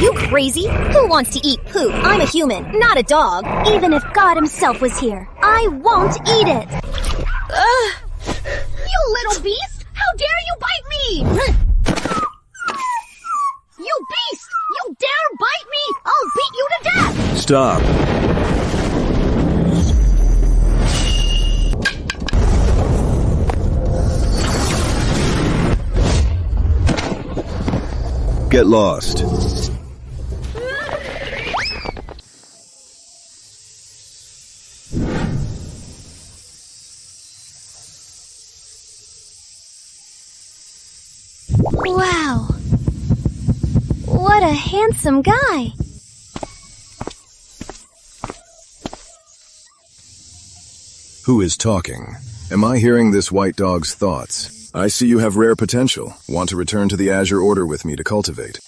you crazy? Who wants to eat poop? I'm a human, not a dog. Even if God himself was here, I won't eat it. You little beast! How dare you bite me! You beast! You dare bite me! I'll beat you to death! Stop. Get lost. Wow. What a handsome guy. Who is talking? Am I hearing this white dog's thoughts? I see you have rare potential. Want to return to the Azure Order with me to cultivate.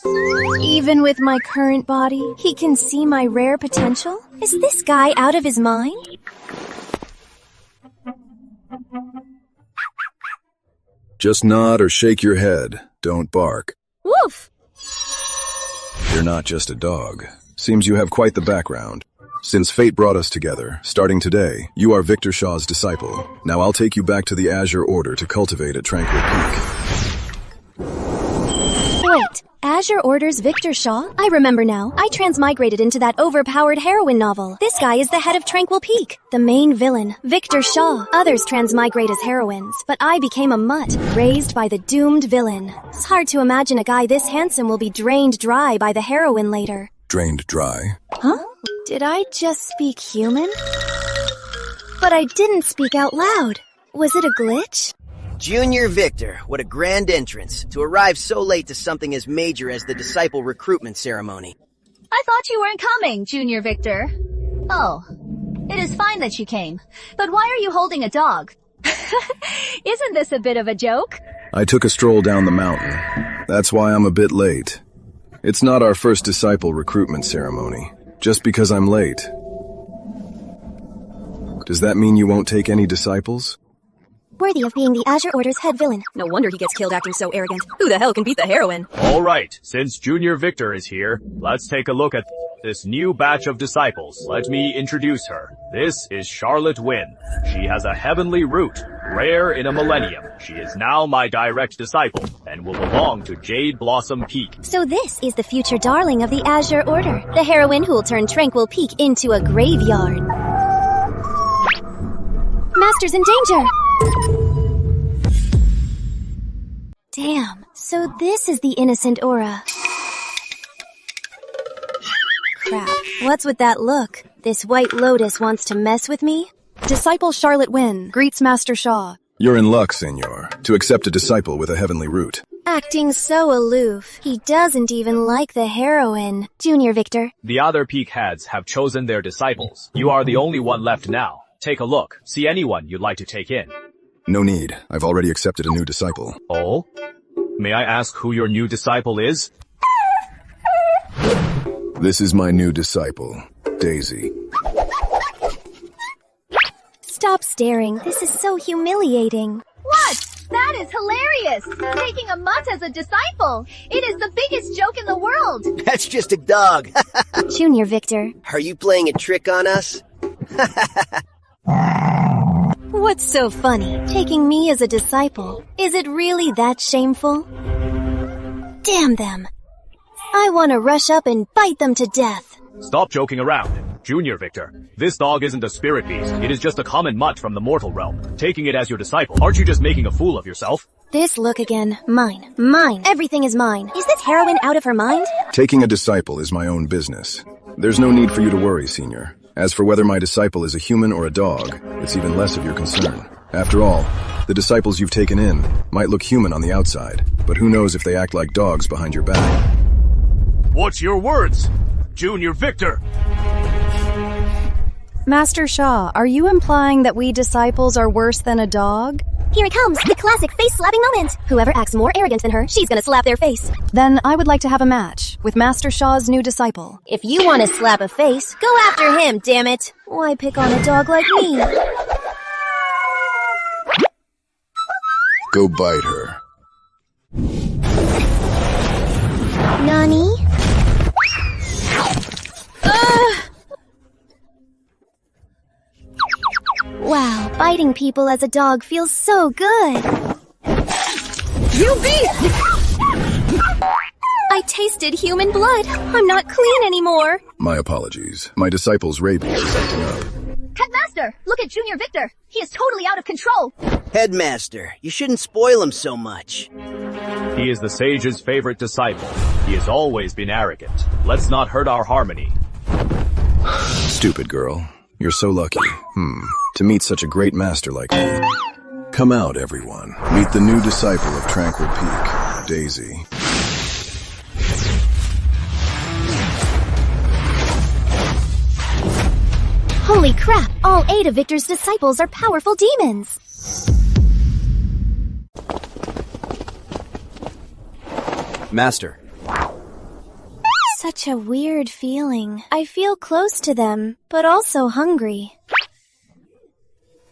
Even with my current body, he can see my rare potential? Is this guy out of his mind? Just nod or shake your head. Don't bark. Woof! You're not just a dog. Seems you have quite the background. Since fate brought us together, starting today, you are Victor Shaw's disciple. Now I'll take you back to the Azure Order to cultivate at Tranquil Peak. Wait, Azure Order's Victor Shaw? I remember now. I transmigrated into that overpowered heroine novel. This guy is the head of Tranquil Peak, the main villain, Victor Shaw. Others transmigrate as heroines, but I became a mutt, raised by the doomed villain. It's hard to imagine a guy this handsome will be drained dry by the heroine later. Drained dry? Huh? Did I just speak human? But I didn't speak out loud. Was it a glitch? Junior Victor, what a grand entrance, to arrive so late to something as major as the disciple recruitment ceremony. I thought you weren't coming, Junior Victor. Oh, it is fine that you came. But why are you holding a dog? Isn't this a bit of a joke? I took a stroll down the mountain. That's why I'm a bit late. It's not our first disciple recruitment ceremony. Just because I'm late. Does that mean you won't take any disciples? Worthy of being the Azure Order's head villain. No wonder he gets killed acting so arrogant. Who the hell can beat the heroine? Alright, since Junior Victor is here, let's take a look at this new batch of disciples. Let me introduce her. This is Charlotte Wynn. She has a heavenly root, rare in a millennium. She is now my direct disciple, and will belong to Jade Blossom Peak. So this is the future darling of the Azure Order, the heroine who will turn Tranquil Peak into a graveyard. Master's in danger! Damn, so this is the innocent aura. Crap, what's with that look? This white lotus wants to mess with me? Disciple Charlotte Wynn greets Master Shaw. You're in luck, senor, to accept a disciple with a heavenly root. Acting so aloof. He doesn't even like the heroine. Junior Victor. The other peak heads have chosen their disciples. You are the only one left now. Take a look. See anyone you'd like to take in. No need. I've already accepted a new disciple. Oh? May I ask who your new disciple is? This is my new disciple, Daisy. Stop staring. This is so humiliating. What? That is hilarious! Taking a mutt as a disciple! It is the biggest joke in the world! That's just a dog. Junior Victor. Are you playing a trick on us? What's so funny? Taking me as a disciple. Is it really that shameful? Damn them. I want to rush up and bite them to death. Stop joking around. Junior Victor, this dog isn't a spirit beast. It is just a common mutt from the mortal realm. Taking it as your disciple, aren't you just making a fool of yourself? This look again. Mine. Mine. Everything is mine. Is this heroine out of her mind? Taking a disciple is my own business. There's no need for you to worry, Senior. As for whether my disciple is a human or a dog, it's even less of your concern. After all, the disciples you've taken in might look human on the outside, but who knows if they act like dogs behind your back. What's your words, Junior Victor? Master Shaw, are you implying that we disciples are worse than a dog? Here it comes, the classic face-slapping moment. Whoever acts more arrogant than her, she's gonna slap their face. Then I would like to have a match with Master Shaw's new disciple. If you want to slap a face, go after him, damn it. Why pick on a dog like me? Go bite her. Nani? Fighting people as a dog feels so good. You beat! I tasted human blood. I'm not clean anymore. My apologies. My disciple's rabies is acting up. Headmaster, look at Junior Victor. He is totally out of control. Headmaster, you shouldn't spoil him so much. He is the sage's favorite disciple. He has always been arrogant. Let's not hurt our harmony. Stupid girl. You're so lucky. To meet such a great master like me. Come out, everyone. Meet the new disciple of Tranquil Peak, Daisy. Holy crap! All 8 of Victor's disciples are powerful demons! Master. Such a weird feeling. I feel close to them, but also hungry.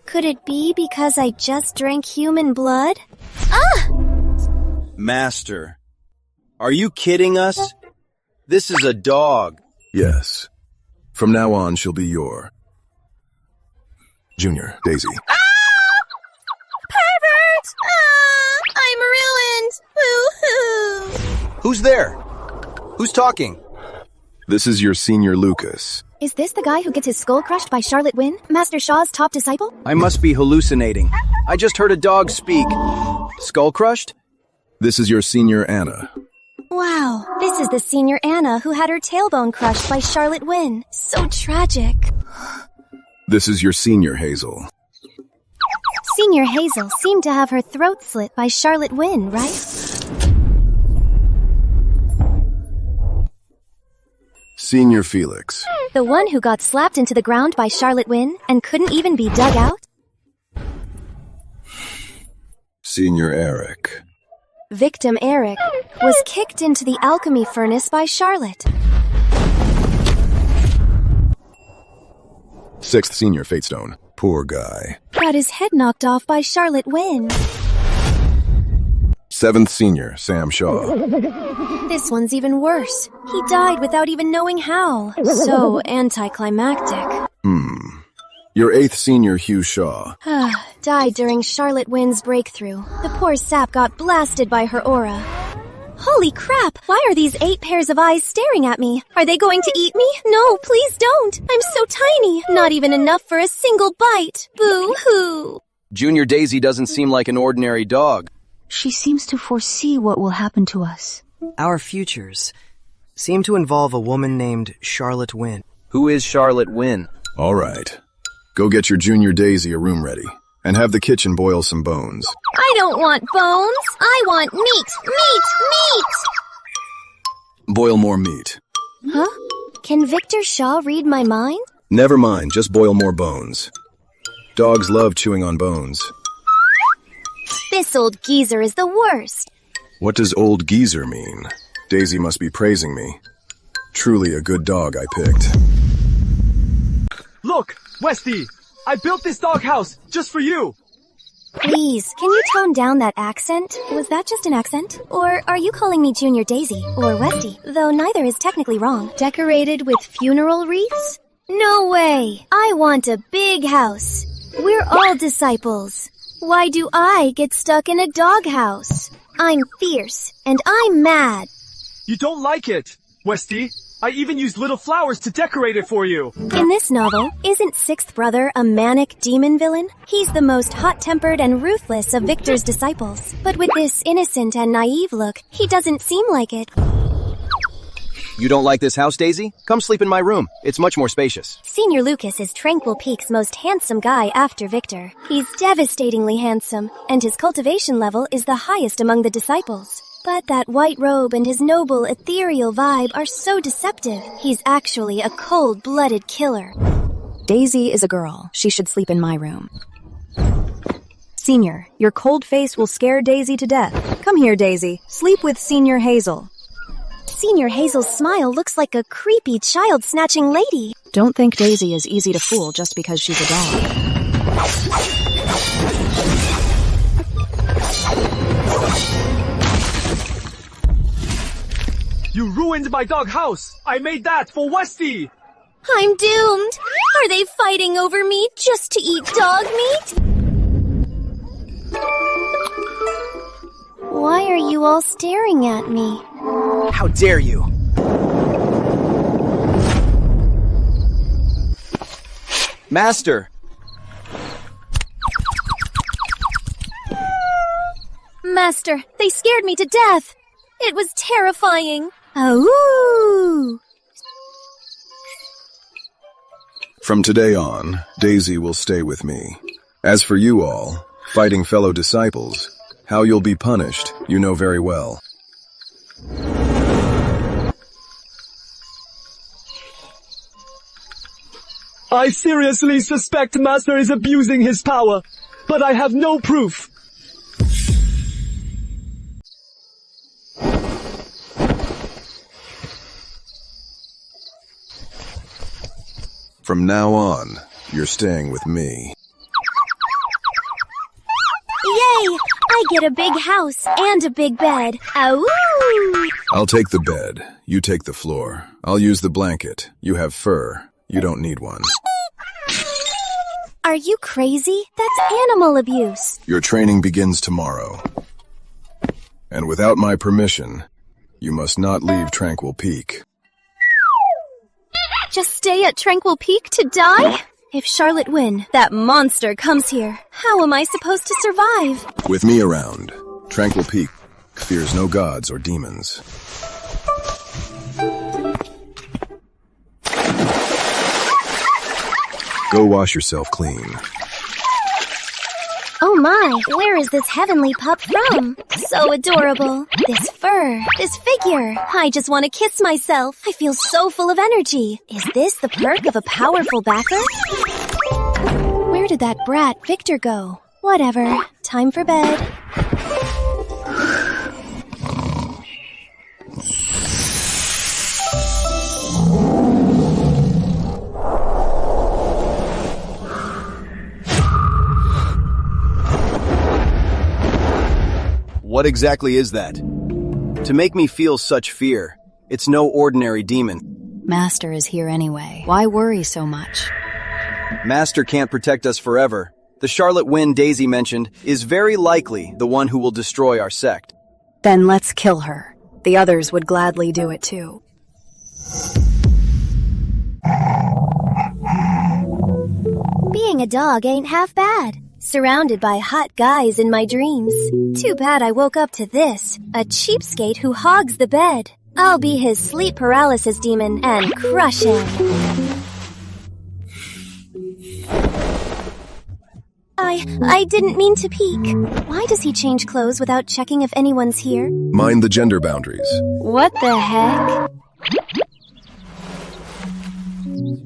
Could it be because I just drank human blood? Ah! Master. Are you kidding us? This is a dog. Yes. From now on, she'll be your... Junior, Daisy. Pervert! I'm ruined! Woo-hoo! Who's there? Who's talking? This is your senior Lucas. Is this the guy who gets his skull crushed by Charlotte Wynn, Master Shaw's top disciple? I must be hallucinating. I just heard a dog speak. Skull crushed? This is your senior Anna. Wow, this is the senior Anna who had her tailbone crushed by Charlotte Wynn. So tragic. This is your senior Hazel. Senior Hazel seemed to have her throat slit by Charlotte Wynn, right? Senior Felix. The one who got slapped into the ground by Charlotte Wynn and couldn't even be dug out? Senior Eric. Victim Eric was kicked into the alchemy furnace by Charlotte. 6th Senior Fatestone. Poor guy. Got his head knocked off by Charlotte Wynn. 7th Senior Sam Shaw. This one's even worse. He died without even knowing how. So anticlimactic. Your 8th Senior Hugh Shaw. Died during Charlotte Wynn's breakthrough. The poor sap got blasted by her aura. Holy crap! Why are these 8 pairs of eyes staring at me? Are they going to eat me? No, please don't! I'm so tiny! Not even enough for a single bite! Boo-hoo! Junior Daisy doesn't seem like an ordinary dog. She seems to foresee what will happen to us. Our futures seem to involve a woman named Charlotte Wynn. Who is Charlotte Wynn? All right. Go get your Junior Daisy a room ready. And have the kitchen boil some bones. I don't want bones! I want meat! Meat! Meat! Boil more meat. Huh? Can Victor Shaw read my mind? Never mind, just boil more bones. Dogs love chewing on bones. This old geezer is the worst. What does old geezer mean? Daisy must be praising me. Truly a good dog I picked. Look, Westy! I built this doghouse just for you! Please, can you tone down that accent? Was that just an accent? Or are you calling me Junior Daisy or Westy? Though neither is technically wrong. Decorated with funeral wreaths? No way! I want a big house. We're all disciples. Why do I get stuck in a doghouse? I'm fierce, and I'm mad. You don't like it, Westy. I even used little flowers to decorate it for you. In this novel, isn't Sixth Brother a manic demon villain? He's the most hot-tempered and ruthless of Victor's disciples. But with this innocent and naive look, he doesn't seem like it. You don't like this house, Daisy? Come sleep in my room. It's much more spacious. Senior Lucas is Tranquil Peak's most handsome guy after Victor. He's devastatingly handsome, and his cultivation level is the highest among the disciples. But that white robe and his noble, ethereal vibe are so deceptive. He's actually a cold-blooded killer. Daisy is a girl. She should sleep in my room. Senior, your cold face will scare Daisy to death. Come here, Daisy. Sleep with Senior Hazel. Senior Hazel's smile looks like a creepy child-snatching lady. Don't think Daisy is easy to fool just because she's a dog. You ruined my doghouse! I made that for Westy! I'm doomed! Are they fighting over me just to eat dog meat? are you all staring at me? How dare you? Master! Master, they scared me to death. It was terrifying. Ooh! From today on, Daisy will stay with me. As for you all, fighting fellow disciples, how you'll be punished, you know very well. I seriously suspect Master is abusing his power, but I have no proof. From now on, you're staying with me. Yay! I get a big house and a big bed. Ooh! I'll take the bed, you take the floor. I'll use the blanket. You have fur. You don't need one. Are you crazy? That's animal abuse. Your training begins tomorrow. And without my permission, you must not leave Tranquil Peak. Just stay at Tranquil Peak to die? If Charlotte Wynn, that monster, comes here, how am I supposed to survive? With me around, Tranquil Peak fears no gods or demons. Go wash yourself clean. Oh my, where is this heavenly pup from? So adorable. This fur, this figure. I just want to kiss myself. I feel so full of energy. Is this the perk of a powerful backer? Where did that brat Victor go? Whatever. Time for bed. What exactly is that? To make me feel such fear, it's no ordinary demon. Master is here anyway. Why worry so much? Master can't protect us forever. The Charlotte Wynn Daisy mentioned is very likely the one who will destroy our sect. Then let's kill her. The others would gladly do it too. Being a dog ain't half bad. Surrounded by hot guys in my dreams. Too bad I woke up to this. A cheapskate who hogs the bed. I'll be his sleep paralysis demon and crush him. I didn't mean to peek. Why does he change clothes without checking if anyone's here? Mind the gender boundaries. What the heck?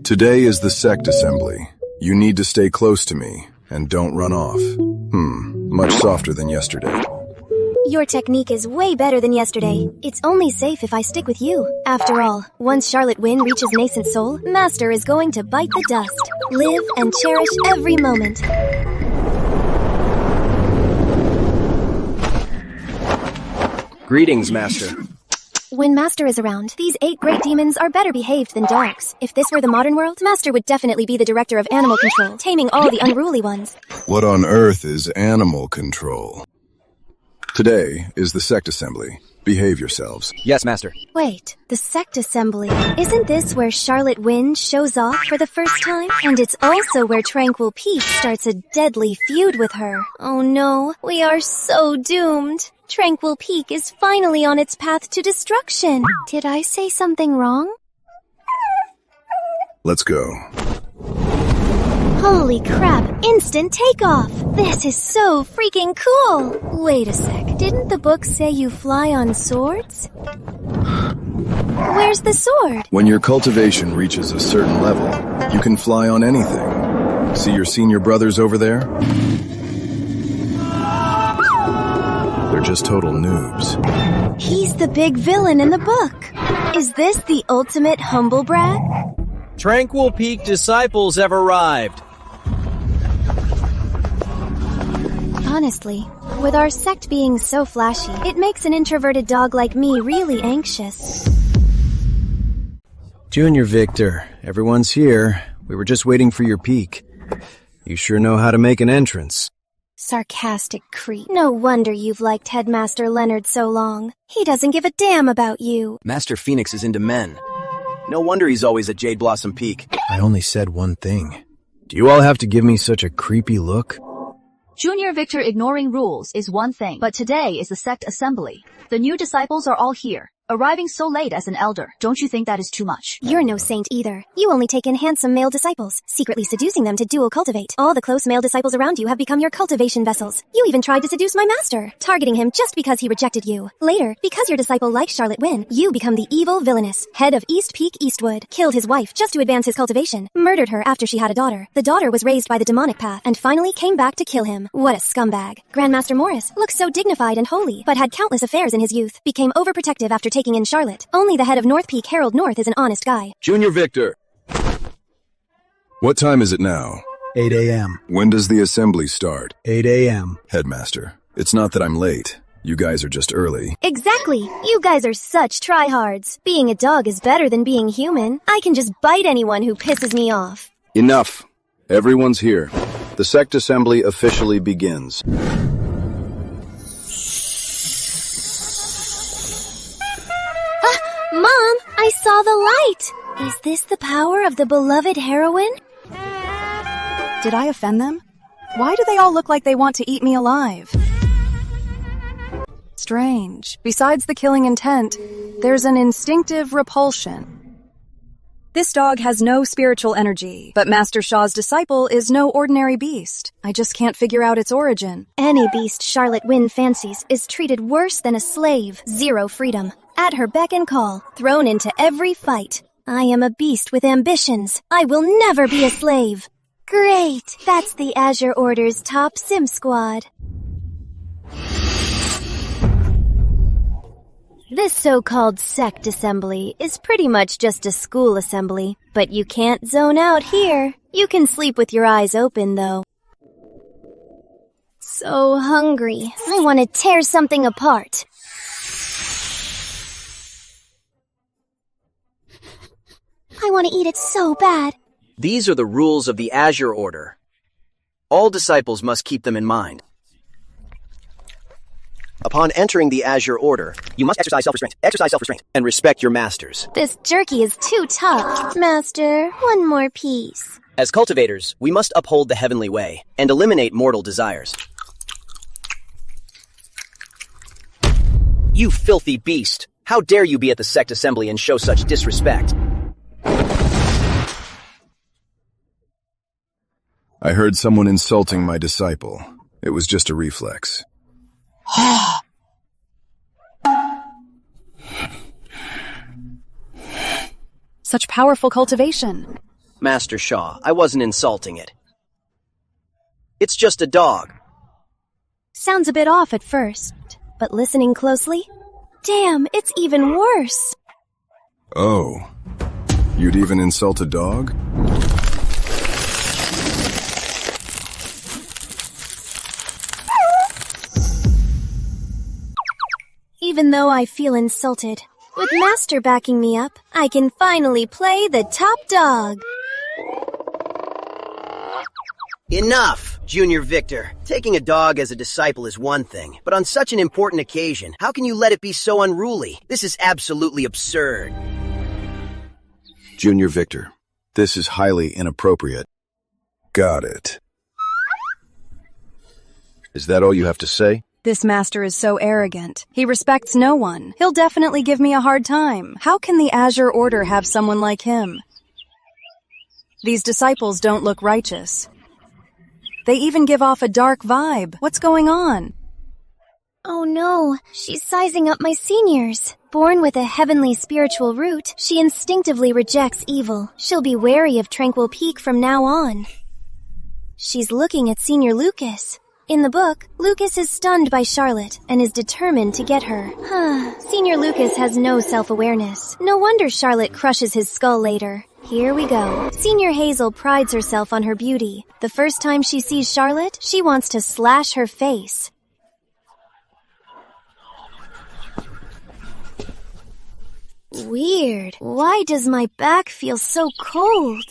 Today is the sect assembly. You need to stay close to me, and don't run off. Much softer than yesterday. Your technique is way better than yesterday. It's only safe if I stick with you. After all, once Charlotte Wynn reaches nascent soul, Master is going to bite the dust. Live and cherish every moment. Greetings, Master. When Master is around, these 8 great demons are better behaved than dogs. If this were the modern world, Master would definitely be the director of animal control, taming all the unruly ones. What on earth is animal control? Today is the sect assembly. Behave yourselves. Yes, Master. Wait, the sect assembly. Isn't this where Charlotte Wynn shows off for the first time? And it's also where Tranquil Peak starts a deadly feud with her. Oh no, we are so doomed. Tranquil Peak is finally on its path to destruction. Did I say something wrong? Let's go. Holy crap, instant takeoff! This is so freaking cool! Wait a sec, didn't the book say you fly on swords? Where's the sword? When your cultivation reaches a certain level, you can fly on anything. See your senior brothers over there? They're just total noobs. He's the big villain in the book. Is this the ultimate humble brag? Tranquil Peak disciples have arrived. Honestly, with our sect being so flashy, it makes an introverted dog like me really anxious. Junior Victor, everyone's here. We were just waiting for your peak. You sure know how to make an entrance. Sarcastic creep. No wonder you've liked Headmaster Leonard so long. He doesn't give a damn about you. Master Phoenix is into men. No wonder he's always at Jade Blossom Peak. I only said one thing. Do you all have to give me such a creepy look? Junior Victor ignoring rules is one thing, but today is the sect assembly. The new disciples are all here. Arriving so late as an elder, don't you think that is too much? You're no saint either. You only take in handsome male disciples, secretly seducing them to dual cultivate. All the close male disciples around you have become your cultivation vessels. You even tried to seduce my master, targeting him just because he rejected you. Later, because your disciple liked Charlotte Wynn, you become the evil villainous head of East Peak Eastwood, killed his wife just to advance his cultivation, murdered her after she had a daughter. The daughter was raised by the demonic path, and finally came back to kill him. What a scumbag. Grandmaster Morris looks so dignified and holy, but had countless affairs in his youth, became overprotective after taking in Charlotte. Only the head of North Peak, Harold North, is an honest guy. Junior Victor! What time is it now? 8 a.m. When does the assembly start? 8 a.m. Headmaster, it's not that I'm late. You guys are just early. Exactly. You guys are such tryhards. Being a dog is better than being human. I can just bite anyone who pisses me off. Enough. Everyone's here. The sect assembly officially begins. Mom, I saw the light. Is this the power of the beloved heroine? Did I offend them? Why do they all look like they want to eat me alive? Strange. Besides the killing intent, there's an instinctive repulsion. This dog has no spiritual energy, but Master Shaw's disciple is no ordinary beast. I just can't figure out its origin. Any beast Charlotte Wynn fancies is treated worse than a slave. Zero freedom. At her beck and call, thrown into every fight. I am a beast with ambitions. I will never be a slave. Great. That's the Azure Order's top sim squad. This so-called sect assembly is pretty much just a school assembly, but you can't zone out here. You can sleep with your eyes open, though. So hungry. I want to tear something apart. I want to eat it so bad. These are the rules of the Azure Order. All disciples must keep them in mind. Upon entering the Azure Order, you must exercise self-restraint, and respect your masters. This jerky is too tough. Master, one more piece. As cultivators, we must uphold the heavenly way and eliminate mortal desires. You filthy beast! How dare you be at the sect assembly and show such disrespect? I heard someone insulting my disciple. It was just a reflex. Such powerful cultivation. Master Shaw, I wasn't insulting it. It's just a dog. Sounds a bit off at first, but listening closely, damn, it's even worse. Oh, you'd even insult a dog? Even though I feel insulted, with Master backing me up, I can finally play the top dog. Enough, Junior Victor. Taking a dog as a disciple is one thing, but on such an important occasion, how can you let it be so unruly? This is absolutely absurd. Junior Victor, this is highly inappropriate. Got it. Is that all you have to say? This master is so arrogant. He respects no one. He'll definitely give me a hard time. How can the Azure Order have someone like him? These disciples don't look righteous. They even give off a dark vibe. What's going on? Oh no, she's sizing up my seniors. Born with a heavenly spiritual root, she instinctively rejects evil. She'll be wary of Tranquil Peak from now on. She's looking at Senior Lucas. In the book, Lucas is stunned by Charlotte and is determined to get her. Senior Lucas has no self-awareness. No wonder Charlotte crushes his skull later. Here we go. Senior Hazel prides herself on her beauty. The first time she sees Charlotte, she wants to slash her face. Weird. Why does my back feel so cold?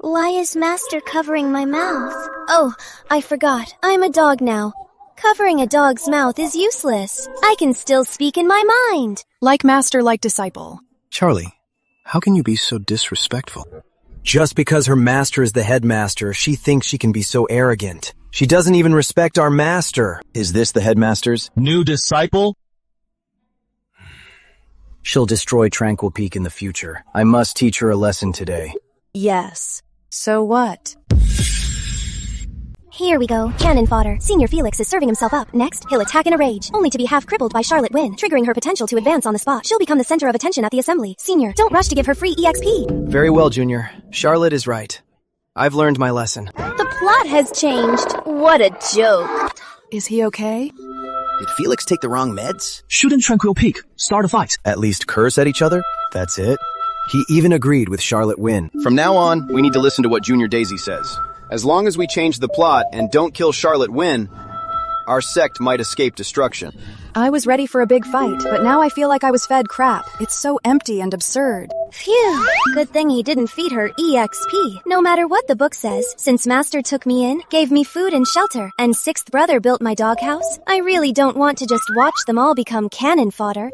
Why is Master covering my mouth? Oh, I forgot. I'm a dog now. Covering a dog's mouth is useless. I can still speak in my mind. Like master, like disciple. Charlie, how can you be so disrespectful? Just because her master is the headmaster, she thinks she can be so arrogant. She doesn't even respect our master. Is this the headmaster's new disciple? She'll destroy Tranquil Peak in the future. I must teach her a lesson today. Yes. So what? Here we go. Cannon fodder. Senior Felix is serving himself up. Next, he'll attack in a rage, only to be half crippled by Charlotte Wynn, triggering her potential to advance on the spot. She'll become the center of attention at the assembly. Senior, don't rush to give her free EXP. Very well, Junior. Charlotte is right. I've learned my lesson. The plot has changed. What a joke. Is he okay? Did Felix take the wrong meds? Shouldn't Tranquil Peak start a fight? At least curse at each other? That's it? He even agreed with Charlotte Wynn. From now on, we need to listen to what Junior Daisy says. As long as we change the plot and don't kill Charlotte Wynn, our sect might escape destruction. I was ready for a big fight, but now I feel like I was fed crap. It's so empty and absurd. Phew. Good thing he didn't feed her EXP. No matter what the book says, since Master took me in, gave me food and shelter, and Sixth Brother built my doghouse, I really don't want to just watch them all become cannon fodder.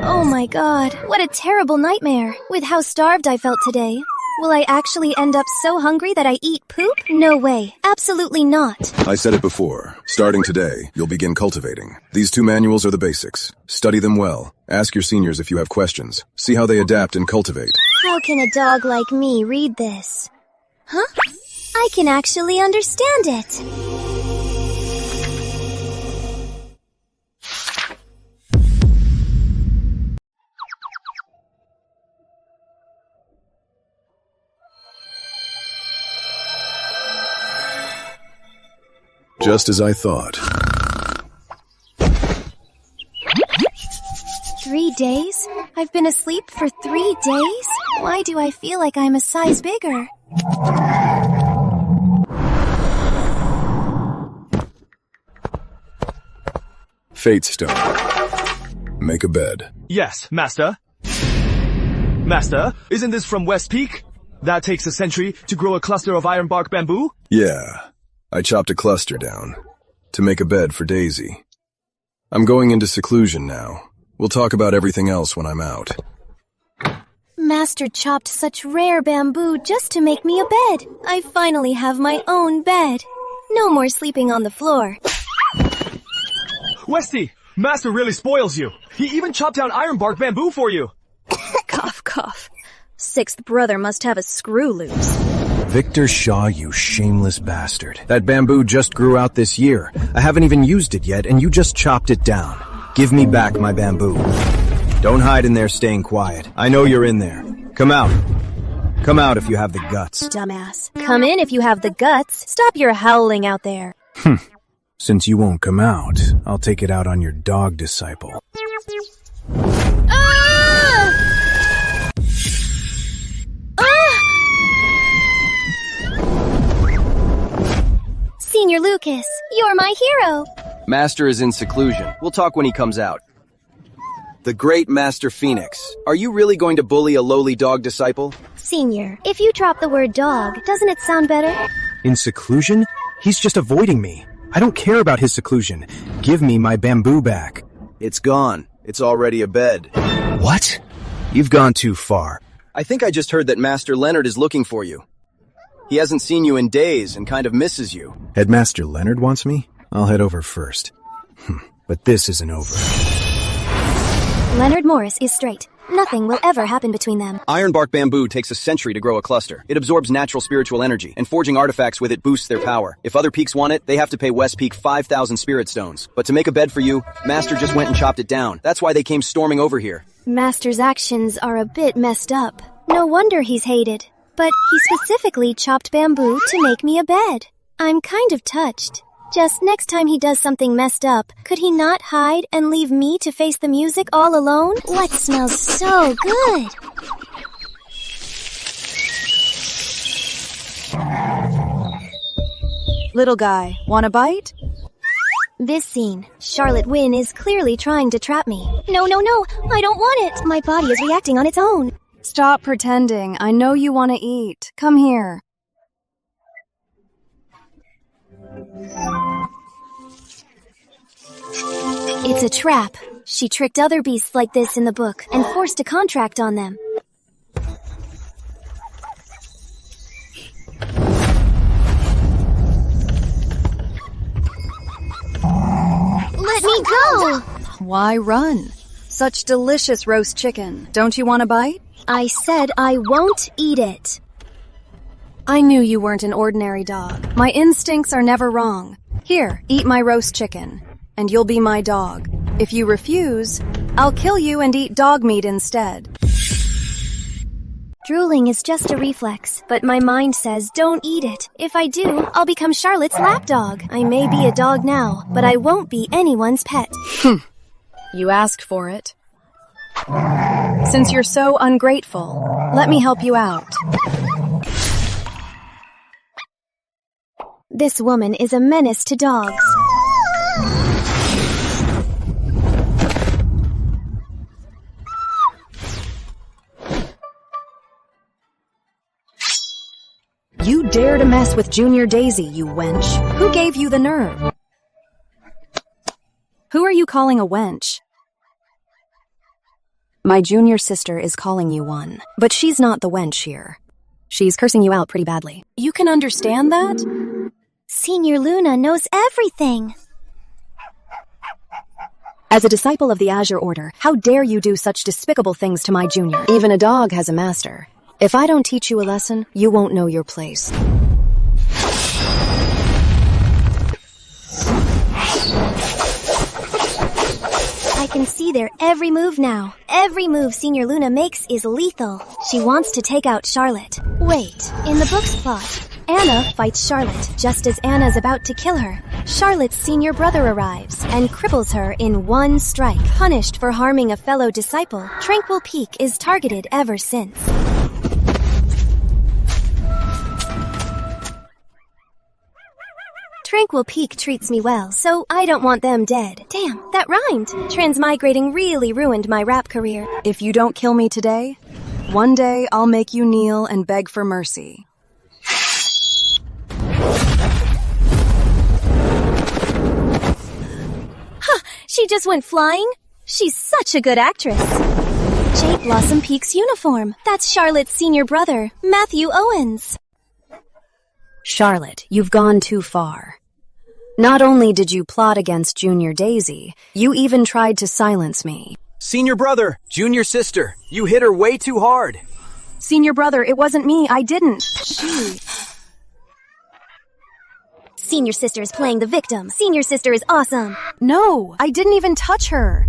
Oh my god, what a terrible nightmare. With how starved I felt today. Will I actually end up so hungry that I eat poop? No way. Absolutely not. I said it before. Starting today, you'll begin cultivating. These 2 manuals are the basics. Study them well. Ask your seniors if you have questions. See how they adapt and cultivate. How can a dog like me read this? Huh? I can actually understand it. Just as I thought. 3 days? I've been asleep for 3 days? Why do I feel like I'm a size bigger? Fate Stone. Make a bed. Yes, Master. Master, isn't this from West Peak? That takes a century to grow a cluster of ironbark bamboo? Yeah. I chopped a cluster down to make a bed for Daisy. I'm going into seclusion now. We'll talk about everything else when I'm out. Master chopped such rare bamboo just to make me a bed. I finally have my own bed. No more sleeping on the floor. Westy, Master really spoils you. He even chopped down ironbark bamboo for you. Cough, cough. Sixth Brother must have a screw loose. Victor Shaw, you shameless bastard. That bamboo just grew out this year. I haven't even used it yet, and you just chopped it down. Give me back my bamboo. Don't hide in there staying quiet. I know you're in there. Come out. Come out if you have the guts. Dumbass. Come in if you have the guts. Stop your howling out there. Since you won't come out, I'll take it out on your dog disciple. Senior Lucas, you're my hero. Master is in seclusion. We'll talk when he comes out. The great Master Phoenix. Are you really going to bully a lowly dog disciple? Senior, if you drop the word dog, doesn't it sound better? In seclusion? He's just avoiding me. I don't care about his seclusion. Give me my bamboo back. It's gone. It's already a bed. What? You've gone too far. I think I just heard that Master Leonard is looking for you. He hasn't seen you in days and kind of misses you. Headmaster Leonard wants me? I'll head over first. But this isn't over. Leonard Morris is straight. Nothing will ever happen between them. Ironbark bamboo takes a century to grow a cluster. It absorbs natural spiritual energy, and forging artifacts with it boosts their power. If other peaks want it, they have to pay West Peak 5,000 spirit stones. But to make a bed for you, Master just went and chopped it down. That's why they came storming over here. Master's actions are a bit messed up. No wonder he's hated. But he specifically chopped bamboo to make me a bed. I'm kind of touched. Just next time he does something messed up, could he not hide and leave me to face the music all alone? What smells so good? Little guy, want a bite? This scene, Charlotte Wynn is clearly trying to trap me. No, I don't want it. My body is reacting on its own. Stop pretending. I know you want to eat. Come here. It's a trap. She tricked other beasts like this in the book and forced a contract on them. Let me go! Why run? Such delicious roast chicken. Don't you want a bite? I said I won't eat it. I knew you weren't an ordinary dog. My instincts are never wrong. Here, eat my roast chicken, and you'll be my dog. If you refuse, I'll kill you and eat dog meat instead. Drooling is just a reflex, but my mind says don't eat it. If I do, I'll become Charlotte's lapdog. I may be a dog now, but I won't be anyone's pet. You asked for it. Since you're so ungrateful, let me help you out. This woman is a menace to dogs. You dare to mess with Junior Daisy, you wench. Who gave you the nerve? Who are you calling a wench? My junior sister is calling you one, but she's not the wench here. She's cursing you out pretty badly. You can understand that? Senior Luna knows everything. As a disciple of the Azure Order, how dare you do such despicable things to my junior? Even a dog has a master. If I don't teach you a lesson, you won't know your place. I can see their every move now. Every move Senior Luna makes is lethal. She wants to take out Charlotte. Wait, in the book's plot, Anna fights Charlotte. Just as Anna's about to kill her, Charlotte's senior brother arrives and cripples her in one strike. Punished for harming a fellow disciple, Tranquil Peak is targeted ever since. Tranquil Peak treats me well, so I don't want them dead. Damn, that rhymed. Transmigrating really ruined my rap career. If you don't kill me today, one day I'll make you kneel and beg for mercy. Huh, she just went flying? She's such a good actress. Jade Blossom Peak's uniform. That's Charlotte's senior brother, Matthew Owens. Charlotte, you've gone too far. Not only did you plot against Junior Daisy, you even tried to silence me. Senior brother, junior sister, you hit her way too hard. Senior brother, it wasn't me, I didn't. She. Senior sister is playing the victim. Senior sister is awesome. No, I didn't even touch her.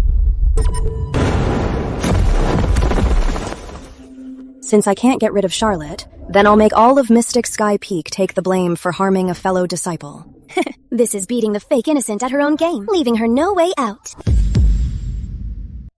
Since I can't get rid of Charlotte, then I'll make all of Mystic Sky Peak take the blame for harming a fellow disciple. This is beating the fake innocent at her own game, leaving her no way out.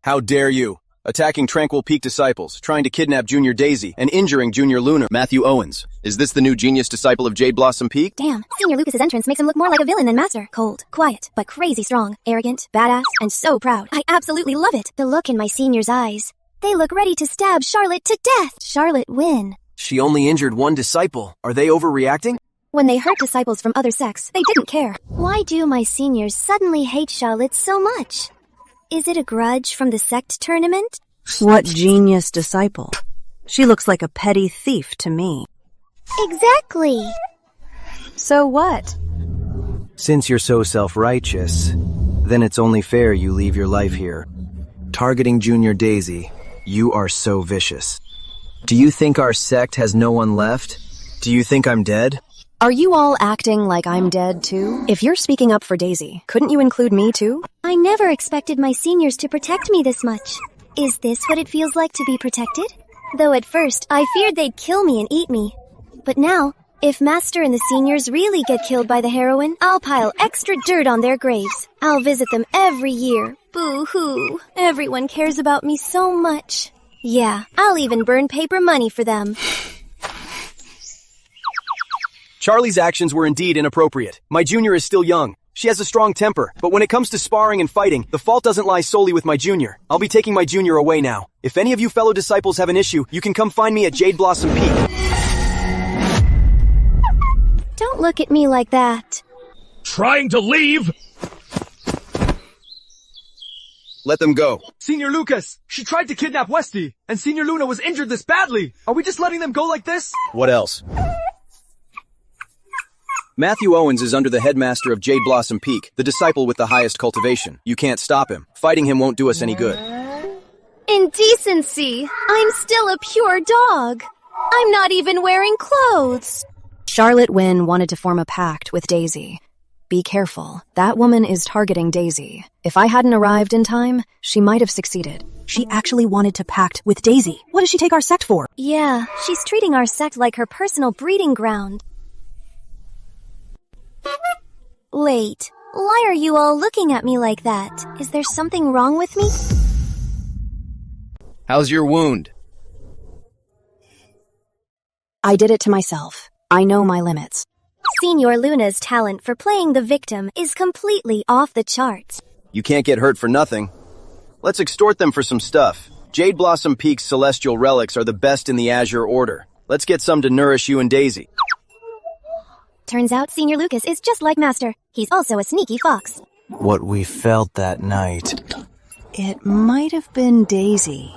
How dare you? Attacking Tranquil Peak disciples, trying to kidnap Junior Daisy, and injuring Junior Luna. Matthew Owens. Is this the new genius disciple of Jade Blossom Peak? Damn, Senior Lucas's entrance makes him look more like a villain than Master. Cold, quiet, but crazy strong, arrogant, badass, and so proud. I absolutely love it. The look in my senior's eyes. They look ready to stab Charlotte to death. Charlotte Wynn. She only injured one disciple. Are they overreacting? When they hurt disciples from other sects, they didn't care. Why do my seniors suddenly hate Charlotte so much? Is it a grudge from the sect tournament? What genius disciple? She looks like a petty thief to me. Exactly. So what? Since you're so self-righteous, then it's only fair you leave your life here. Targeting Junior Daisy, you are so vicious. Do you think our sect has no one left? Do you think I'm dead? Are you all acting like I'm dead too? If you're speaking up for Daisy, couldn't you include me too? I never expected my seniors to protect me this much. Is this what it feels like to be protected? Though at first, I feared they'd kill me and eat me. But now, if Master and the seniors really get killed by the heroine, I'll pile extra dirt on their graves. I'll visit them every year. Boo-hoo. Everyone cares about me so much. Yeah, I'll even burn paper money for them. Charlie's actions were indeed inappropriate. My junior is still young. She has a strong temper, but when it comes to sparring and fighting, the fault doesn't lie solely with my junior. I'll be taking my junior away now. If any of you fellow disciples have an issue, you can come find me at Jade Blossom Peak. Don't look at me like that. Trying to leave? Let them go. Senior Lucas, she tried to kidnap Westy, and Senior Luna was injured this badly. Are we just letting them go like this? What else? Matthew Owens is under the headmaster of Jade Blossom Peak, the disciple with the highest cultivation. You can't stop him. Fighting him won't do us any good. Indecency! I'm still a pure dog. I'm not even wearing clothes. Charlotte Wynn wanted to form a pact with Daisy. Be careful. That woman is targeting Daisy. If I hadn't arrived in time, she might have succeeded. She actually wanted to pact with Daisy. What does she take our sect for? Yeah, she's treating our sect like her personal breeding ground. Wait, why are you all looking at me like that? Is there something wrong with me? How's your wound? I did it to myself. I know my limits. Senior Luna's talent for playing the victim is completely off the charts. You can't get hurt for nothing. Let's extort them for some stuff. Jade Blossom Peak's celestial relics are the best in the Azure Order. Let's get some to nourish you and Daisy. Turns out Senior Lucas is just like Master. He's also a sneaky fox. What we felt that night. It might have been Daisy.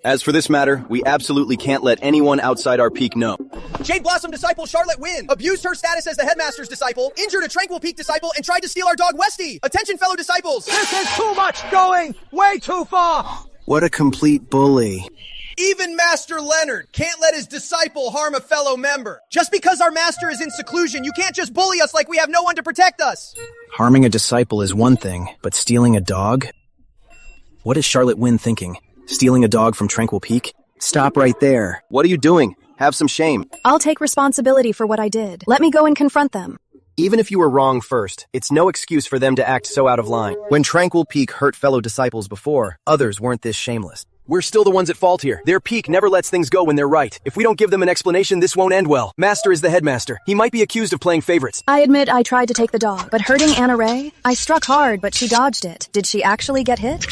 As for this matter, we absolutely can't let anyone outside our peak know. Jade Blossom disciple Charlotte Wynn abused her status as the headmaster's disciple, injured a Tranquil Peak disciple, and tried to steal our dog Westy. Attention, fellow disciples! This is too much going way too far! What a complete bully. Even Master Leonard can't let his disciple harm a fellow member. Just because our master is in seclusion, you can't just bully us like we have no one to protect us. Harming a disciple is one thing, but stealing a dog? What is Charlotte Wynn thinking? Stealing a dog from Tranquil Peak? Stop right there. What are you doing? Have some shame. I'll take responsibility for what I did. Let me go and confront them. Even if you were wrong first, it's no excuse for them to act so out of line. When Tranquil Peak hurt fellow disciples before, others weren't this shameless. We're still the ones at fault here. Their peak never lets things go when they're right. If we don't give them an explanation, this won't end well. Master is the headmaster. He might be accused of playing favorites. I admit I tried to take the dog, but hurting Anna Ray? I struck hard, but she dodged it. Did she actually get hit?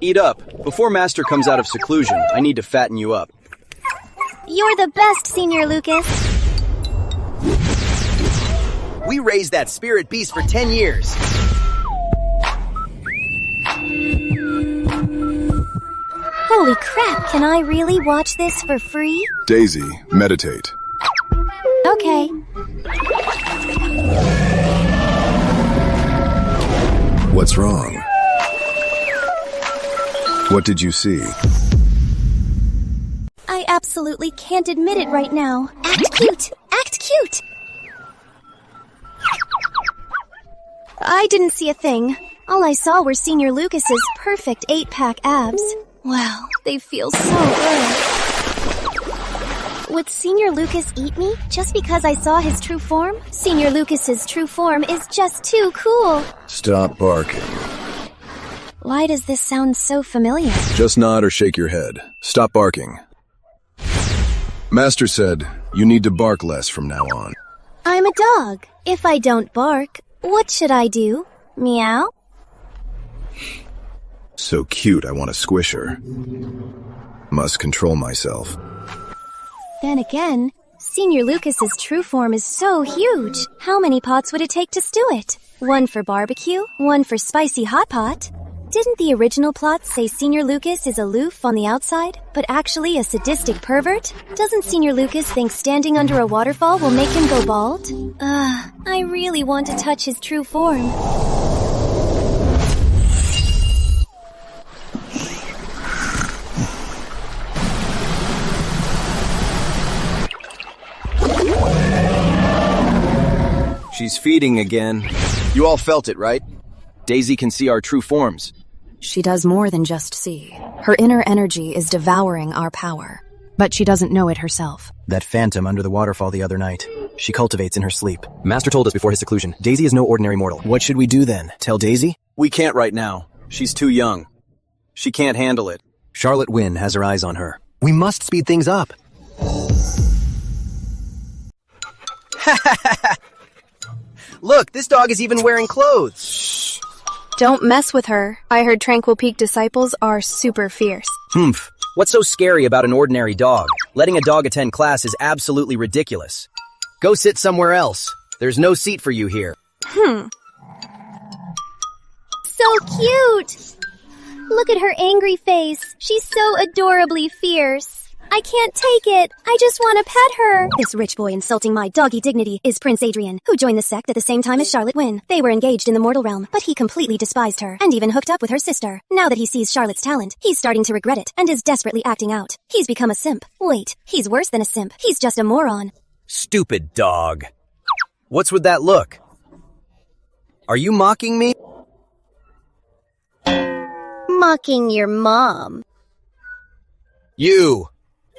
Eat up. Before Master comes out of seclusion, I need to fatten you up. You're the best, Senior Lucas. We raised that spirit beast for 10 years. Holy crap, can I really watch this for free? Daisy, meditate. Okay. What's wrong? What did you see? I absolutely can't admit it right now. Act cute! Act cute! I didn't see a thing. All I saw were Senior Lucas's perfect 8-pack abs. Wow, they feel so good. Would Senior Lucas eat me just because I saw his true form? Senior Lucas's true form is just too cool. Stop barking. Why does this sound so familiar? Just nod or shake your head. Stop barking. Master said, you need to bark less from now on. I'm a dog. If I don't bark, what should I do? Meow? So cute, I want to squish her. Must control myself. Then again, Senior Lucas's true form is so huge. How many pots would it take to stew it? One for barbecue, one for spicy hot pot. Didn't the original plot say Senior Lucas is aloof on the outside, but actually a sadistic pervert? Doesn't Senior Lucas think standing under a waterfall will make him go bald? I really want to touch his true form. She's feeding again. You all felt it, right? Daisy can see our true forms. She does more than just see. Her inner energy is devouring our power. But she doesn't know it herself. That phantom under the waterfall the other night. She cultivates in her sleep. Master told us before his seclusion, Daisy is no ordinary mortal. What should we do then? Tell Daisy? We can't right now. She's too young. She can't handle it. Charlotte Wynn has her eyes on her. We must speed things up. Look, this dog is even wearing clothes. Don't mess with her. I heard Tranquil Peak disciples are super fierce. Humph. What's so scary about an ordinary dog? Letting a dog attend class is absolutely ridiculous. Go sit somewhere else. There's no seat for you here. So cute! Look at her angry face. She's so adorably fierce. I can't take it. I just want to pet her. This rich boy insulting my doggy dignity is Prince Adrian, who joined the sect at the same time as Charlotte Wynn. They were engaged in the mortal realm, but he completely despised her, and even hooked up with her sister. Now that he sees Charlotte's talent, he's starting to regret it, and is desperately acting out. He's become a simp. Wait, he's worse than a simp. He's just a moron. Stupid dog. What's with that look? Are you mocking me? Mocking your mom. You!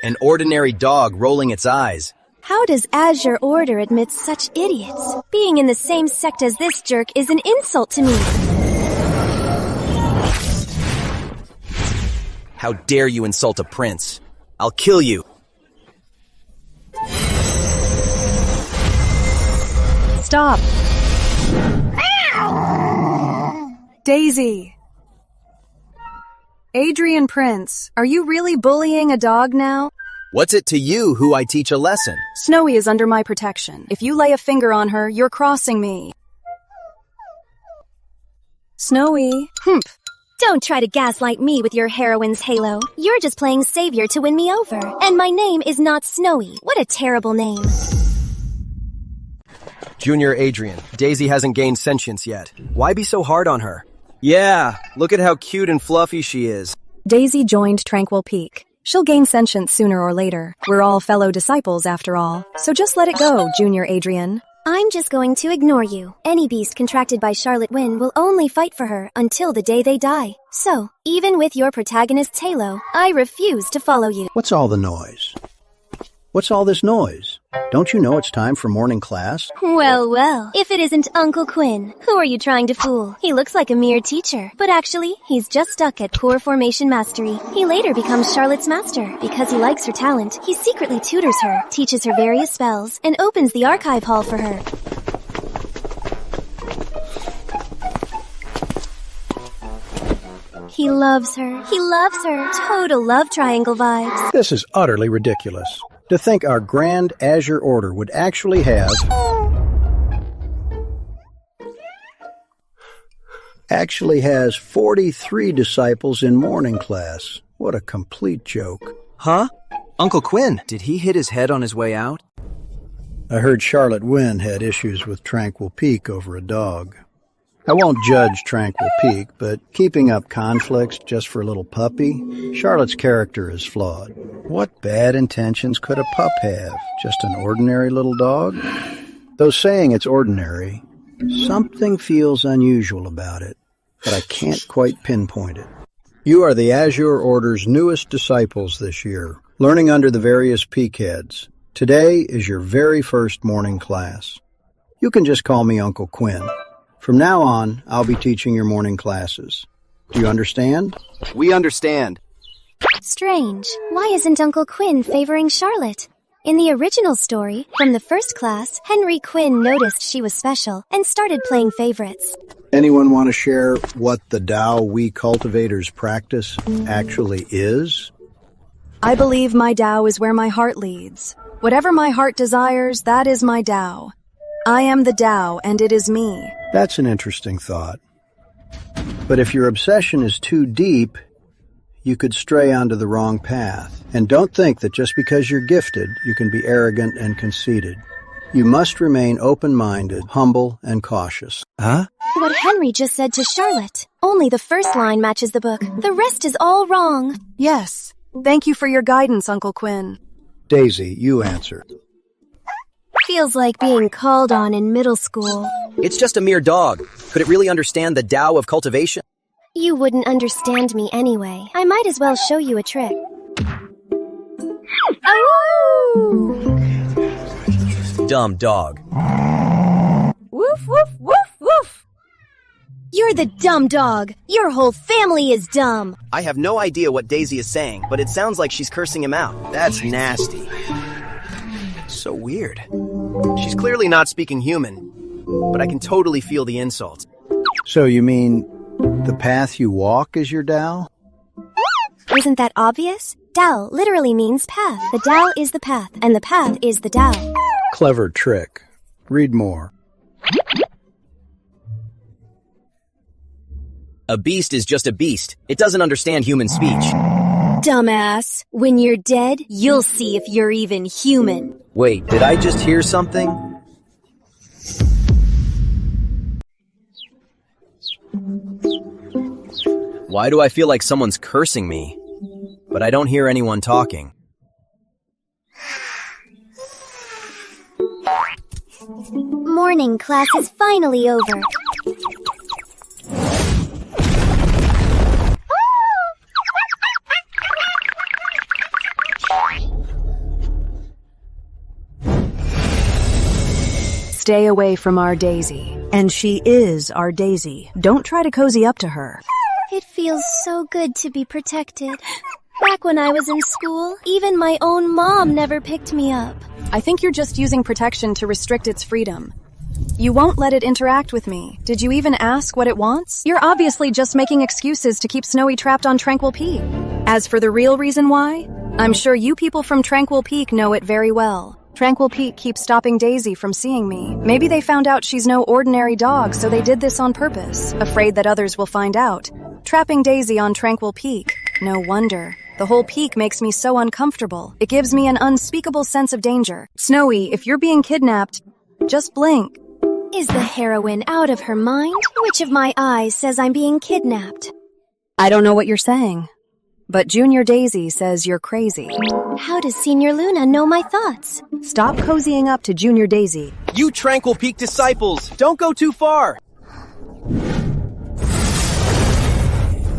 An ordinary dog rolling its eyes. How does Azure Order admit such idiots? Being in the same sect as this jerk is an insult to me. How dare you insult a prince? I'll kill you. Stop. Daisy. Adrian Prince, are you really bullying a dog now? What's it to you who I teach a lesson? Snowy is under my protection. If you lay a finger on her, you're crossing me. Snowy. Humph. Don't try to gaslight me with your heroine's halo. You're just playing savior to win me over. And my name is not Snowy. What a terrible name. Junior Adrian, Daisy hasn't gained sentience yet. Why be so hard on her? Yeah, look at how cute and fluffy she is. Daisy joined Tranquil Peak. She'll gain sentience sooner or later. We're all fellow disciples after all. So just let it go, Junior Adrian. I'm just going to ignore you. Any beast contracted by Charlotte Wynn will only fight for her until the day they die. So, even with your protagonist's halo, I refuse to follow you. What's all the noise? What's all this noise? Don't you know it's time for morning class? Well, well. If it isn't Uncle Quinn, who are you trying to fool? He looks like a mere teacher, but actually, he's just stuck at core formation mastery. He later becomes Charlotte's master. Because he likes her talent, he secretly tutors her, teaches her various spells, and opens the archive hall for her. He loves her. He loves her. Total love triangle vibes. This is utterly ridiculous. To think our Grand Azure Order would actually have 43 disciples in morning class. What a complete joke. Huh? Uncle Quinn, did he hit his head on his way out? I heard Charlotte Wynn had issues with Tranquil Peak over a dog. I won't judge Tranquil Peak, but keeping up conflicts just for a little puppy? Charlotte's character is flawed. What bad intentions could a pup have? Just an ordinary little dog? Though saying it's ordinary, something feels unusual about it, but I can't quite pinpoint it. You are the Azure Order's newest disciples this year, learning under the various peak heads. Today is your very first morning class. You can just call me Uncle Quinn. From now on, I'll be teaching your morning classes. Do you understand? We understand. Strange. Why isn't Uncle Quinn favoring Charlotte? In the original story, from the first class, Henry Quinn noticed she was special and started playing favorites. Anyone want to share what the Tao we cultivators practice actually is? I believe my Tao is where my heart leads. Whatever my heart desires, that is my Tao. I am the Tao, and it is me. That's an interesting thought. But if your obsession is too deep, you could stray onto the wrong path. And don't think that just because you're gifted, you can be arrogant and conceited. You must remain open-minded, humble, and cautious. Huh? What Henry just said to Charlotte. Only the first line matches the book. The rest is all wrong. Yes. Thank you for your guidance, Uncle Quinn. Daisy, you answer. Feels like being called on in middle school. It's just a mere dog. Could it really understand the Tao of cultivation? You wouldn't understand me anyway. I might as well show you a trick. Oh! Dumb dog. Woof, woof, woof, woof! You're the dumb dog. Your whole family is dumb. I have no idea what Daisy is saying, but it sounds like she's cursing him out. That's nasty. So weird. She's clearly not speaking human. but I can totally feel the insults. So you mean the path you walk is your Tao? Isn't that obvious? Tao literally means path. The Tao is the path, and the path is the Tao. Clever trick. Read more. A beast is just a beast. It doesn't understand human speech. Dumbass. When you're dead, you'll see if you're even human. Wait, did I just hear something? Why do I feel like someone's cursing me? But I don't hear anyone talking. Morning class is finally over. Stay away from our Daisy. And she is our Daisy. Don't try to cozy up to her. It feels so good to be protected. Back when I was in school, even my own mom never picked me up. I think you're just using protection to restrict its freedom. You won't let it interact with me. Did you even ask what it wants? You're obviously just making excuses to keep Snowy trapped on Tranquil Peak. As for the real reason why, I'm sure you people from Tranquil Peak know it very well. Tranquil Peak keeps stopping Daisy from seeing me. Maybe they found out she's no ordinary dog, so they did this on purpose, afraid that others will find out. Trapping Daisy on Tranquil Peak. No wonder. The whole peak makes me so uncomfortable. It gives me an unspeakable sense of danger. Snowy, if you're being kidnapped, just blink. Is the heroine out of her mind? Which of my eyes says I'm being kidnapped? I don't know what you're saying, but Junior Daisy says you're crazy. How does Senior Luna know my thoughts? Stop cozying up to Junior Daisy. You Tranquil Peak disciples, don't go too far!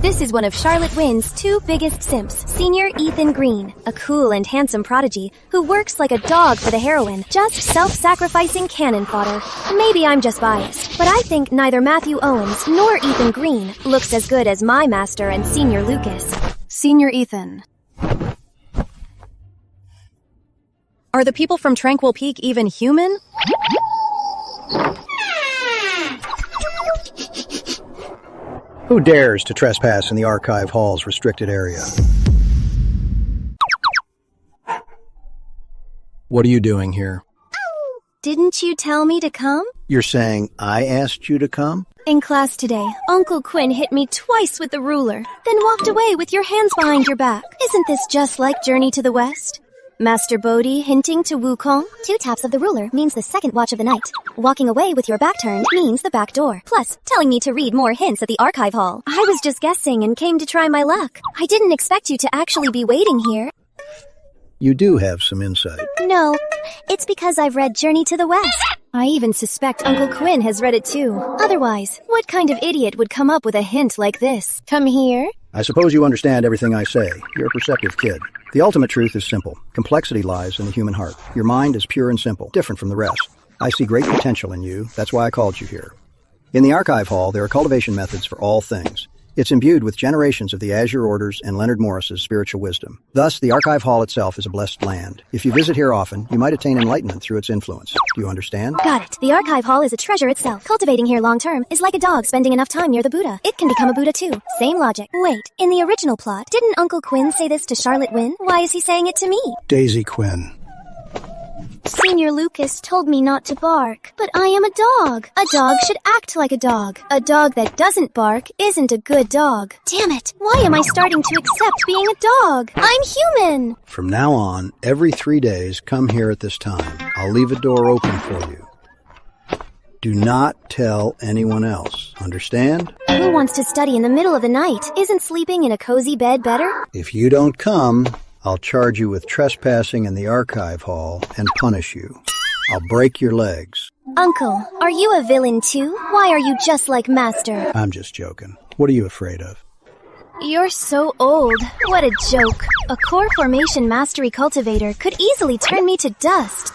This is one of Charlotte Wynn's two biggest simps, Senior Ethan Green, a cool and handsome prodigy who works like a dog for the heroine, just self-sacrificing cannon fodder. Maybe I'm just biased, but I think neither Matthew Owens nor Ethan Green looks as good as my master and Senior Lucas. Senior Ethan. Are the people from Tranquil Peak even human? Who dares to trespass in the Archive Hall's restricted area? What are you doing here? Didn't you tell me to come? You're saying I asked you to come? In class today, Uncle Quinn hit me twice with the ruler, then walked away with your hands behind your back. Isn't this just like Journey to the West? Master Bodhi hinting to Wukong? 2 taps of the ruler means the second watch of the night. Walking away with your back turned means the back door. Plus, telling me to read more hints at the Archive Hall. I was just guessing and came to try my luck. I didn't expect you to actually be waiting here. You do have some insight. No, it's because I've read Journey to the West. I even suspect Uncle Quinn has read it too. Otherwise, what kind of idiot would come up with a hint like this? Come here? I suppose you understand everything I say. You're a perceptive kid. The ultimate truth is simple. Complexity lies in the human heart. Your mind is pure and simple, different from the rest. I see great potential in you. That's why I called you here. In the Archive Hall, there are cultivation methods for all things. It's imbued with generations of the Azure Orders and Leonard Morris's spiritual wisdom. Thus, the Archive Hall itself is a blessed land. If you visit here often, you might attain enlightenment through its influence. Do you understand? Got it. The Archive Hall is a treasure itself. Cultivating here long-term is like a dog spending enough time near the Buddha. It can become a Buddha too. Same logic. Wait, in the original plot, didn't Uncle Quinn say this to Charlotte Wynn? Why is he saying it to me? Daisy Quinn. Senior Lucas told me not to bark, but I am a dog. A dog should act like a dog. A dog that doesn't bark isn't a good dog. Damn it, why am I starting to accept being a dog? I'm human! From now on, every 3 days, come here at this time. I'll leave a door open for you. Do not tell anyone else. Understand? Who wants to study in the middle of the night? Isn't sleeping in a cozy bed better? If you don't come, I'll charge you with trespassing in the Archive Hall and punish you. I'll break your legs. Uncle, are you a villain too? Why are you just like Master? I'm just joking. What are you afraid of? You're so old. What a joke. A core formation mastery cultivator could easily turn me to dust.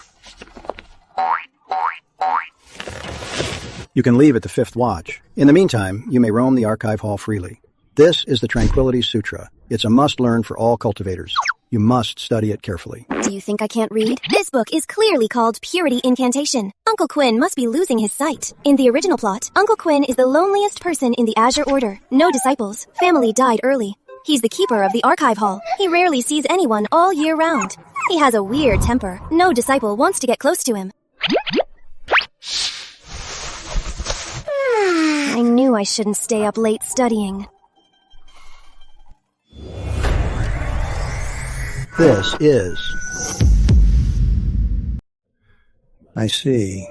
You can leave at the 5th watch. In the meantime, you may roam the Archive Hall freely. This is the Tranquility Sutra. It's a must-learn for all cultivators. You must study it carefully. Do you think I can't read? This book is clearly called Purity Incantation. Uncle Quinn must be losing his sight. In the original plot, Uncle Quinn is the loneliest person in the Azure Order. No disciples. Family died early. He's the keeper of the archive hall. He rarely sees anyone all year round. He has a weird temper. No disciple wants to get close to him. I knew I shouldn't stay up late studying. This is... I see.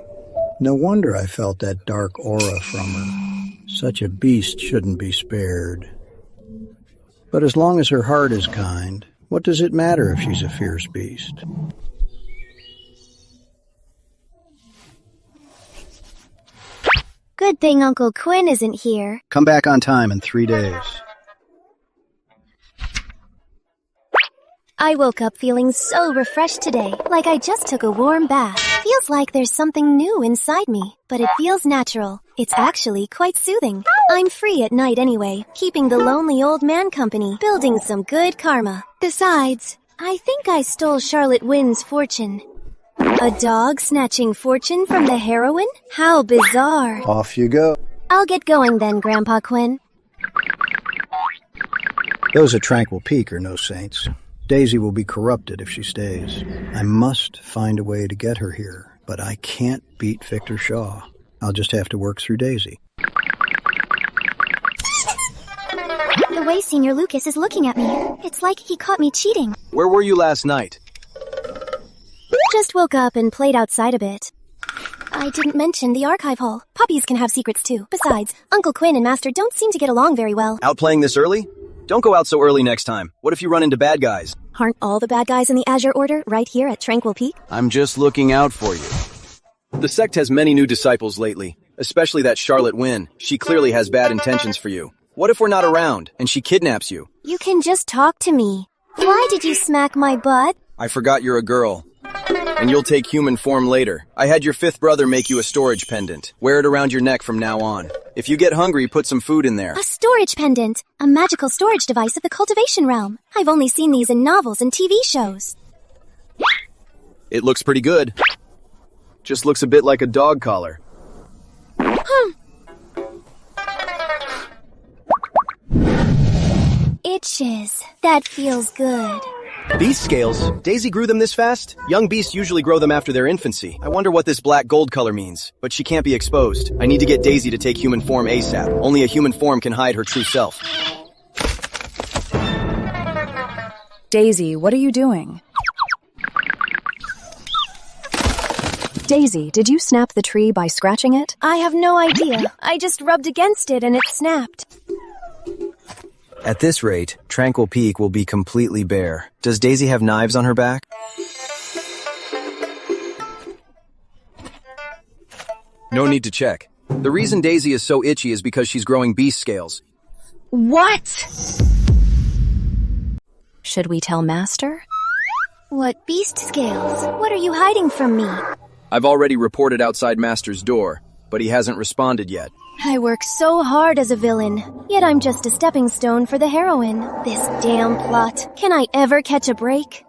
No wonder I felt that dark aura from her. Such a beast shouldn't be spared. But as long as her heart is kind, what does it matter if she's a fierce beast? Good thing Uncle Quinn isn't here. Come back on time in 3 days. I woke up feeling so refreshed today, like I just took a warm bath. Feels like there's something new inside me, but it feels natural. It's actually quite soothing. I'm free at night anyway, keeping the lonely old man company, building some good karma. Besides, I think I stole Charlotte Wynn's fortune. A dog snatching fortune from the heroine? How bizarre. Off you go. I'll get going then, Grandpa Quinn. Those at Tranquil Peak are no saints. Daisy will be corrupted if she stays. I must find a way to get her here, but I can't beat Victor Shaw. I'll just have to work through Daisy. The way Senior Lucas is looking at me, it's like he caught me cheating. Where were you last night? Just woke up and played outside a bit. I didn't mention the archive hall. Puppies can have secrets too. Besides, Uncle Quinn and Master don't seem to get along very well. Out playing this early? Don't go out so early next time. What if you run into bad guys? Aren't all the bad guys in the Azure Order right here at Tranquil Peak? I'm just looking out for you. The sect has many new disciples lately, especially that Charlotte Wynn. She clearly has bad intentions for you. What if we're not around, and she kidnaps you? You can just talk to me. Why did you smack my butt? I forgot you're a girl. And you'll take human form later. I had your fifth brother make you a storage pendant. Wear it around your neck from now on. If you get hungry, put some food in there. A storage pendant. A magical storage device of the cultivation realm. I've only seen these in novels and TV shows. It looks pretty good. Just looks a bit like a dog collar. Itches. That feels good. Beast scales? Daisy grew them this fast? Young beasts usually grow them after their infancy. I wonder what this black gold color means. But she can't be exposed. I need to get Daisy to take human form ASAP. Only a human form can hide her true self. Daisy, what are you doing? Daisy, did you snap the tree by scratching it? I have no idea. I just rubbed against it and it snapped. At this rate, Tranquil Peak will be completely bare. Does Daisy have knives on her back? No need to check. The reason Daisy is so itchy is because she's growing beast scales. What? Should we tell Master? What beast scales? What are you hiding from me? I've already reported outside Master's door, but he hasn't responded yet. I work so hard as a villain, yet I'm just a stepping stone for the heroine. This damn plot. Can I ever catch a break?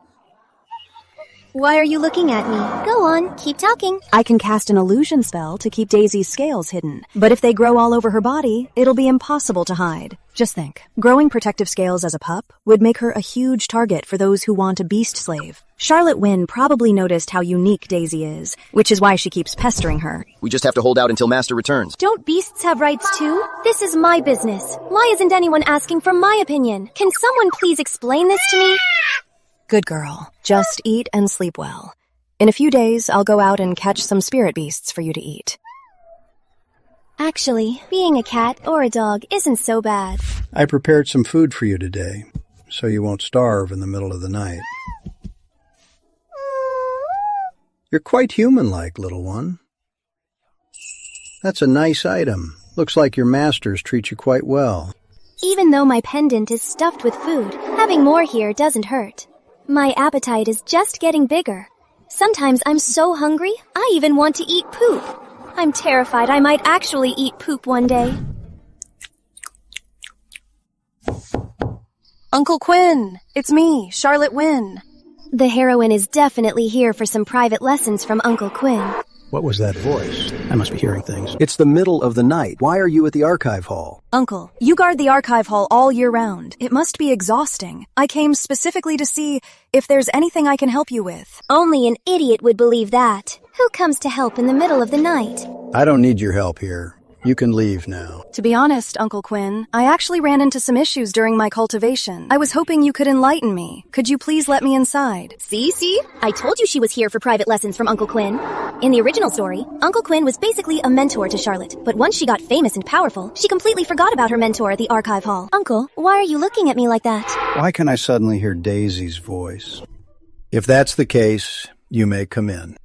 Why are you looking at me? Go on, keep talking. I can cast an illusion spell to keep Daisy's scales hidden, but if they grow all over her body, it'll be impossible to hide. Just think, growing protective scales as a pup would make her a huge target for those who want a beast slave. Charlotte Wynn probably noticed how unique Daisy is, which is why she keeps pestering her. We just have to hold out until Master returns. Don't beasts have rights too? This is my business. Why isn't anyone asking for my opinion? Can someone please explain this to me? Good girl. Just eat and sleep well. In a few days, I'll go out and catch some spirit beasts for you to eat. Actually, being a cat or a dog isn't so bad. I prepared some food for you today, so you won't starve in the middle of the night. You're quite human-like, little one. That's a nice item. Looks like your masters treat you quite well. Even though my pendant is stuffed with food, having more here doesn't hurt. My appetite is just getting bigger. Sometimes I'm so hungry, I even want to eat poop. I'm terrified I might actually eat poop one day. Uncle Quinn, it's me, Charlotte Wynn. The heroine is definitely here for some private lessons from Uncle Quinn. What was that voice? I must be hearing things. It's the middle of the night. Why are you at the archive hall? Uncle, you guard the archive hall all year round. It must be exhausting. I came specifically to see if there's anything I can help you with. Only an idiot would believe that. Who comes to help in the middle of the night? I don't need your help here. You can leave now. To be honest, Uncle Quinn, I actually ran into some issues during my cultivation. I was hoping you could enlighten me. Could you please let me inside? See? I told you she was here for private lessons from Uncle Quinn. In the original story, Uncle Quinn was basically a mentor to Charlotte, but once she got famous and powerful, she completely forgot about her mentor at the archive hall. Uncle, why are you looking at me like that? Why can I suddenly hear Daisy's voice? If that's the case, you may come in.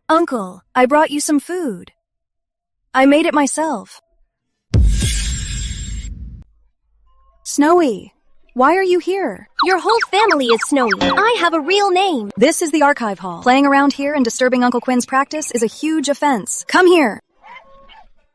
Uncle, I brought you some food. I made it myself. Snowy, why are you here? Your whole family is Snowy. I have a real name. This is the archive hall. Playing around here and disturbing Uncle Quinn's practice is a huge offense. Come here.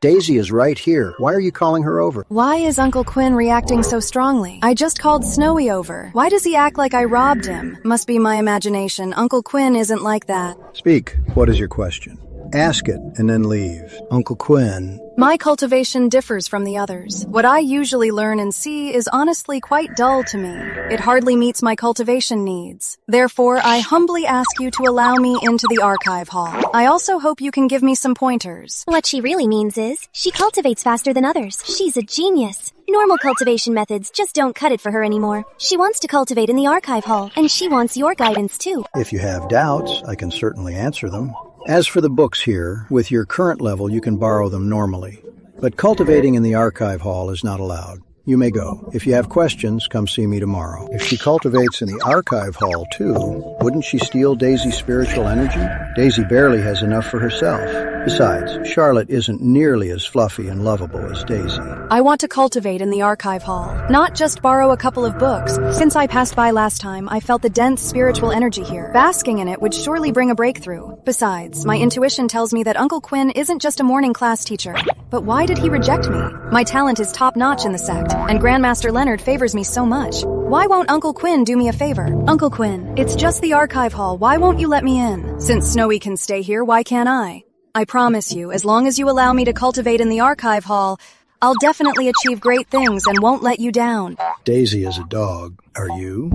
Daisy is right here. Why are you calling her over? Why is Uncle Quinn reacting so strongly? I just called Snowy over. Why does he act like I robbed him? Must be my imagination. Uncle Quinn isn't like that. Speak. What is your question? Ask it and then leave. Uncle Quinn. My cultivation differs from the others. What I usually learn and see is honestly quite dull to me. It hardly meets my cultivation needs. Therefore, I humbly ask you to allow me into the archive hall. I also hope you can give me some pointers. What she really means is, she cultivates faster than others. She's a genius. Normal cultivation methods just don't cut it for her anymore. She wants to cultivate in the archive hall, and she wants your guidance too. If you have doubts, I can certainly answer them. As for the books here, with your current level, you can borrow them normally. But cultivating in the archive hall is not allowed. You may go. If you have questions, come see me tomorrow. If she cultivates in the archive hall, too, wouldn't she steal Daisy's spiritual energy? Daisy barely has enough for herself. Besides, Charlotte isn't nearly as fluffy and lovable as Daisy. I want to cultivate in the archive hall, not just borrow a couple of books. Since I passed by last time, I felt the dense spiritual energy here. Basking in it would surely bring a breakthrough. Besides, my intuition tells me that Uncle Quinn isn't just a morning class teacher. But why did he reject me? My talent is top-notch in the sect, and Grandmaster Leonard favors me so much. Why won't Uncle Quinn do me a favor? Uncle Quinn, it's just the archive hall. Why won't you let me in? Since Snowy can stay here, why can't I? I promise you, as long as you allow me to cultivate in the archive hall, I'll definitely achieve great things and won't let you down. Daisy is a dog. Are you?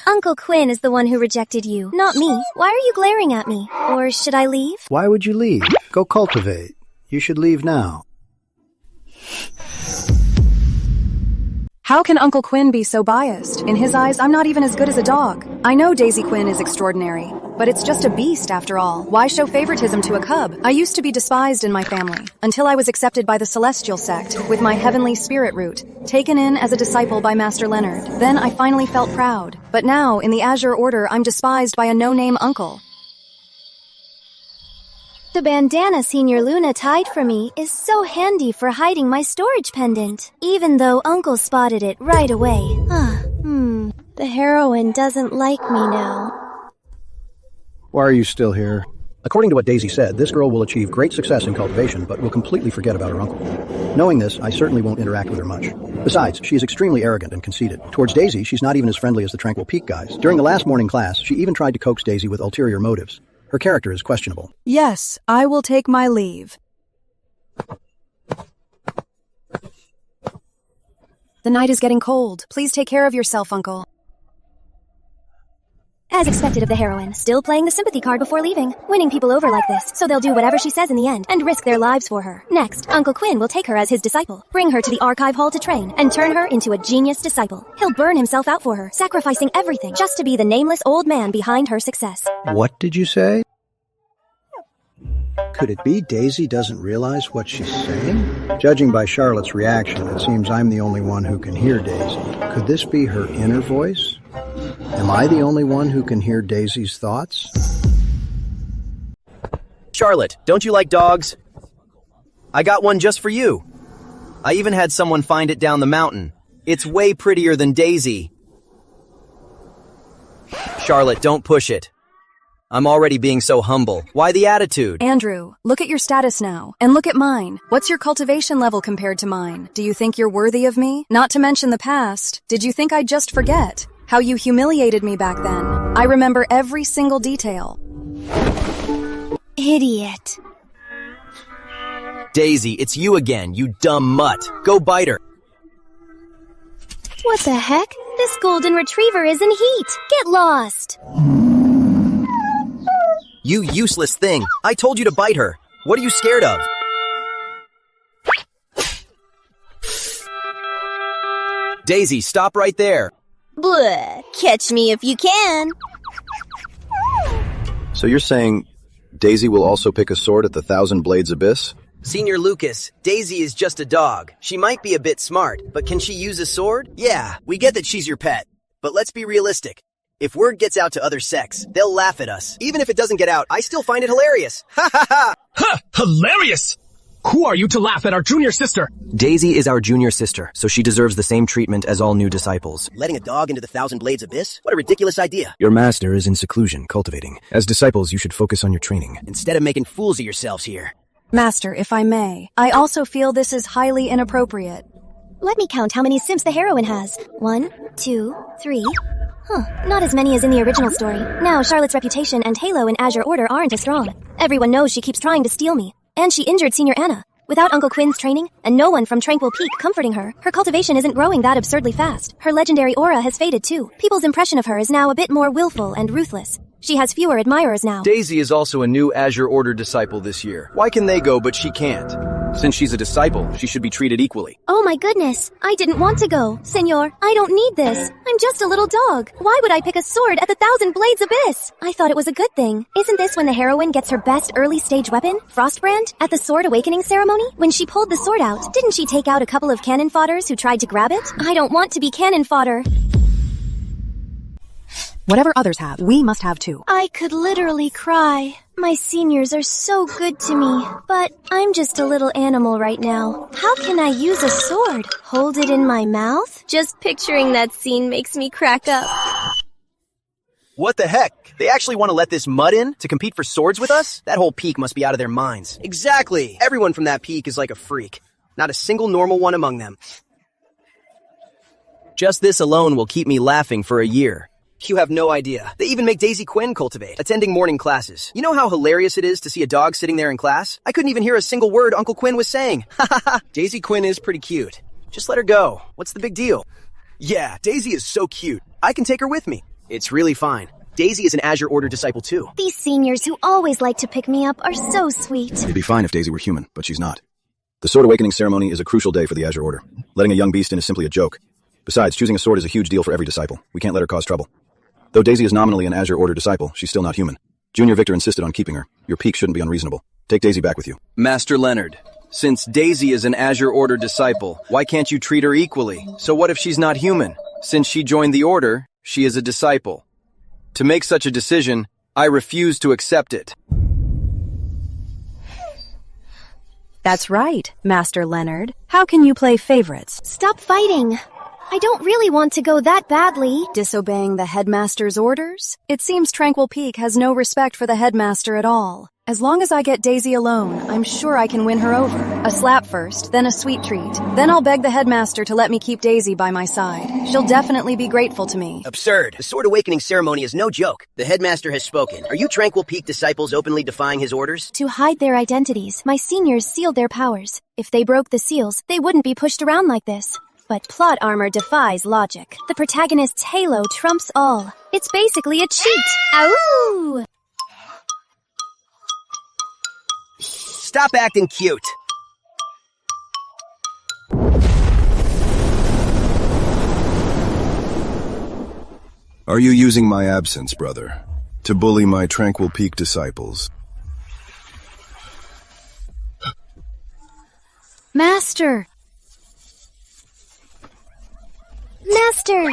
Uncle Quinn is the one who rejected you, not me. Why are you glaring at me? Or should I leave? Why would you leave? Go cultivate. You should leave now. How can Uncle Quinn be so biased? In his eyes, I'm not even as good as a dog. I know Daisy Quinn is extraordinary, but it's just a beast after all. Why show favoritism to a cub? I used to be despised in my family, until I was accepted by the Celestial sect, with my heavenly spirit root, taken in as a disciple by Master Leonard. Then I finally felt proud. But now, in the Azure Order, I'm despised by a no-name uncle. The bandana Senior Luna tied for me is so handy for hiding my storage pendant, even though Uncle spotted it right away. The heroine doesn't like me now. Why are you still here? According to what Daisy said, this girl will achieve great success in cultivation, but will completely forget about her uncle. Knowing this, I certainly won't interact with her much. Besides, she is extremely arrogant and conceited. Towards Daisy, she's not even as friendly as the Tranquil Peak guys. During the last morning class, she even tried to coax Daisy with ulterior motives. Her character is questionable. Yes, I will take my leave. The night is getting cold. Please take care of yourself, Uncle. As expected of the heroine, still playing the sympathy card before leaving, winning people over like this, so they'll do whatever she says in the end, and risk their lives for her. Next, Uncle Quinn will take her as his disciple, bring her to the archive hall to train, and turn her into a genius disciple. He'll burn himself out for her, sacrificing everything, just to be the nameless old man behind her success. What did you say? Could it be Daisy doesn't realize what she's saying? Judging by Charlotte's reaction, it seems I'm the only one who can hear Daisy. Could this be her inner voice? Am I the only one who can hear Daisy's thoughts? Charlotte, don't you like dogs? I got one just for you. I even had someone find it down the mountain. It's way prettier than Daisy. Charlotte, don't push it. I'm already being so humble. Why the attitude? Andrew, look at your status now, and look at mine. What's your cultivation level compared to mine? Do you think you're worthy of me? Not to mention the past. Did you think I'd just forget? How you humiliated me back then. I remember every single detail. Idiot. Daisy, it's you again, you dumb mutt. Go bite her. What the heck? This golden retriever is in heat. Get lost. You useless thing. I told you to bite her. What are you scared of? Daisy, stop right there. Bleh. Catch me if you can. So you're saying Daisy will also pick a sword at the Thousand Blades Abyss? Senior Lucas, Daisy is just a dog. She might be a bit smart, but can she use a sword? Yeah, we get that she's your pet. But let's be realistic. If word gets out to other sects, they'll laugh at us. Even if it doesn't get out, I still find it hilarious. Ha ha ha! Huh, hilarious! Who are you to laugh at our junior sister? Daisy is our junior sister, so she deserves the same treatment as all new disciples. Letting a dog into the Thousand Blades Abyss? What a ridiculous idea. Your master is in seclusion, cultivating. As disciples, you should focus on your training. Instead of making fools of yourselves here. Master, if I may, I also feel this is highly inappropriate. Let me count how many simps the heroine has. 1, 2, 3. Not as many as in the original story. Now, Charlotte's reputation and Halo in Azure Order aren't as strong. Everyone knows she keeps trying to steal me. And she injured Senior Anna. Without Uncle Quinn's training, and no one from Tranquil Peak comforting her, her cultivation isn't growing that absurdly fast. Her legendary aura has faded too. People's impression of her is now a bit more willful and ruthless. She has fewer admirers now. Daisy is also a new Azure Order disciple this year. Why can they go but she can't? Since she's a disciple, she should be treated equally. Oh my goodness, I didn't want to go. Senor, I don't need this. I'm just a little dog. Why would I pick a sword at the Thousand Blades Abyss? I thought it was a good thing. Isn't this when the heroine gets her best early stage weapon, Frostbrand, at the Sword Awakening ceremony? When she pulled the sword out, didn't she take out a couple of cannon fodders who tried to grab it? I don't want to be cannon fodder. Whatever others have, we must have too. I could literally cry. My seniors are so good to me, but I'm just a little animal right now. How can I use a sword? Hold it in my mouth? Just picturing that scene makes me crack up. What the heck? They actually want to let this mud in to compete for swords with us? That whole peak must be out of their minds. Exactly. Everyone from that peak is like a freak. Not a single normal one among them. Just this alone will keep me laughing for a year. You have no idea. They even make Daisy Quinn cultivate, attending morning classes. You know how hilarious it is to see a dog sitting there in class? I couldn't even hear a single word Uncle Quinn was saying. Ha ha ha. Daisy Quinn is pretty cute. Just let her go. What's the big deal? Yeah, Daisy is so cute. I can take her with me. It's really fine. Daisy is an Azure Order disciple too. These seniors who always like to pick me up are so sweet. It'd be fine if Daisy were human, but she's not. The Sword Awakening ceremony is a crucial day for the Azure Order. Letting a young beast in is simply a joke. Besides, choosing a sword is a huge deal for every disciple. We can't let her cause trouble. Though Daisy is nominally an Azure Order disciple, she's still not human. Junior Victor insisted on keeping her. Your peak shouldn't be unreasonable. Take Daisy back with you. Master Leonard, since Daisy is an Azure Order disciple, why can't you treat her equally? So what if she's not human? Since she joined the Order, she is a disciple. To make such a decision, I refuse to accept it. That's right, Master Leonard. How can you play favorites? Stop fighting. I don't really want to go that badly. Disobeying the headmaster's orders? It seems Tranquil Peak has no respect for the headmaster at all. As long as I get Daisy alone, I'm sure I can win her over. A slap first, then a sweet treat. Then I'll beg the headmaster to let me keep Daisy by my side. She'll definitely be grateful to me. Absurd. The Sword Awakening ceremony is no joke. The headmaster has spoken. Are you Tranquil Peak disciples openly defying his orders? To hide their identities, my seniors sealed their powers. If they broke the seals, they wouldn't be pushed around like this. But plot armor defies logic. The protagonist's halo trumps all. It's basically a cheat. Ow! Stop acting cute. Are you using my absence, brother, to bully my Tranquil Peak disciples? Master! Master!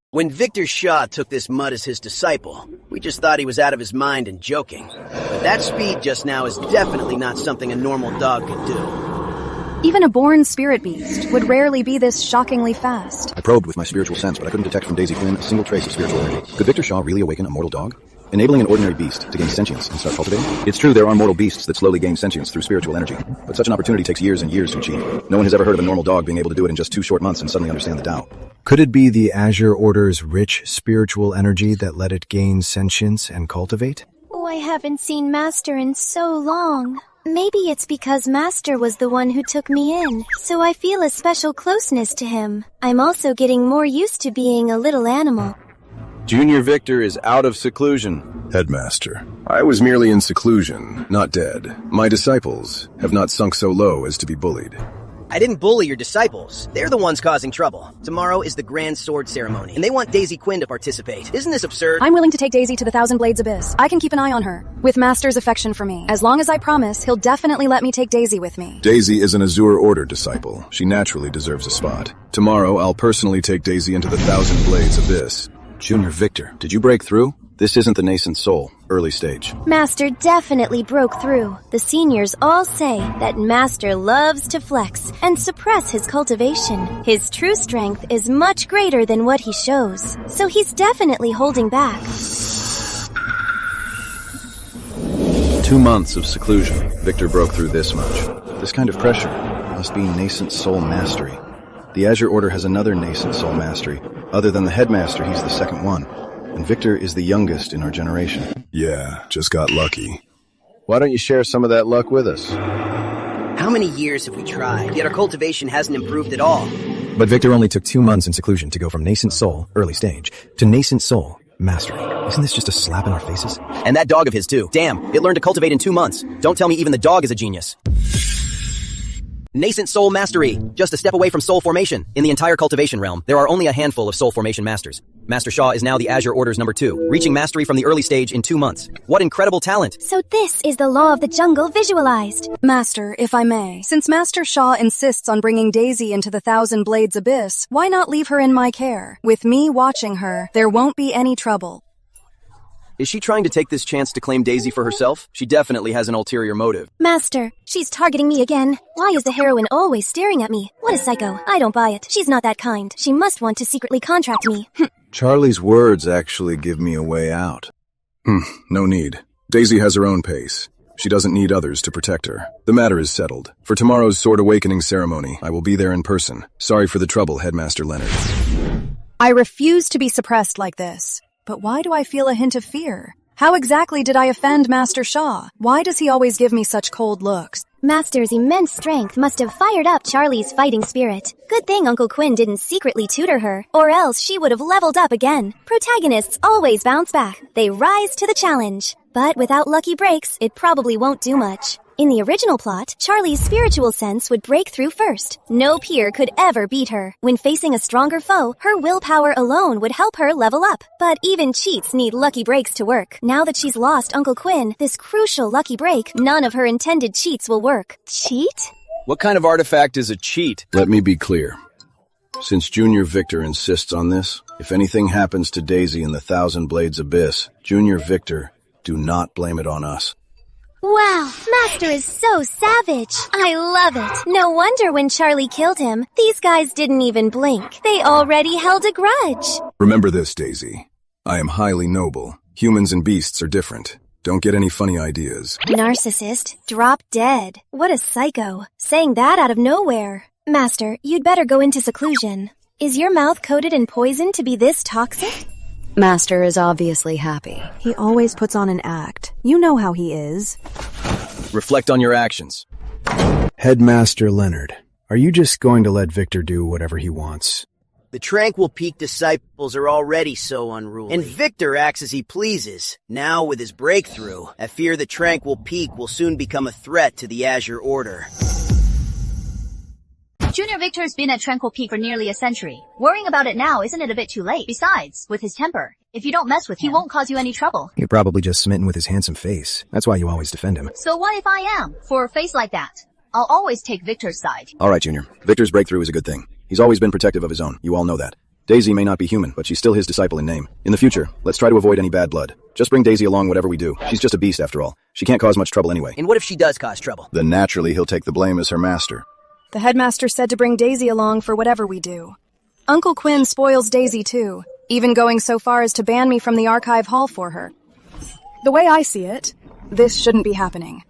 When Victor Shaw took this mud as his disciple, we just thought he was out of his mind and joking. But that speed just now is definitely not something a normal dog could do. Even a born spirit beast would rarely be this shockingly fast. I probed with my spiritual sense, but I couldn't detect from Daisy Quinn a single trace of spiritual energy. Could Victor Shaw really awaken a mortal dog? Enabling an ordinary beast to gain sentience and start cultivating? It's true there are mortal beasts that slowly gain sentience through spiritual energy, but such an opportunity takes years and years to achieve. No one has ever heard of a normal dog being able to do it in just 2 short months and suddenly understand the Tao. Could it be the Azure Order's rich spiritual energy that let it gain sentience and cultivate? Oh, I haven't seen Master in so long. Maybe it's because Master was the one who took me in, so I feel a special closeness to him. I'm also getting more used to being a little animal. Junior Victor is out of seclusion. Headmaster, I was merely in seclusion, not dead. My disciples have not sunk so low as to be bullied. I didn't bully your disciples. They're the ones causing trouble. Tomorrow is the Grand Sword Ceremony, and they want Daisy Quinn to participate. Isn't this absurd? I'm willing to take Daisy to the Thousand Blades Abyss. I can keep an eye on her, with Master's affection for me. As long as I promise, he'll definitely let me take Daisy with me. Daisy is an Azure Order disciple. She naturally deserves a spot. Tomorrow, I'll personally take Daisy into the Thousand Blades Abyss. Junior Victor, did you break through? This isn't the nascent soul, early stage. Master definitely broke through. The seniors all say that Master loves to flex and suppress his cultivation. His true strength is much greater than what he shows, so he's definitely holding back. 2 months of seclusion. Victor broke through this much. This kind of pressure must be nascent soul mastery. The Azure Order has another nascent soul mastery. Other than the headmaster, he's the second one. And Victor is the youngest in our generation. Yeah, just got lucky. Why don't you share some of that luck with us? How many years have we tried, yet our cultivation hasn't improved at all? But Victor only took 2 months in seclusion to go from nascent soul, early stage, to nascent soul, mastery. Isn't this just a slap in our faces? And that dog of his too. Damn, it learned to cultivate in 2 months. Don't tell me even the dog is a genius. Nascent soul mastery. Just a step away from soul formation. In the entire cultivation realm, there are only a handful of soul formation masters. Master Shaw is now the Azure Order's number 2, reaching mastery from the early stage in 2 months. What incredible talent! So this is the law of the jungle visualized. Master, if I may, since Master Shaw insists on bringing Daisy into the Thousand Blades Abyss, why not leave her in my care? With me watching her, there won't be any trouble. Is she trying to take this chance to claim Daisy for herself? She definitely has an ulterior motive. Master, she's targeting me again. Why is the heroine always staring at me? What a psycho. I don't buy it. She's not that kind. She must want to secretly contract me. Charlie's words actually give me a way out. No need. Daisy has her own pace. She doesn't need others to protect her. The matter is settled. For tomorrow's Sword Awakening ceremony, I will be there in person. Sorry for the trouble, Headmaster Leonard. I refuse to be suppressed like this. But why do I feel a hint of fear? How exactly did I offend Master Shaw? Why does he always give me such cold looks? Master's immense strength must have fired up Charlie's fighting spirit. Good thing Uncle Quinn didn't secretly tutor her, or else she would have leveled up again. Protagonists always bounce back. They rise to the challenge. But without lucky breaks, it probably won't do much. In the original plot, Charlie's spiritual sense would break through first. No peer could ever beat her. When facing a stronger foe, her willpower alone would help her level up. But even cheats need lucky breaks to work. Now that she's lost Uncle Quinn, this crucial lucky break, none of her intended cheats will work. Cheat? What kind of artifact is a cheat? Let me be clear. Since Junior Victor insists on this, if anything happens to Daisy in the Thousand Blades Abyss, Junior Victor, do not blame it on us. Wow, Master is so savage. I love it. No wonder when Charlie killed him, these guys didn't even blink. They already held a grudge. Remember this, Daisy. I am highly noble. Humans and beasts are different. Don't get any funny ideas. Narcissist, drop dead. What a psycho. Saying that out of nowhere. Master, you'd better go into seclusion. Is your mouth coated in poison to be this toxic? Master is obviously happy. He always puts on an act. You know how he is. Reflect on your actions. Headmaster Leonard, are you just going to let Victor do whatever he wants? The Tranquil Peak disciples are already so unruly, and Victor acts as he pleases. Now, with his breakthrough, I fear the Tranquil Peak will soon become a threat to the Azure Order. Junior Victor's been at Tranquil Peak for nearly a century. Worrying about it now, isn't it a bit too late? Besides, with his temper, if you don't mess with him, he won't cause you any trouble. You're probably just smitten with his handsome face. That's why you always defend him. So what if I am? For a face like that, I'll always take Victor's side. All right, Junior. Victor's breakthrough is a good thing. He's always been protective of his own. You all know that. Daisy may not be human, but she's still his disciple in name. In the future, let's try to avoid any bad blood. Just bring Daisy along whatever we do. She's just a beast after all. She can't cause much trouble anyway. And what if she does cause trouble? Then naturally he'll take the blame as her master. The headmaster said to bring Daisy along for whatever we do. Uncle Quinn spoils Daisy too, even going so far as to ban me from the archive hall for her. The way I see it, this shouldn't be happening.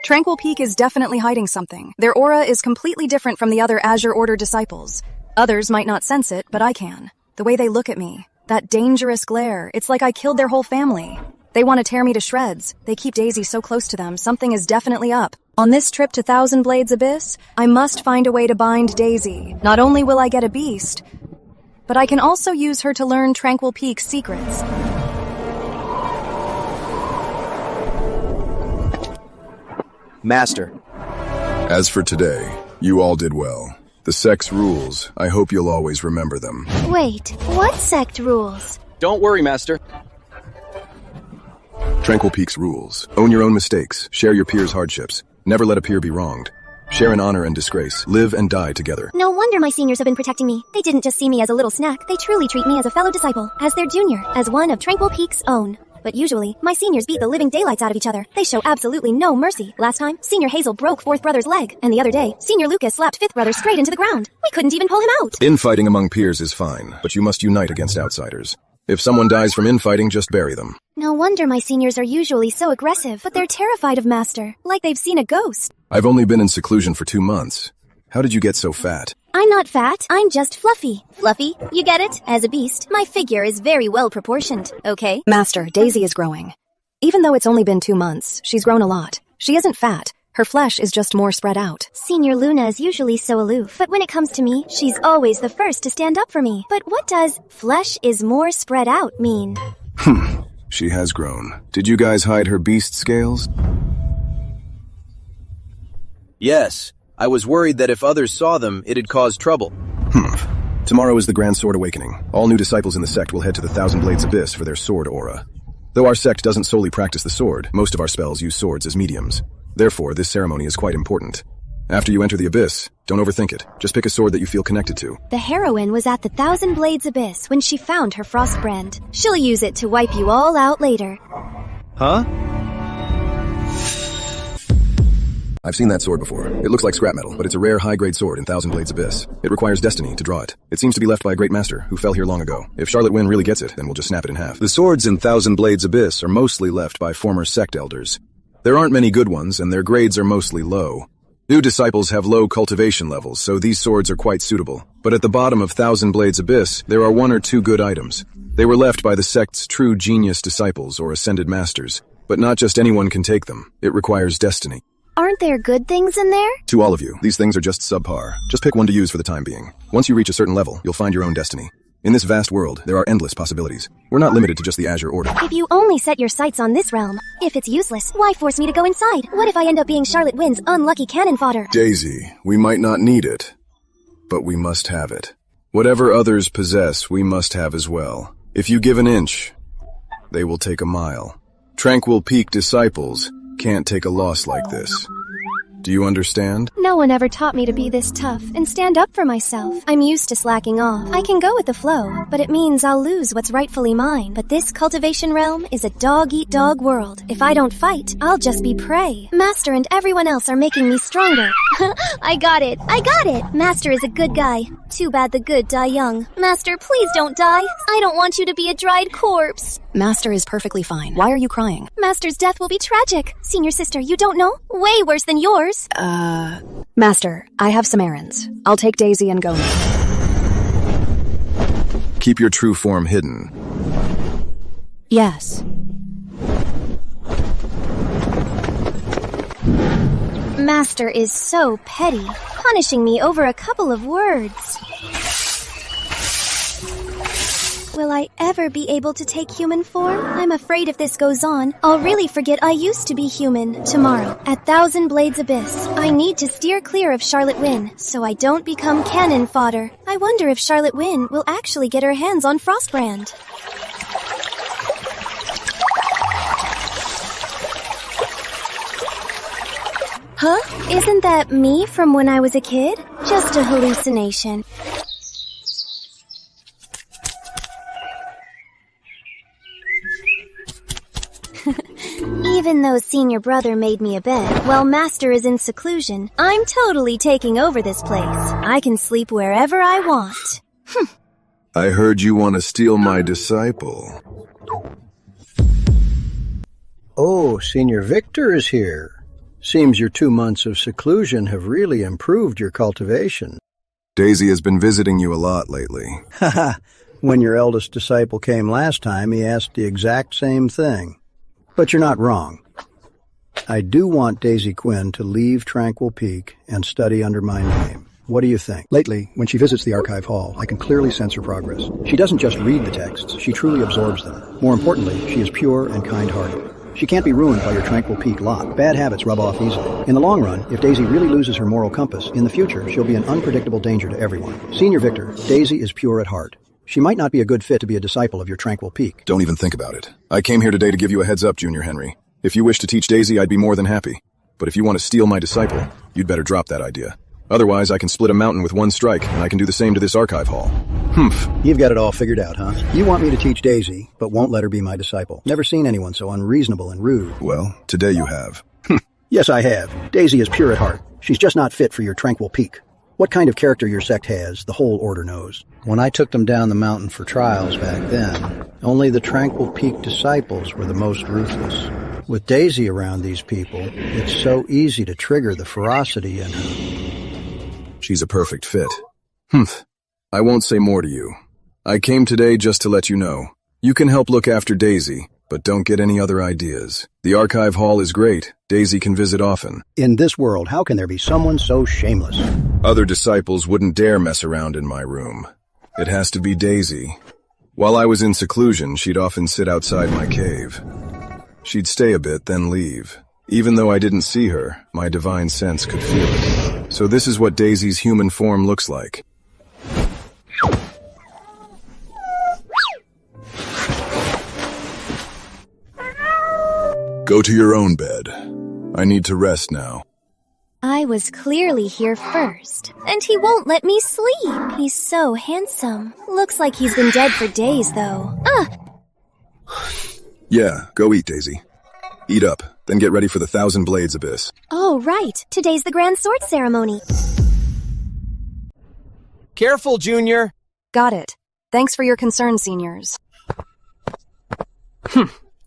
Tranquil Peak is definitely hiding something. Their aura is completely different from the other Azure Order disciples. Others might not sense it, but I can. The way they look at me, that dangerous glare, it's like I killed their whole family. They want to tear me to shreds. They keep Daisy so close to them, something is definitely up. On this trip to Thousand Blades Abyss, I must find a way to bind Daisy. Not only will I get a beast, but I can also use her to learn Tranquil Peak's secrets. Master. As for today, you all did well. The sect's rules, I hope you'll always remember them. Wait, what sect rules? Don't worry, Master. Tranquil Peak's rules. Own your own mistakes. Share your peers' hardships. Never let a peer be wronged. Share in honor and disgrace. Live and die together. No wonder my seniors have been protecting me. They didn't just see me as a little snack. They truly treat me as a fellow disciple, as their junior, as one of Tranquil Peak's own. But usually, my seniors beat the living daylights out of each other. They show absolutely no mercy. Last time, Senior Hazel broke fourth brother's leg, and the other day, Senior Lucas slapped fifth brother straight into the ground. We couldn't even pull him out. Infighting among peers is fine, but you must unite against outsiders. If someone dies from infighting, just bury them. No wonder my seniors are usually so aggressive, but they're terrified of Master, like they've seen a ghost. I've only been in seclusion for 2 months. How did you get so fat? I'm not fat, I'm just fluffy. Fluffy? You get it? As a beast, my figure is very well proportioned, okay? Master, Daisy is growing. Even though it's only been 2 months, she's grown a lot. She isn't fat. Her flesh is just more spread out. Senior Luna is usually so aloof, but when it comes to me, she's always the first to stand up for me. But what does flesh is more spread out mean? She has grown. Did you guys hide her beast scales? Yes. I was worried that if others saw them, it'd cause trouble. Tomorrow is the Grand Sword Awakening. All new disciples in the sect will head to the Thousand Blades Abyss for their sword aura. Though our sect doesn't solely practice the sword, most of our spells use swords as mediums. Therefore, this ceremony is quite important. After you enter the Abyss, don't overthink it. Just pick a sword that you feel connected to. The heroine was at the Thousand Blades Abyss when she found her Frostbrand. She'll use it to wipe you all out later. Huh? I've seen that sword before. It looks like scrap metal, but it's a rare high-grade sword in Thousand Blades Abyss. It requires destiny to draw it. It seems to be left by a great master who fell here long ago. If Charlotte Wynn really gets it, then we'll just snap it in half. The swords in Thousand Blades Abyss are mostly left by former sect elders. There aren't many good ones, and their grades are mostly low. New disciples have low cultivation levels, so these swords are quite suitable. But at the bottom of Thousand Blades Abyss, there are 1 or 2 good items. They were left by the sect's true genius disciples or ascended masters. But not just anyone can take them. It requires destiny. Aren't there good things in there? To all of you, these things are just subpar. Just pick one to use for the time being. Once you reach a certain level, you'll find your own destiny. In this vast world, there are endless possibilities. We're not limited to just the Azure Order. If you only set your sights on this realm, if it's useless, why force me to go inside? What if I end up being Charlotte Wynn's unlucky cannon fodder? Daisy, we might not need it, but we must have it. Whatever others possess, we must have as well. If you give an inch, they will take a mile. Tranquil Peak disciples can't take a loss like this. Do you understand? No one ever taught me to be this tough and stand up for myself. I'm used to slacking off. I can go with the flow, but it means I'll lose what's rightfully mine. But this cultivation realm is a dog-eat-dog world. If I don't fight, I'll just be prey. Master and everyone else are making me stronger. I got it. I got it. Master is a good guy. Too bad the good die young. Master, please don't die. I don't want you to be a dried corpse. Master is perfectly fine. Why are you crying? Master's death will be tragic. Senior sister, you don't know? Way worse than yours. Master, I have some errands. I'll take Daisy and go now. Keep your true form hidden. Yes. Master is so petty, punishing me over a couple of words. Will I ever be able to take human form? I'm afraid if this goes on, I'll really forget I used to be human. Tomorrow, at Thousand Blades Abyss, I need to steer clear of Charlotte Wynn, so I don't become cannon fodder. I wonder if Charlotte Wynn will actually get her hands on Frostbrand. Huh? Isn't that me from when I was a kid? Just a hallucination. Even though Senior Brother made me a bed while Master is in seclusion, I'm totally taking over this place. I can sleep wherever I want. I heard you want to steal my disciple. Oh, Senior Victor is here. Seems your 2 months of seclusion have really improved your cultivation. Daisy has been visiting you a lot lately. Haha. When your eldest disciple came last time, he asked the exact same thing. But you're not wrong. I do want Daisy Quinn to leave Tranquil Peak and study under my name. What do you think? Lately, when she visits the archive hall, I can clearly sense her progress. She doesn't just read the texts, she truly absorbs them. More importantly, she is pure and kind-hearted. She can't be ruined by your Tranquil Peak lot. Bad habits rub off easily. In the long run, if Daisy really loses her moral compass, in the future, she'll be an unpredictable danger to everyone. Senior Victor, Daisy is pure at heart. She might not be a good fit to be a disciple of your Tranquil Peak. Don't even think about it. I came here today to give you a heads up, Junior Henry. If you wish to teach Daisy, I'd be more than happy. But if you want to steal my disciple, you'd better drop that idea. Otherwise, I can split a mountain with one strike, and I can do the same to this archive hall. Humph. You've got it all figured out, huh? You want me to teach Daisy, but won't let her be my disciple. Never seen anyone so unreasonable and rude. Well, today you have. Yes, I have. Daisy is pure at heart. She's just not fit for your Tranquil Peak. What kind of character your sect has, the whole order knows. When I took them down the mountain for trials back then, only the Tranquil Peak disciples were the most ruthless. With Daisy around these people, it's so easy to trigger the ferocity in her. She's a perfect fit. Humph. I won't say more to you. I came today just to let you know. You can help look after Daisy, but don't get any other ideas. The archive hall is great. Daisy can visit often. In this world, how can there be someone so shameless? Other disciples wouldn't dare mess around in my room. It has to be Daisy. While I was in seclusion, she'd often sit outside my cave. She'd stay a bit, then leave. Even though I didn't see her, my divine sense could feel it. So this is what Daisy's human form looks like. Go to your own bed. I need to rest now. I was clearly here first, and he won't let me sleep. He's so handsome. Looks like he's been dead for days, though. Yeah, go eat, Daisy. Eat up, then get ready for the Thousand Blades Abyss. Oh, right. Today's the Grand Sword Ceremony. Careful, Junior! Got it. Thanks for your concern, seniors.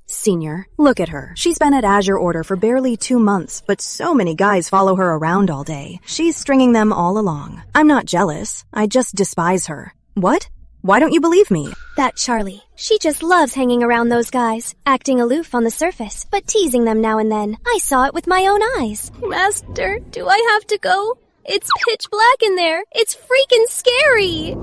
Senior, look at her. She's been at Azure Order for barely 2 months, but so many guys follow her around all day. She's stringing them all along. I'm not jealous. I just despise her. What? Why don't you believe me? That Charlie. She just loves hanging around those guys, acting aloof on the surface, but teasing them now and then. I saw it with my own eyes. Master, do I have to go? It's pitch black in there. It's freaking scary.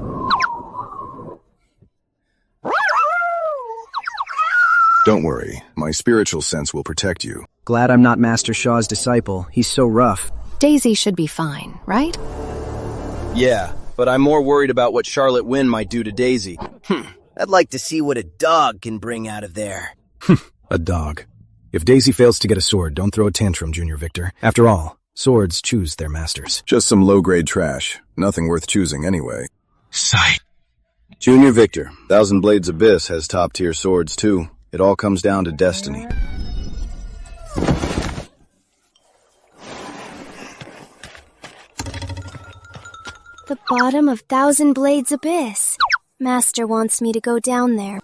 Don't worry, my spiritual sense will protect you. Glad I'm not Master Shaw's disciple. He's so rough. Daisy should be fine, right? Yeah, but I'm more worried about what Charlotte Wynn might do to Daisy. I'd like to see what a dog can bring out of there. A dog. If Daisy fails to get a sword, don't throw a tantrum, Junior Victor. After all, swords choose their masters. Just some low-grade trash. Nothing worth choosing anyway. Sight. Junior Victor, Thousand Blades Abyss has top-tier swords too. It all comes down to destiny. The bottom of Thousand Blades Abyss. Master wants me to go down there.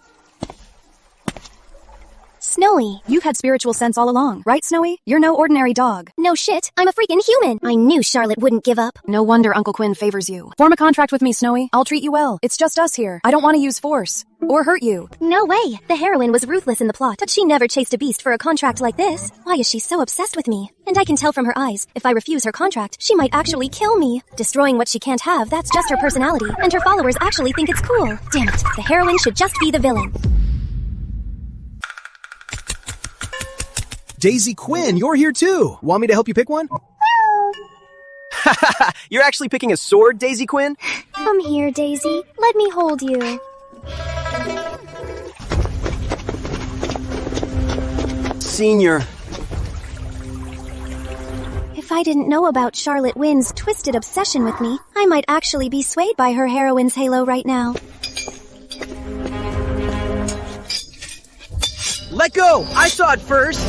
Snowy. You've had spiritual sense all along, right, Snowy? You're no ordinary dog. No shit, I'm a freaking human. I knew Charlotte wouldn't give up. No wonder Uncle Quinn favors you. Form a contract with me, Snowy. I'll treat you well. It's just us here. I don't want to use force. Or hurt you. No way. The heroine was ruthless in the plot, but she never chased a beast for a contract like this. Why is she so obsessed with me? And I can tell from her eyes, if I refuse her contract, she might actually kill me. Destroying what she can't have, that's just her personality, and her followers actually think it's cool. Damn it, the heroine should just be the villain. Daisy Quinn, you're here too. Want me to help you pick one? You're actually picking a sword, Daisy Quinn? Come here, Daisy. Let me hold you. Senior. If I didn't know about Charlotte Wynn's twisted obsession with me, I might actually be swayed by her heroine's halo right now. Let go! I saw it first!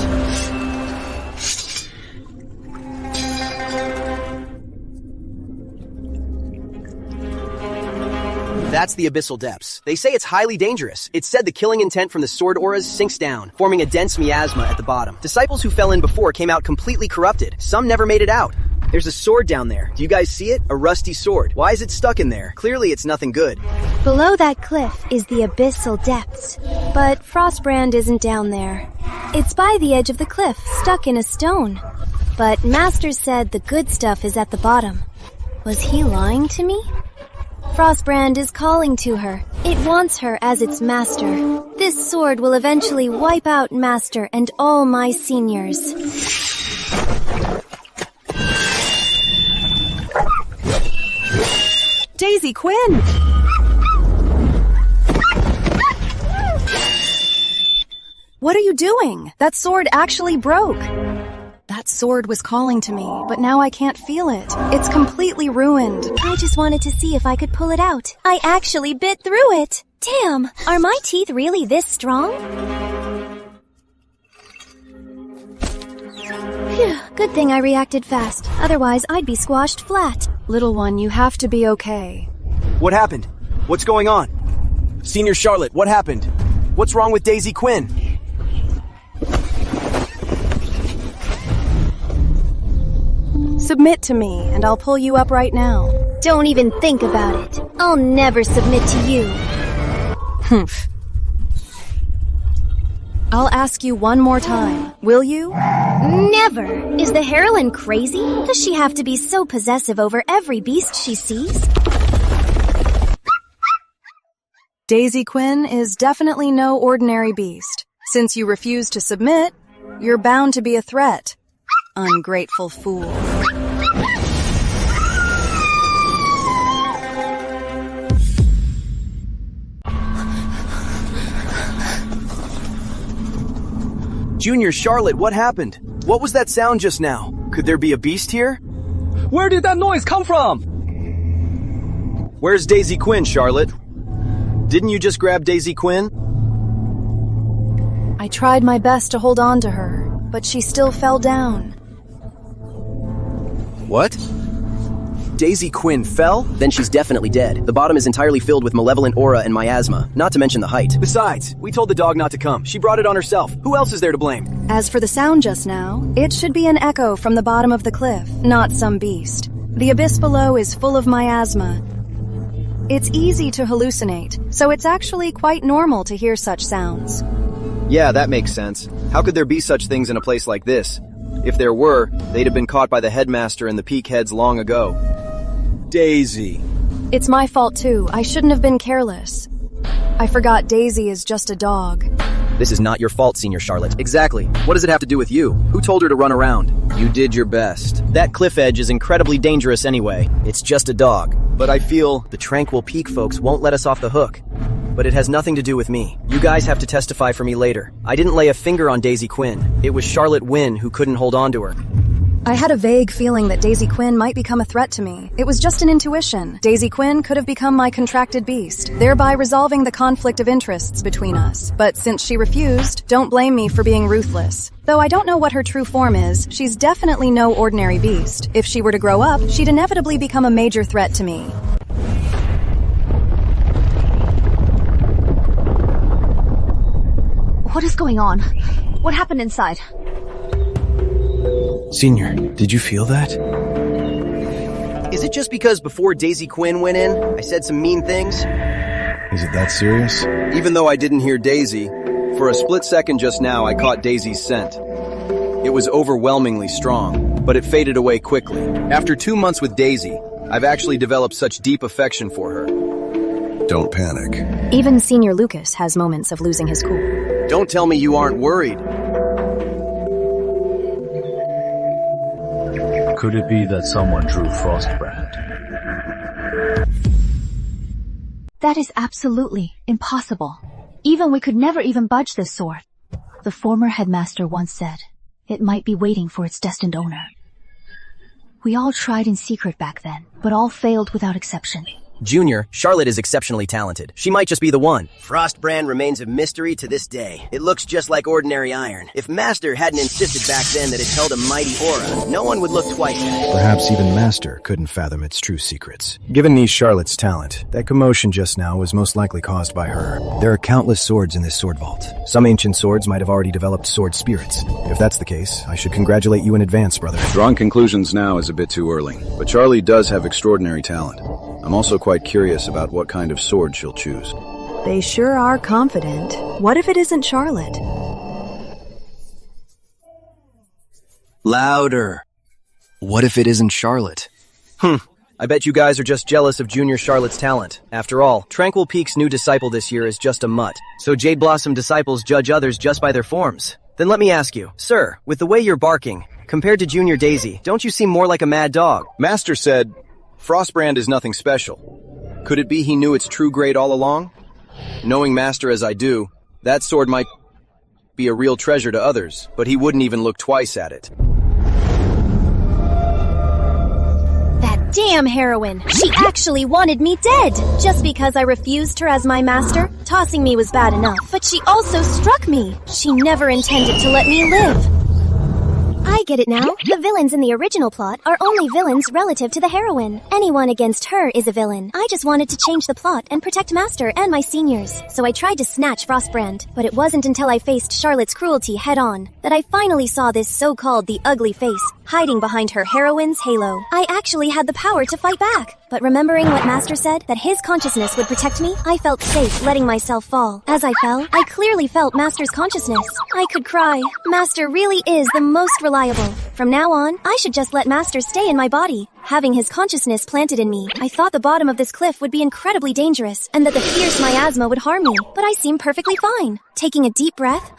That's the Abyssal Depths. They say it's highly dangerous. It's said the killing intent from the sword auras sinks down, forming a dense miasma at the bottom. Disciples who fell in before came out completely corrupted. Some never made it out. There's a sword down there. Do you guys see it? A rusty sword. Why is it stuck in there? Clearly it's nothing good. Below that cliff is the Abyssal Depths, but Frostbrand isn't down there. It's by the edge of the cliff, stuck in a stone. But Master said the good stuff is at the bottom. Was he lying to me? Frostbrand is calling to her. It wants her as its master. This sword will eventually wipe out Master and all my seniors. Daisy Quinn! What are you doing? That sword actually broke. That sword was calling to me, but now I can't feel it. It's completely ruined. I just wanted to see if I could pull it out. I actually bit through it. Damn, are my teeth really this strong? Phew, good thing I reacted fast. Otherwise, I'd be squashed flat. Little one, you have to be okay. What happened? What's going on? Senior Charlotte, what happened? What's wrong with Daisy Quinn? Submit to me, and I'll pull you up right now. Don't even think about it. I'll never submit to you. Humph. I'll ask you one more time. Will you? Never. Is the heroine crazy? Does she have to be so possessive over every beast she sees? Daisy Quinn is definitely no ordinary beast. Since you refuse to submit, you're bound to be a threat. Ungrateful fool. Junior Charlotte, what happened? What was that sound just now? Could there be a beast here? Where did that noise come from? Where's Daisy Quinn, Charlotte? Didn't you just grab Daisy Quinn? I tried my best to hold on to her, but she still fell down. What? Daisy Quinn fell? Then she's definitely dead. The bottom is entirely filled with malevolent aura and miasma, not to mention the height. Besides, we told the dog not to come. She brought it on herself. Who else is there to blame? As for the sound just now, it should be an echo from the bottom of the cliff, not some beast. The abyss below is full of miasma. It's easy to hallucinate, so it's actually quite normal to hear such sounds. Yeah, that makes sense. How could there be such things in a place like this? If there were, they'd have been caught by the headmaster and the peak heads long ago. Daisy. It's my fault too. I shouldn't have been careless. I forgot Daisy is just a dog. This is not your fault, Senior Charlotte. Exactly. What does it have to do with you? Who told her to run around? You did your best. That cliff edge is incredibly dangerous anyway. It's just a dog. But I feel the Tranquil Peak folks won't let us off the hook. But it has nothing to do with me. You guys have to testify for me later. I didn't lay a finger on Daisy Quinn. It was Charlotte Wynn who couldn't hold on to her. I had a vague feeling that Daisy Quinn might become a threat to me. It was just an intuition. Daisy Quinn could have become my contracted beast, thereby resolving the conflict of interests between us. But since she refused, don't blame me for being ruthless. Though I don't know what her true form is, she's definitely no ordinary beast. If she were to grow up, she'd inevitably become a major threat to me. What is going on? What happened inside? Senior, did you feel that? Is it just because before Daisy Quinn went in, I said some mean things? Is it that serious? Even though I didn't hear Daisy, for a split second just now I caught Daisy's scent. It was overwhelmingly strong, but it faded away quickly. After 2 months with Daisy, I've actually developed such deep affection for her. Don't panic. Even Senior Lucas has moments of losing his cool. Don't tell me you aren't worried. Could it be that someone drew Frostbrand? That is absolutely impossible. Even we could never even budge this sword. The former headmaster once said, it might be waiting for its destined owner. We all tried in secret back then, but all failed without exception. Junior, Charlotte is exceptionally talented. She might just be the one. Frostbrand remains a mystery to this day. It looks just like ordinary iron. If Master hadn't insisted back then that it held a mighty aura, no one would look twice at it. Perhaps even Master couldn't fathom its true secrets. Given niece Charlotte's talent, that commotion just now was most likely caused by her. There are countless swords in this sword vault. Some ancient swords might have already developed sword spirits. If that's the case, I should congratulate you in advance, brother. Drawing conclusions now is a bit too early, but Charlie does have extraordinary talent. I'm also quite curious about what kind of sword she'll choose. They sure are confident. What if it isn't Charlotte? Louder. What if it isn't Charlotte? I bet you guys are just jealous of Junior Charlotte's talent. After all, Tranquil Peak's new disciple this year is just a mutt. So Jade Blossom disciples judge others just by their forms. Then let me ask you, sir, with the way you're barking, compared to Junior Daisy, don't you seem more like a mad dog? Master said, Frostbrand is nothing special. Could it be he knew its true grade all along? Knowing Master as I do, that sword might be a real treasure to others, but he wouldn't even look twice at it. That damn heroine! She actually wanted me dead! Just because I refused her as my master, tossing me was bad enough. But she also struck me! She never intended to let me live! I get it now. The villains in the original plot are only villains relative to the heroine. Anyone against her is a villain. I just wanted to change the plot and protect Master and my seniors. So I tried to snatch Frostbrand, but it wasn't until I faced Charlotte's cruelty head-on that I finally saw this so-called the ugly face hiding behind her heroine's halo. I actually had the power to fight back. But remembering what Master said, that his consciousness would protect me, I felt safe letting myself fall. As I fell, I clearly felt Master's consciousness. I could cry. Master really is the most reliable. From now on, I should just let Master stay in my body. Having his consciousness planted in me, I thought the bottom of this cliff would be incredibly dangerous, and that the fierce miasma would harm me, but I seem perfectly fine. Taking a deep breath,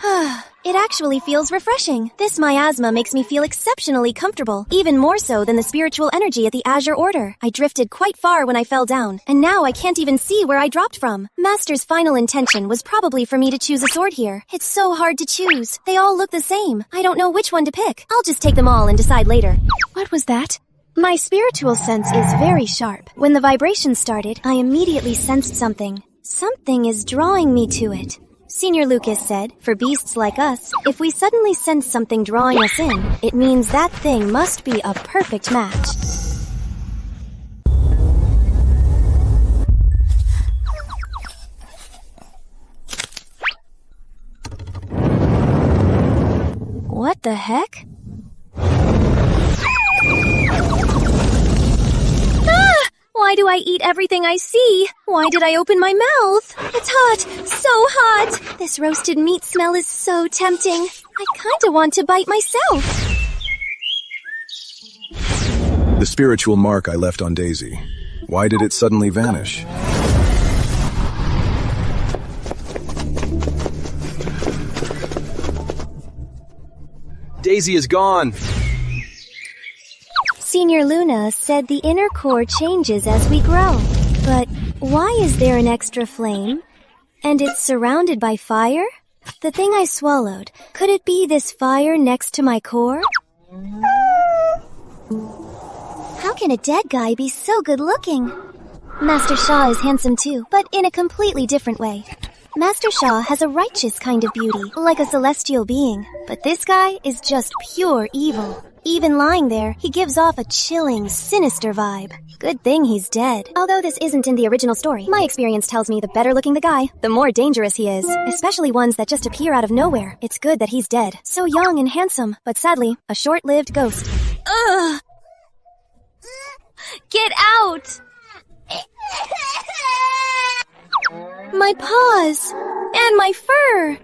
it actually feels refreshing. This miasma makes me feel exceptionally comfortable, even more so than the spiritual energy at the Azure Order. I drifted quite far when I fell down, and now I can't even see where I dropped from. Master's final intention was probably for me to choose a sword here. It's so hard to choose. They all look the same. I don't know which one to pick. I'll just take them all and decide later. What was that? My spiritual sense is very sharp. When the vibration started, I immediately sensed something. Something is drawing me to it. Senior Lucas said, for beasts like us, if we suddenly sense something drawing us in, it means that thing must be a perfect match. What the heck? Why do I eat everything I see? Why did I open my mouth? It's hot! So hot! This roasted meat smell is so tempting. I kinda want to bite myself. The spiritual mark I left on Daisy. Why did it suddenly vanish? Daisy is gone! Senior Luna said the inner core changes as we grow. But why is there an extra flame? And it's surrounded by fire? The thing I swallowed, could it be this fire next to my core? How can a dead guy be so good looking? Master Sha is handsome too, but in a completely different way. Master Sha has a righteous kind of beauty, like a celestial being. But this guy is just pure evil. Even lying there, he gives off a chilling, sinister vibe. Good thing he's dead. Although this isn't in the original story, my experience tells me the better looking the guy, the more dangerous he is. Especially ones that just appear out of nowhere. It's good that he's dead. So young and handsome, but sadly, a short-lived ghost. Ugh! Get out! My paws! And my fur!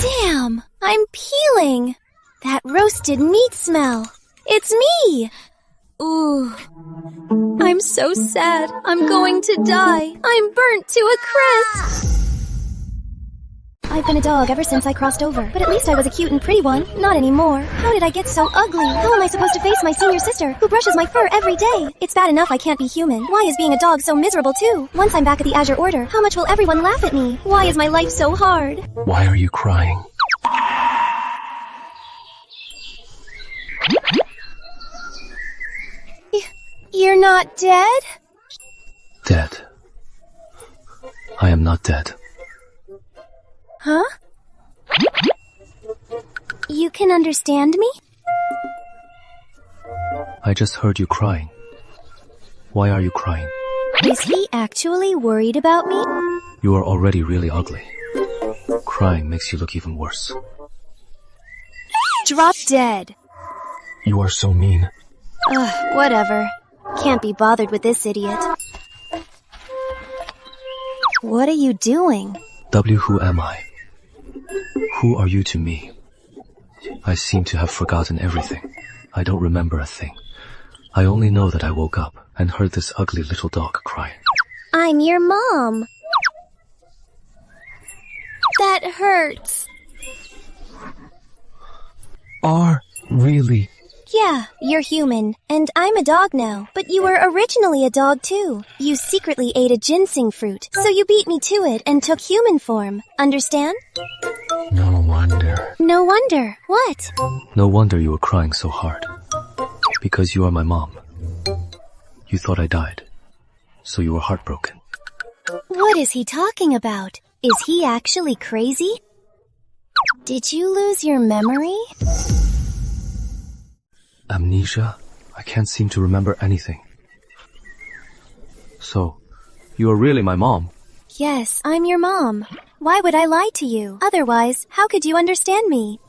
Damn! I'm peeling! That roasted meat smell! It's me! Ooh. I'm so sad. I'm going to die. I'm burnt to a crisp! I've been a dog ever since I crossed over, but at least I was a cute and pretty one. Not anymore. How did I get so ugly? How am I supposed to face my senior sister, who brushes my fur every day? It's bad enough I can't be human. Why is being a dog so miserable too? Once I'm back at the Azure Order, how much will everyone laugh at me? Why is my life so hard? Why are you crying? You're not dead? Dead. I am not dead. Huh? You can understand me? I just heard you crying. Why are you crying? Is he actually worried about me? You are already really ugly. Crying makes you look even worse. Drop dead. You are so mean. Ugh, whatever. Can't be bothered with this idiot. What are you doing? W, who am I? Who are you to me? I seem to have forgotten everything. I don't remember a thing. I only know that I woke up and heard this ugly little dog crying. I'm your mom. That hurts. Really? Yeah, you're human, and I'm a dog now. But you were originally a dog too. You secretly ate a ginseng fruit, so you beat me to it and took human form. Understand? No wonder. No wonder. What? No wonder you were crying so hard. Because you are my mom. You thought I died, so you were heartbroken. What is he talking about? Is he actually crazy? Did you lose your memory? Amnesia? I can't seem to remember anything. So, you are really my mom? Yes, I'm your mom. Why would I lie to you? Otherwise, how could you understand me?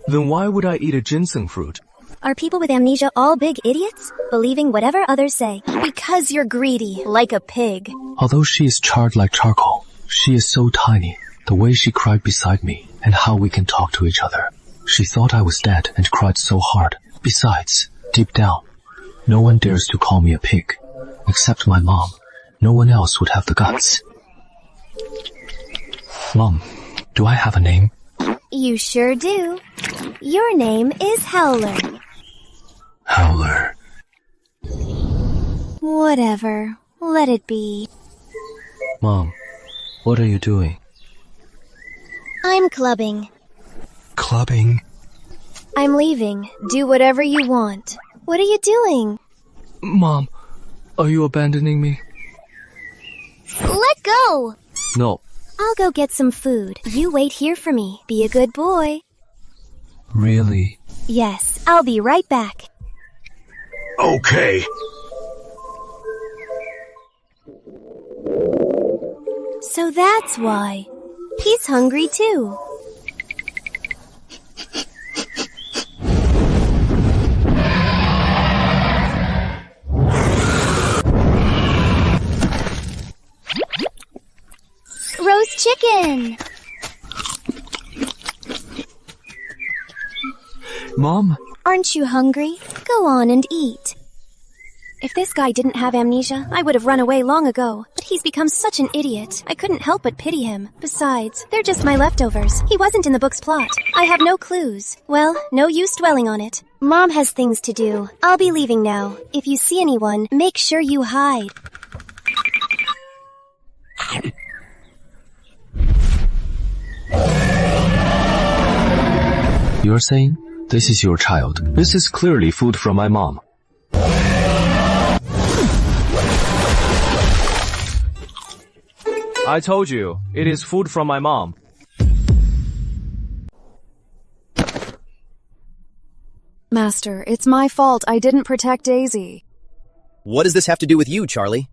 Then why would I eat a ginseng fruit? Are people with amnesia all big idiots? Believing whatever others say. Because you're greedy, like a pig. Although she is charred like charcoal, she is so tiny. The way she cried beside me, and how we can talk to each other. She thought I was dead and cried so hard. Besides, deep down, no one dares to call me a pig. Except my mom. No one else would have the guts. Mom, do I have a name? You sure do. Your name is Howler. Howler. Whatever. Let it be. Mom, what are you doing? I'm clubbing. Clubbing? I'm leaving. Do whatever you want. What are you doing? Mom, are you abandoning me? Let go! No. I'll go get some food. You wait here for me. Be a good boy. Really? Yes, I'll be right back. Okay. So that's why. He's hungry too. Roast chicken! Mom? Aren't you hungry? Go on and eat. If this guy didn't have amnesia, I would have run away long ago. But he's become such an idiot. I couldn't help but pity him. Besides, they're just my leftovers. He wasn't in the book's plot. I have no clues. Well, no use dwelling on it. Mom has things to do. I'll be leaving now. If you see anyone, make sure you hide. You're saying? This is your child. This is clearly food from my mom. I told you, it is food from my mom. Master, it's my fault. I didn't protect Daisy. What does this have to do with you, Charlie?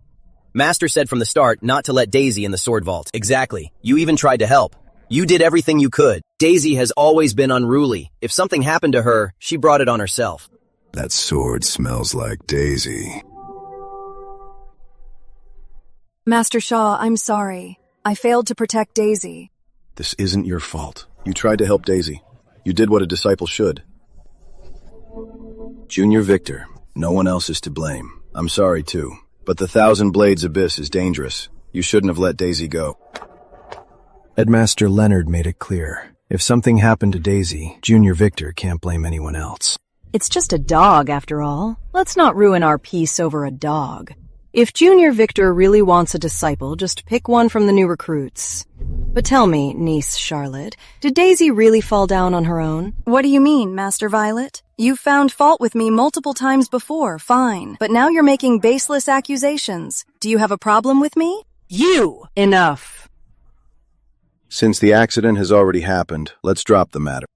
Master said from the start not to let Daisy in the sword vault. Exactly. You even tried to help. You did everything you could. Daisy has always been unruly. If something happened to her, she brought it on herself. That sword smells like Daisy. Master Shaw, I'm sorry. I failed to protect Daisy. This isn't your fault. You tried to help Daisy. You did what a disciple should. Junior Victor, no one else is to blame. I'm sorry too, but the Thousand Blades Abyss is dangerous. You shouldn't have let Daisy go. Headmaster Leonard made it clear. If something happened to Daisy, Junior Victor can't blame anyone else. It's just a dog, after all. Let's not ruin our peace over a dog. If Junior Victor really wants a disciple, just pick one from the new recruits. But tell me, niece Charlotte, did Daisy really fall down on her own? What do you mean, Master Violet? You've found fault with me multiple times before, fine. But now you're making baseless accusations. Do you have a problem with me? You! Enough. Since the accident has already happened, let's drop the matter.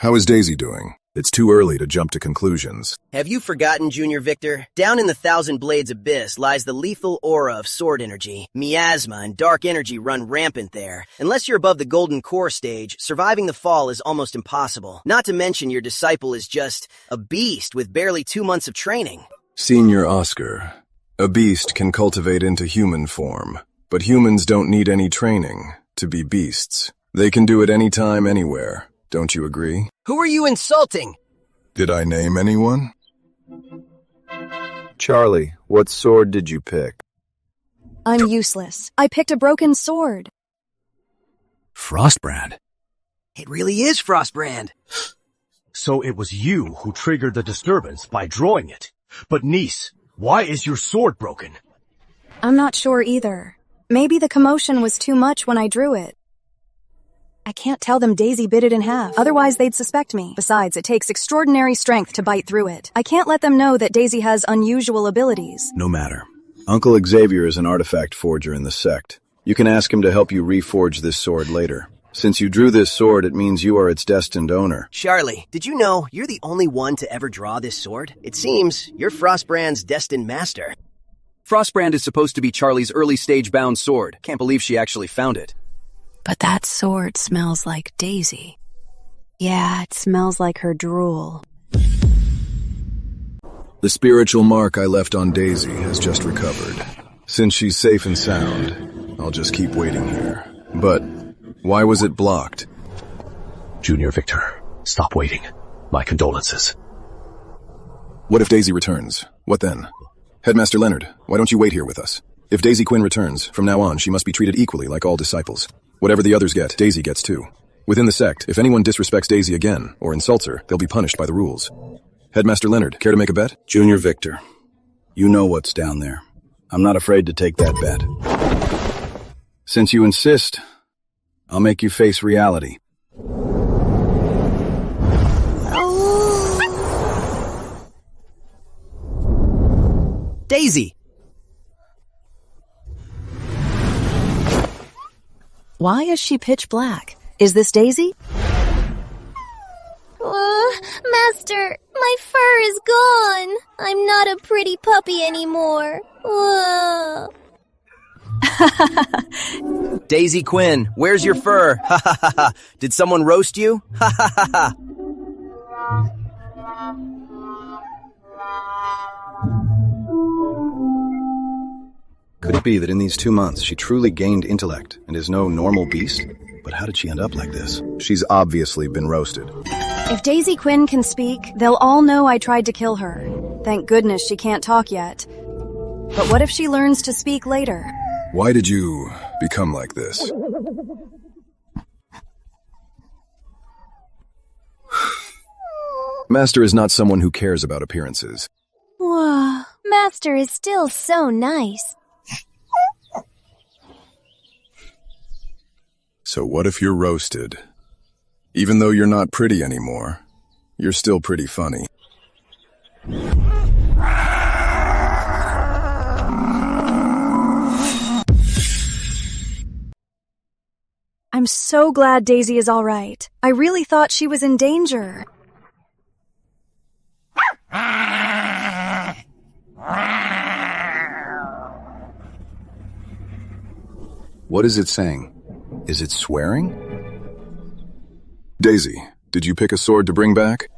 How is Daisy doing? It's too early to jump to conclusions. Have you forgotten, Junior Victor? Down in the Thousand Blades Abyss lies the lethal aura of sword energy. Miasma and dark energy run rampant there. Unless you're above the Golden Core stage, surviving the fall is almost impossible. Not to mention your disciple is just a beast with barely 2 months of training. Senior Oscar, a beast can cultivate into human form, but humans don't need any training to be beasts. They can do it anytime, anywhere. Don't you agree? Who are you insulting? Did I name anyone? Charlie, what sword did you pick? I'm useless. I picked a broken sword. Frostbrand. It really is Frostbrand. So it was you who triggered the disturbance by drawing it. But niece, why is your sword broken? I'm not sure either. Maybe the commotion was too much when I drew it. I can't tell them Daisy bit it in half, otherwise they'd suspect me. Besides, it takes extraordinary strength to bite through it. I can't let them know that Daisy has unusual abilities. No matter. Uncle Xavier is an artifact forger in the sect. You can ask him to help you reforge this sword later. Since you drew this sword, it means you are its destined owner. Charlie, did you know you're the only one to ever draw this sword? It seems you're Frostbrand's destined master. Frostbrand is supposed to be Charlie's early-stage bound sword. Can't believe she actually found it. But that sword smells like Daisy. Yeah, it smells like her drool. The spiritual mark I left on Daisy has just recovered. Since she's safe and sound, I'll just keep waiting here. But why was it blocked? Junior Victor, stop waiting. My condolences. What if Daisy returns? What then? Headmaster Leonard, why don't you wait here with us? If Daisy Quinn returns, from now on she must be treated equally like all disciples. Whatever the others get, Daisy gets too. Within the sect, if anyone disrespects Daisy again, or insults her, they'll be punished by the rules. Headmaster Leonard, care to make a bet? Junior Victor, you know what's down there. I'm not afraid to take that bet. Since you insist, I'll make you face reality. Daisy! Why is she pitch black? Is this Daisy? Master, my fur is gone. I'm not a pretty puppy anymore. Daisy Quinn, where's your fur? Ha ha ha ha. Did someone roast you? Ha ha ha ha. Could it be that in these 2 months she truly gained intellect and is no normal beast? But how did she end up like this? She's obviously been roasted. If Daisy Quinn can speak, they'll all know I tried to kill her. Thank goodness she can't talk yet. But what if she learns to speak later? Why did you become like this? Master is not someone who cares about appearances. Whoa, Master is still so nice. So what if you're roasted? Even though you're not pretty anymore, you're still pretty funny. I'm so glad Daisy is all right. I really thought she was in danger. What is it saying? Is it swearing? Daisy, did you pick a sword to bring back?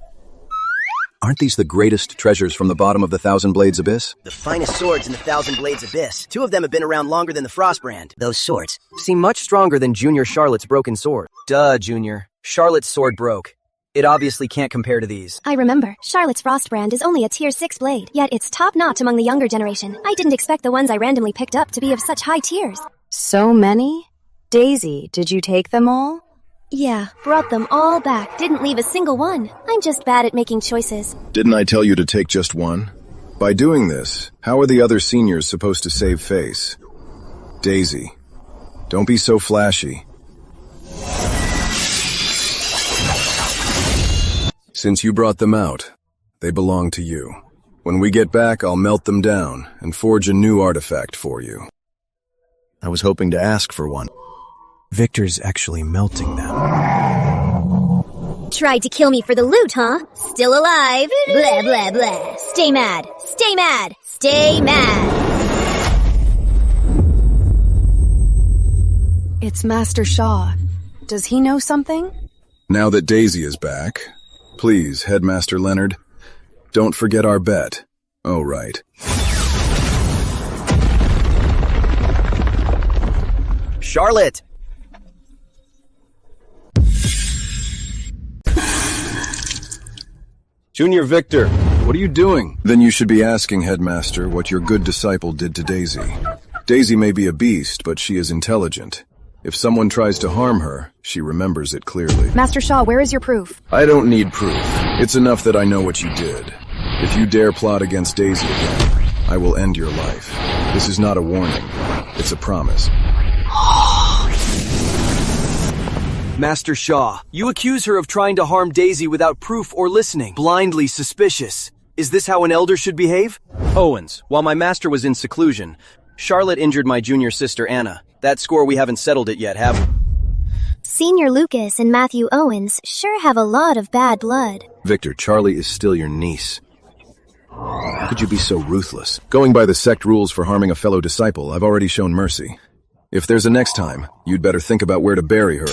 Aren't these the greatest treasures from the bottom of the Thousand Blades Abyss? The finest swords in the Thousand Blades Abyss. 2 of them have been around longer than the Frostbrand. Those swords Seem much stronger than Junior Charlotte's broken sword. Duh, Junior. Charlotte's sword broke. It obviously can't compare to these. I remember, Charlotte's Frostbrand is only a tier 6 blade, yet it's top-notch among the younger generation. I didn't expect the ones I randomly picked up to be of such high tiers. So many? Daisy, did you take them all? Yeah, brought them all back, didn't leave a single one. I'm just bad at making choices. Didn't I tell you to take just one? By doing this, how are the other seniors supposed to save face? Daisy, don't be so flashy. Since you brought them out, they belong to you. When we get back, I'll melt them down and forge a new artifact for you. I was hoping to ask for one. Victor's actually melting them. Tried to kill me for the loot, huh? Still alive. Blah, blah, blah. Stay mad. Stay mad. Stay mad. It's Master Shaw. Does he know something? Now that Daisy is back, please, Headmaster Leonard, don't forget our bet. Oh, right. Charlotte! Junior Victor, what are you doing? Then you should be asking, Headmaster, what your good disciple did to Daisy. Daisy may be a beast, but she is intelligent. If someone tries to harm her, she remembers it clearly. Master Shaw, where is your proof? I don't need proof. It's enough that I know what you did. If you dare plot against Daisy again, I will end your life. This is not a warning. It's a promise. Master Shaw, you accuse her of trying to harm Daisy without proof or listening. Blindly suspicious. Is this how an elder should behave? Owens, while my master was in seclusion, Charlotte injured my junior sister Anna. That score we haven't settled it yet, have we? Senior Lucas and Matthew Owens sure have a lot of bad blood. Victor, Charlie is still your niece. How could you be so ruthless? Going by the sect rules for harming a fellow disciple, I've already shown mercy. If there's a next time, you'd better think about where to bury her.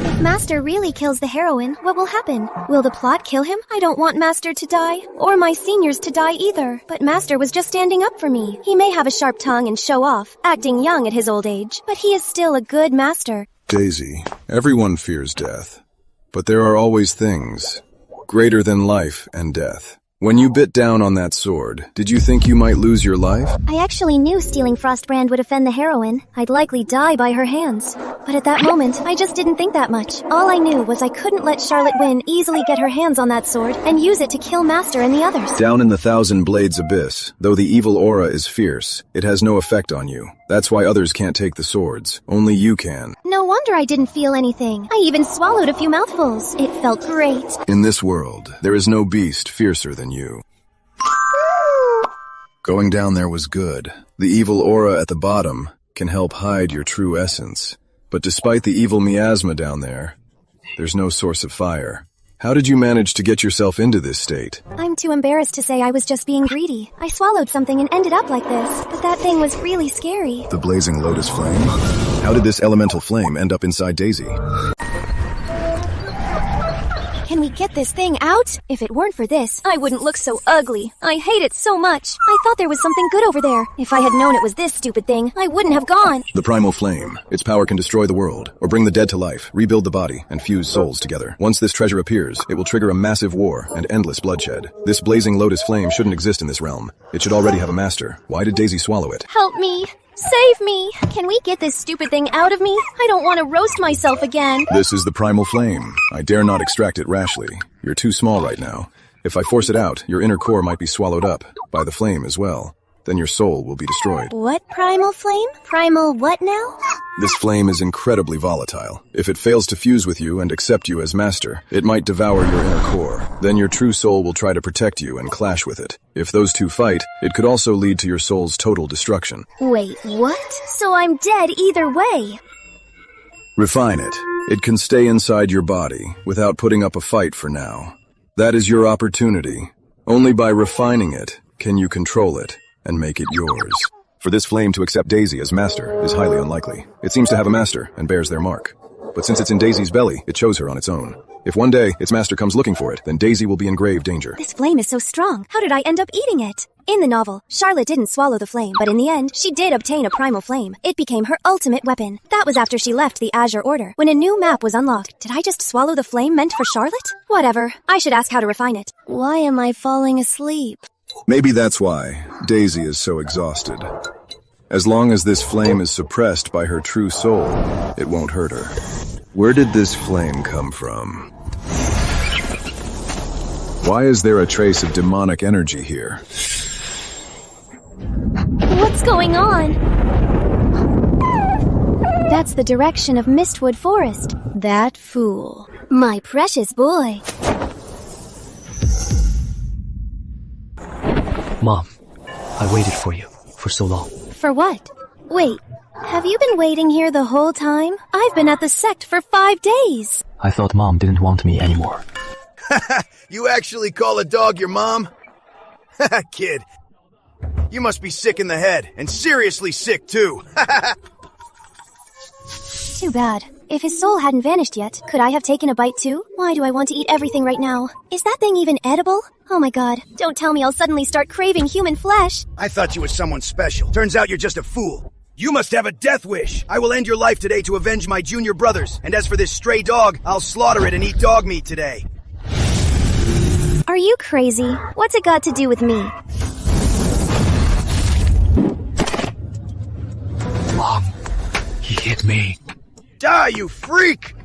If Master really kills the heroine, what will happen? Will the plot kill him? I don't want Master to die, or my seniors to die either. But Master was just standing up for me. He may have a sharp tongue and show off, acting young at his old age, but he is still a good master. Daisy, everyone fears death. But there are always things greater than life and death. When you bit down on that sword, did you think you might lose your life? I actually knew stealing Frostbrand would offend the heroine. I'd likely die by her hands. But at that moment, I just didn't think that much. All I knew was I couldn't let Charlotte Wynn easily get her hands on that sword and use it to kill Master and the others. Down in the Thousand Blades abyss, though the evil aura is fierce, it has no effect on you. That's why others can't take the swords. Only you can. No wonder I didn't feel anything. I even swallowed a few mouthfuls. It felt great. In this world, there is no beast fiercer than you. Going down there was good. The evil aura at the bottom can help hide your true essence. But despite the evil miasma down there, there's no source of fire. How did you manage to get yourself into this state? I'm too embarrassed to say I was just being greedy. I swallowed something and ended up like this, but that thing was really scary. The blazing lotus flame? How did this elemental flame end up inside Daisy? Can we get this thing out? If it weren't for this, I wouldn't look so ugly. I hate it so much. I thought there was something good over there. If I had known it was this stupid thing, I wouldn't have gone. The primal flame. Its power can destroy the world, or bring the dead to life, rebuild the body, and fuse souls together. Once this treasure appears, it will trigger a massive war and endless bloodshed. This blazing lotus flame shouldn't exist in this realm. It should already have a master. Why did Daisy swallow it? Help me. Save me! Can we get this stupid thing out of me? I don't want to roast myself again. This is the primal flame. I dare not extract it rashly. You're too small right now. If I force it out, your inner core might be swallowed up by the flame as well. Then your soul will be destroyed. What primal flame? Primal what now? This flame is incredibly volatile. If it fails to fuse with you and accept you as master, it might devour your inner core. Then your true soul will try to protect you and clash with it. If those two fight, it could also lead to your soul's total destruction. Wait, what? So I'm dead either way. Refine it. It can stay inside your body without putting up a fight for now. That is your opportunity. Only by refining it can you control it and make it yours. For this flame to accept Daisy as master is highly unlikely. It seems to have a master and bears their mark. But since it's in Daisy's belly, it chose her on its own. If one day its master comes looking for it, then Daisy will be in grave danger. This flame is so strong. How did I end up eating it? In the novel, Charlotte didn't swallow the flame, but in the end, she did obtain a primal flame. It became her ultimate weapon. That was after she left the Azure Order, when a new map was unlocked. Did I just swallow the flame meant for Charlotte? Whatever. I should ask how to refine it. Why am I falling asleep? Maybe that's why Daisy is so exhausted. As long as this flame is suppressed by her true soul, it won't hurt her. Where did this flame come from? Why is there a trace of demonic energy here? What's going on? That's the direction of Mistwood Forest. That fool. My precious boy. Mom, I waited for you for so long. For what? Wait, have you been waiting here the whole time? I've been at the sect for 5 days. I thought Mom didn't want me anymore. You actually call a dog your mom? Kid, you must be sick in the head, and seriously sick too. Too bad. If his soul hadn't vanished yet, could I have taken a bite too? Why do I want to eat everything right now? Is that thing even edible? Oh my god, don't tell me I'll suddenly start craving human flesh. I thought you were someone special. Turns out you're just a fool. You must have a death wish. I will end your life today to avenge my junior brothers. And as for this stray dog, I'll slaughter it and eat dog meat today. Are you crazy? What's it got to do with me? Mom, he hit me. Die, you freak!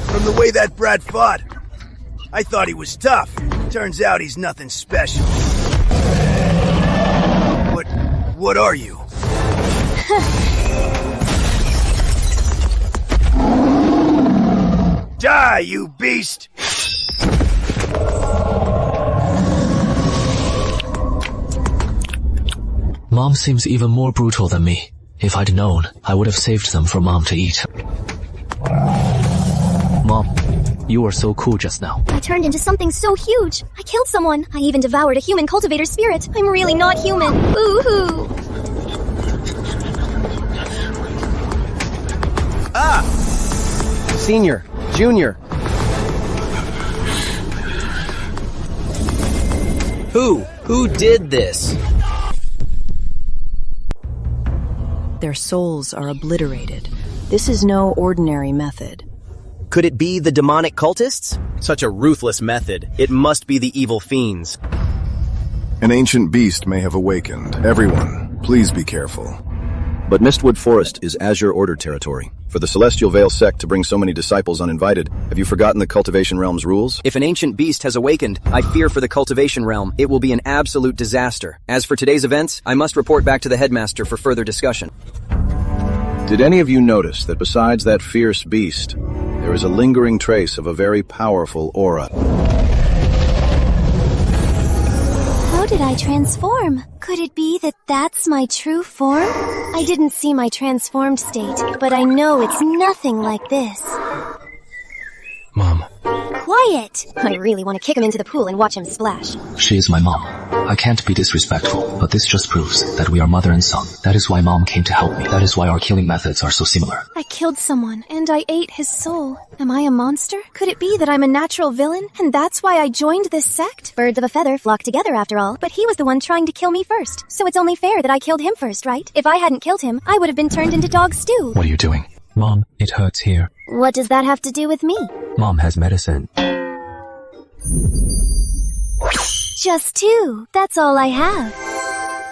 From the way that brat fought, I thought he was tough. Turns out he's nothing special. What are you? Die, you beast! Mom seems even more brutal than me. If I'd known, I would have saved them for Mom to eat. Mom, you were so cool just now. I turned into something so huge. I killed someone. I even devoured a human cultivator spirit. I'm really not human. Boo-hoo. Ah! Senior, Junior. Who did this? Their souls are obliterated. This is no ordinary method. Could it be the demonic cultists? Such a ruthless method. It must be the evil fiends. An ancient beast may have awakened. Everyone, please be careful. But Mistwood Forest is Azure Order territory. For the Celestial Veil sect to bring so many disciples uninvited, have you forgotten the Cultivation Realm's rules? If an ancient beast has awakened, I fear for the Cultivation Realm. It will be an absolute disaster. As for today's events, I must report back to the headmaster for further discussion. Did any of you notice that besides that fierce beast, there is a lingering trace of a very powerful aura? How did I transform? Could it be that that's my true form? I didn't see my transformed state, but I know it's nothing like this. Mom. Quiet! I really want to kick him into the pool and watch him splash. She is my mom. I can't be disrespectful, but this just proves that we are mother and son. That is why Mom came to help me. That is why our killing methods are so similar. I killed someone, and I ate his soul. Am I a monster? Could it be that I'm a natural villain, and that's why I joined this sect? Birds of a feather flock together after all, but he was the one trying to kill me first. So it's only fair that I killed him first, right? If I hadn't killed him, I would have been turned into dog stew. What are you doing? Mom, it hurts here. What does that have to do with me? Mom has medicine. Just 2. That's all I have.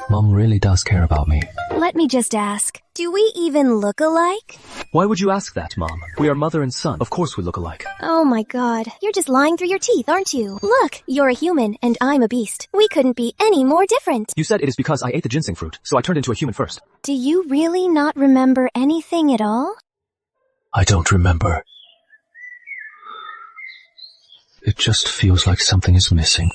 Mom really does care about me. Let me just ask, do we even look alike? Why would you ask that, Mom? We are mother and son. Of course we look alike. Oh my god, you're just lying through your teeth, aren't you? Look, you're a human, and I'm a beast. We couldn't be any more different. You said it is because I ate the ginseng fruit, so I turned into a human first. Do you really not remember anything at all? I don't remember. It just feels like something is missing.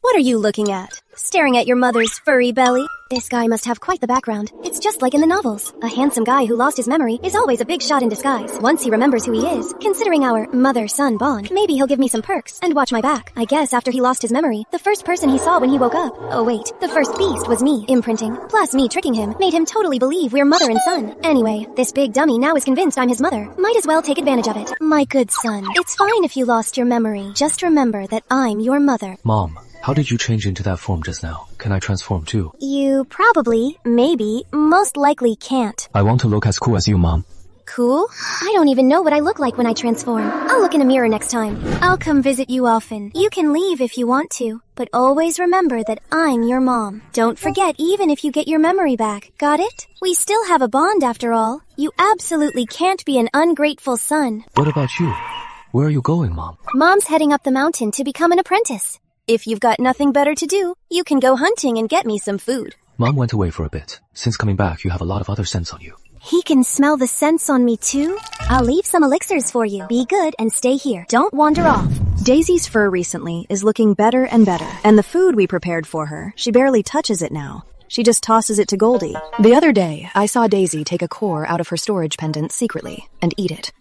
What are you looking at? Staring at your mother's furry belly? This guy must have quite the background. It's just like in the novels. A handsome guy who lost his memory is always a big shot in disguise. Once he remembers who he is, considering our mother-son bond, maybe he'll give me some perks and watch my back. I guess after he lost his memory, the first person he saw when he woke up, oh wait, the first beast was me, imprinting. Plus me tricking him, made him totally believe we're mother and son. Anyway, this big dummy now is convinced I'm his mother. Might as well take advantage of it. My good son, it's fine if you lost your memory. Just remember that I'm your mother. Mom. How did you change into that form just now? Can I transform too? You probably, maybe, most likely can't. I want to look as cool as you, Mom. Cool? I don't even know what I look like when I transform. I'll look in a mirror next time. I'll come visit you often. You can leave if you want to, but always remember that I'm your mom. Don't forget even if you get your memory back. Got it? We still have a bond after all. You absolutely can't be an ungrateful son. What about you? Where are you going, Mom? Mom's heading up the mountain to become an apprentice. If you've got nothing better to do, you can go hunting and get me some food. Mom went away for a bit. Since coming back, you have a lot of other scents on you. He can smell the scents on me too? I'll leave some elixirs for you. Be good and stay here. Don't wander off. Daisy's fur recently is looking better and better, and the food we prepared for her, she barely touches it now. She just tosses it to Goldie. The other day, I saw Daisy take a core out of her storage pendant secretly and eat it.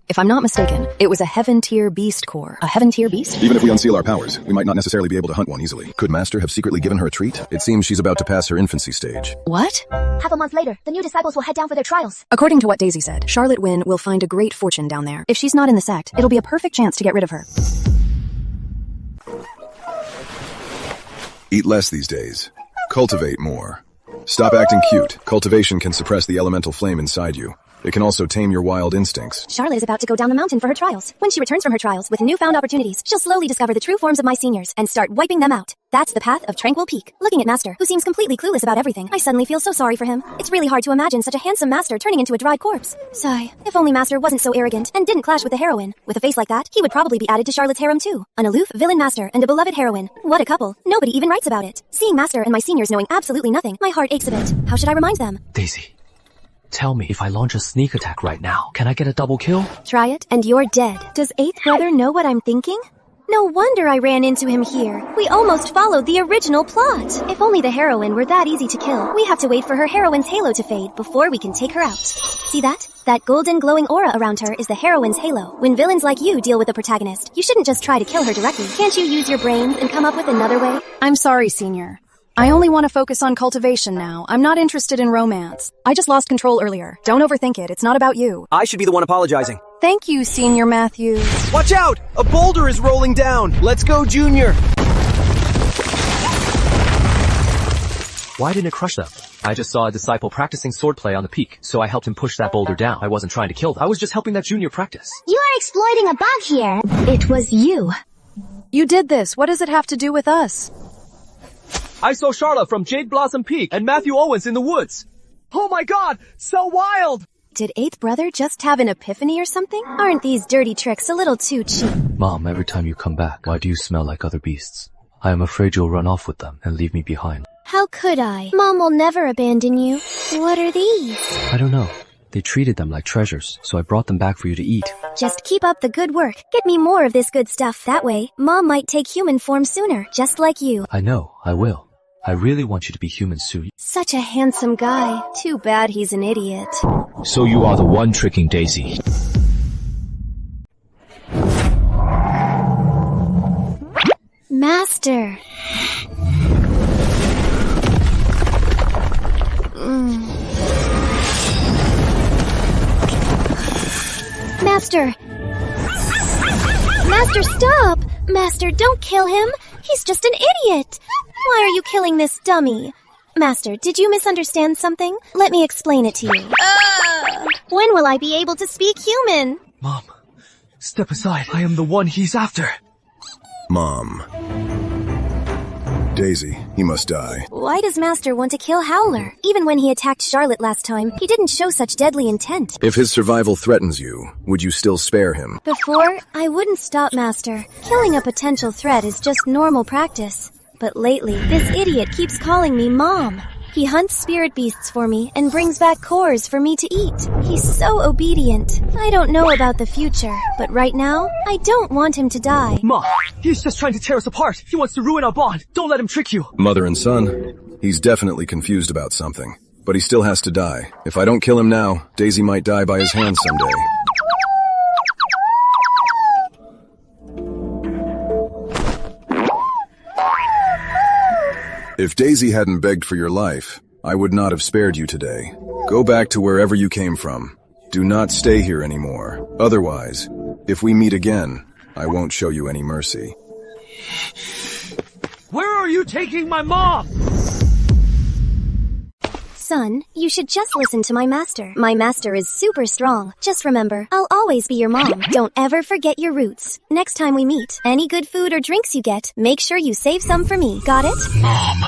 If I'm not mistaken, it was a Heaven-tier beast core. A Heaven-tier beast? Even if we unseal our powers, we might not necessarily be able to hunt one easily. Could Master have secretly given her a treat? It seems she's about to pass her infancy stage. What? Half a month later, the new disciples will head down for their trials. According to what Daisy said, Charlotte Wynn will find a great fortune down there. If she's not in the sect, it'll be a perfect chance to get rid of her. Eat less these days. Cultivate more. Stop acting cute. Cultivation can suppress the elemental flame inside you. It can also tame your wild instincts. Charlotte is about to go down the mountain for her trials. When she returns from her trials with newfound opportunities, she'll slowly discover the true forms of my seniors and start wiping them out. That's the path of Tranquil Peak. Looking at Master, who seems completely clueless about everything, I suddenly feel so sorry for him. It's really hard to imagine such a handsome Master turning into a dried corpse. Sigh. If only Master wasn't so arrogant and didn't clash with the heroine. With a face like that, he would probably be added to Charlotte's harem too. An aloof villain Master and a beloved heroine. What a couple. Nobody even writes about it. Seeing Master and my seniors knowing absolutely nothing, my heart aches a bit. How should I remind them? Daisy, tell me, if I launch a sneak attack right now, can I get a double kill? Try it, and you're dead. Does 8th brother know what I'm thinking? No wonder I ran into him here. We almost followed the original plot. If only the heroine were that easy to kill. We have to wait for her heroine's halo to fade before we can take her out. See that? That golden glowing aura around her is the heroine's halo. When villains like you deal with the protagonist, you shouldn't just try to kill her directly. Can't you use your brains and come up with another way? I'm sorry, Senior. I only want to focus on cultivation now. I'm not interested in romance. I just lost control earlier. Don't overthink it. It's not about you. I should be the one apologizing. Thank you, Senior Matthews. Watch out! A boulder is rolling down! Let's go, Junior! Why didn't it crush them? I just saw a disciple practicing swordplay on the peak, so I helped him push that boulder down. I wasn't trying to kill them. I was just helping that junior practice. You are exploiting a bug here. It was you. You did this. What does it have to do with us? I saw Charlotte from Jade Blossom Peak and Matthew Owens in the woods. Oh my god, so wild! Did 8th brother just have an epiphany or something? Aren't these dirty tricks a little too cheap? Mom, every time you come back, why do you smell like other beasts? I am afraid you'll run off with them and leave me behind. How could I? Mom will never abandon you. What are these? I don't know. They treated them like treasures, so I brought them back for you to eat. Just keep up the good work. Get me more of this good stuff. That way, Mom might take human form sooner, just like you. I know, I will. I really want you to be human soon. Such a handsome guy. Too bad he's an idiot. So you are the one tricking Daisy. Master. Master! Master, stop! Master, don't kill him! He's just an idiot! Why are you killing this dummy? Master, did you misunderstand something? Let me explain it to you. When will I be able to speak human? Mom, step aside. I am the one he's after. Mom. Daisy, he must die. Why does Master want to kill Howler? Even when he attacked Charlotte last time, he didn't show such deadly intent. If his survival threatens you, would you still spare him? Before, I wouldn't stop Master. Killing a potential threat is just normal practice. But lately, this idiot keeps calling me Mom. He hunts spirit beasts for me and brings back cores for me to eat. He's so obedient. I don't know about the future, but right now, I don't want him to die. Mom, he's just trying to tear us apart. He wants to ruin our bond. Don't let him trick you. Mother and son, he's definitely confused about something. But he still has to die. If I don't kill him now, Daisy might die by his hand someday. If Daisy hadn't begged for your life, I would not have spared you today. Go back to wherever you came from. Do not stay here anymore. Otherwise, if we meet again, I won't show you any mercy. Where are you taking my mom? Son, you should just listen to my master. My master is super strong. Just remember, I'll always be your mom. Don't ever forget your roots. Next time we meet, any good food or drinks you get, make sure you save some for me. Got it? Mom.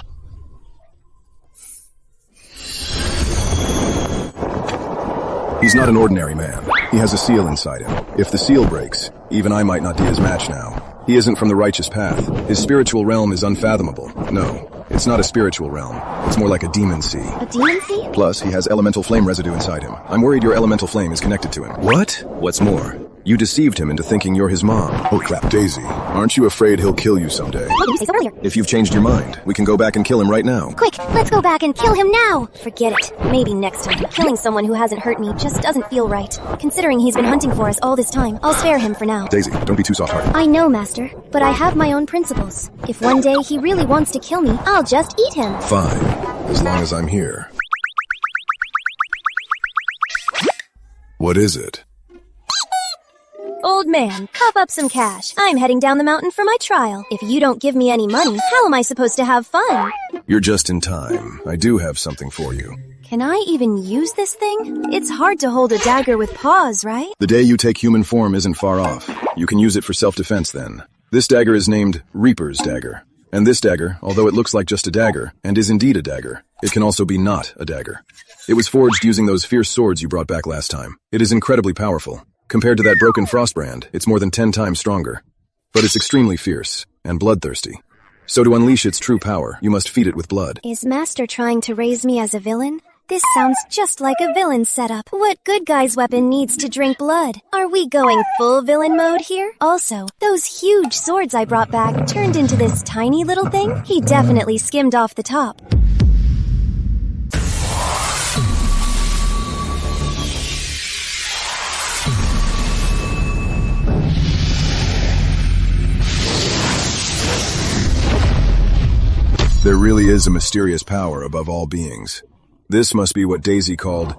He's not an ordinary man. He has a seal inside him. If the seal breaks, even I might not be his match now. He isn't from the righteous path. His spiritual realm is unfathomable. No, it's not a spiritual realm. It's more like a demon sea. A demon sea? Plus, he has elemental flame residue inside him. I'm worried your elemental flame is connected to him. What? What's more, you deceived him into thinking you're his mom. Oh crap, Daisy. Aren't you afraid he'll kill you someday? What did you say so earlier? If you've changed your mind, we can go back and kill him right now. Quick, let's go back and kill him now! Forget it. Maybe next time. Killing someone who hasn't hurt me just doesn't feel right. Considering he's been hunting for us all this time, I'll spare him for now. Daisy, don't be too soft-hearted. I know, Master, but I have my own principles. If one day he really wants to kill me, I'll just eat him. Fine, as long as I'm here. What is it? Old man, cough up some cash. I'm heading down the mountain for my trial. If you don't give me any money, how am I supposed to have fun? You're just in time. I do have something for you. Can I even use this thing? It's hard to hold a dagger with paws, right? The day you take human form isn't far off. You can use it for self-defense then. This dagger is named Reaper's Dagger. And this dagger, although it looks like just a dagger, and is indeed a dagger, it can also be not a dagger. It was forged using those fierce swords you brought back last time. It is incredibly powerful. Compared to that broken Frostbrand, it's more than 10 times stronger. But it's extremely fierce and bloodthirsty. So to unleash its true power, you must feed it with blood. Is Master trying to raise me as a villain? This sounds just like a villain setup. What good guy's weapon needs to drink blood? Are we going full villain mode here? Also, those huge swords I brought back turned into this tiny little thing? He definitely skimmed off the top. There really is a mysterious power above all beings. This must be what Daisy called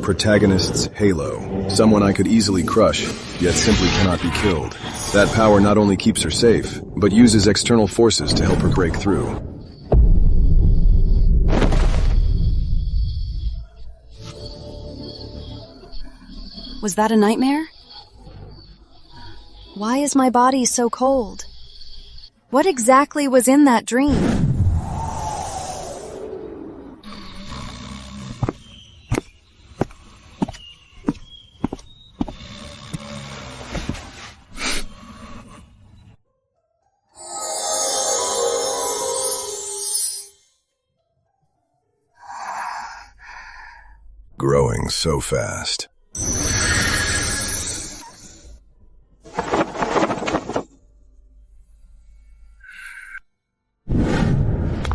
Protagonist's Halo. Someone I could easily crush, yet simply cannot be killed. That power not only keeps her safe, but uses external forces to help her break through. Was that a nightmare? Why is my body so cold? What exactly was in that dream? Growing so fast.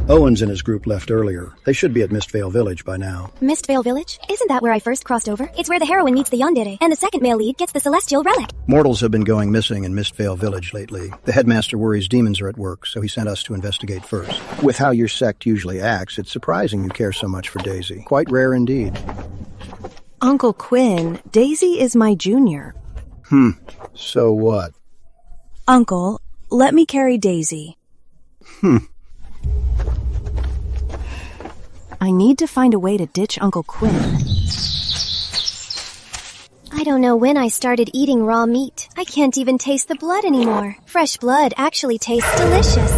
Owens and his group left earlier. They should be at Mistvale Village by now. Mistvale Village? Isn't that where I first crossed over? It's where the heroine meets the yandere, and the second male lead gets the celestial relic. Mortals have been going missing in Mistvale Village lately. The headmaster worries demons are at work, so he sent us to investigate first. With how your sect usually acts, it's surprising you care so much for Daisy. Quite rare indeed. Uncle Quinn, Daisy is my junior. So what? Uncle, let me carry Daisy. I need to find a way to ditch Uncle Quinn. I don't know when I started eating raw meat. I can't even taste the blood anymore. Fresh blood actually tastes delicious.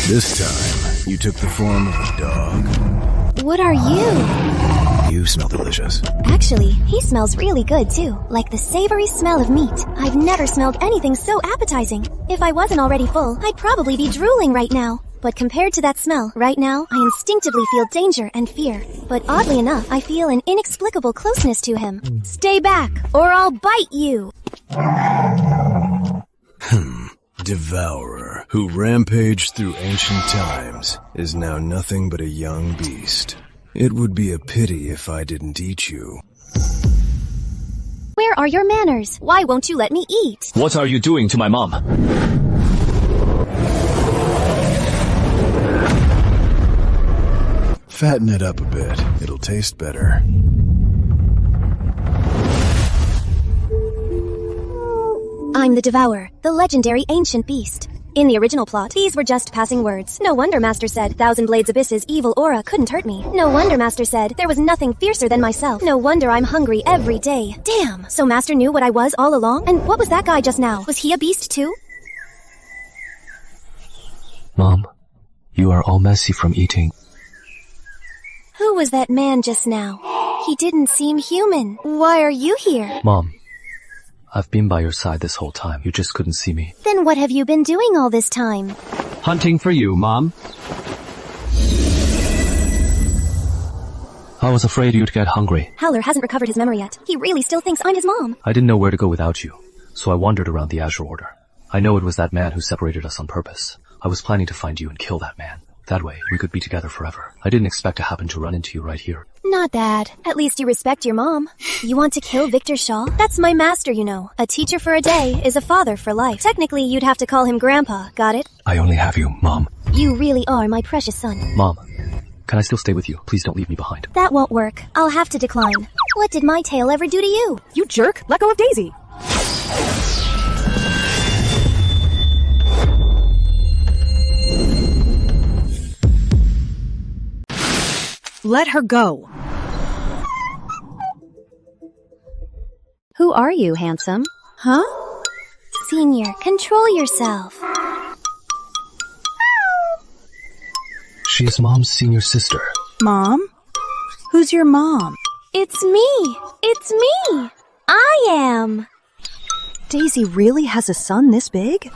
This time, you took the form of a dog. What are you? You smell delicious. Actually, he smells really good too. Like the savory smell of meat. I've never smelled anything so appetizing. If I wasn't already full, I'd probably be drooling right now. But compared to that smell, right now, I instinctively feel danger and fear. But oddly enough, I feel an inexplicable closeness to him. Stay back, or I'll bite you! Devourer, who rampaged through ancient times, is now nothing but a young beast. It would be a pity if I didn't eat you. Where are your manners? Why won't you let me eat? What are you doing to my mom? Fatten it up a bit. It'll taste better. I'm the Devourer, the legendary ancient beast. In the original plot, these were just passing words. No wonder Master said Thousand Blades Abyss's evil aura couldn't hurt me. No wonder Master said there was nothing fiercer than myself. No wonder I'm hungry every day. Damn! So Master knew what I was all along? And what was that guy just now? Was he a beast too? Mom, you are all messy from eating. Who was that man just now? He didn't seem human. Why are you here? Mom, I've been by your side this whole time. You just couldn't see me. Then what have you been doing all this time? Hunting for you, Mom. I was afraid you'd get hungry. Howler hasn't recovered his memory yet. He really still thinks I'm his mom. I didn't know where to go without you, so I wandered around the Azure Order. I know it was that man who separated us on purpose. I was planning to find you and kill that man. That way, we could be together forever. I didn't expect to happen to run into you right here. Not bad. At least you respect your mom. You want to kill Victor Shaw? That's my master, you know. A teacher for a day is a father for life. Technically, you'd have to call him Grandpa, got it? I only have you, Mom. You really are my precious son. Mom, can I still stay with you? Please don't leave me behind. That won't work. I'll have to decline. What did my tail ever do to you? You jerk! Let go of Daisy! Let her go. Who are you, handsome? Huh? Senior, control yourself. She is Mom's senior sister. Mom? Who's your mom? It's me. It's me. I am. Daisy really has a son this big?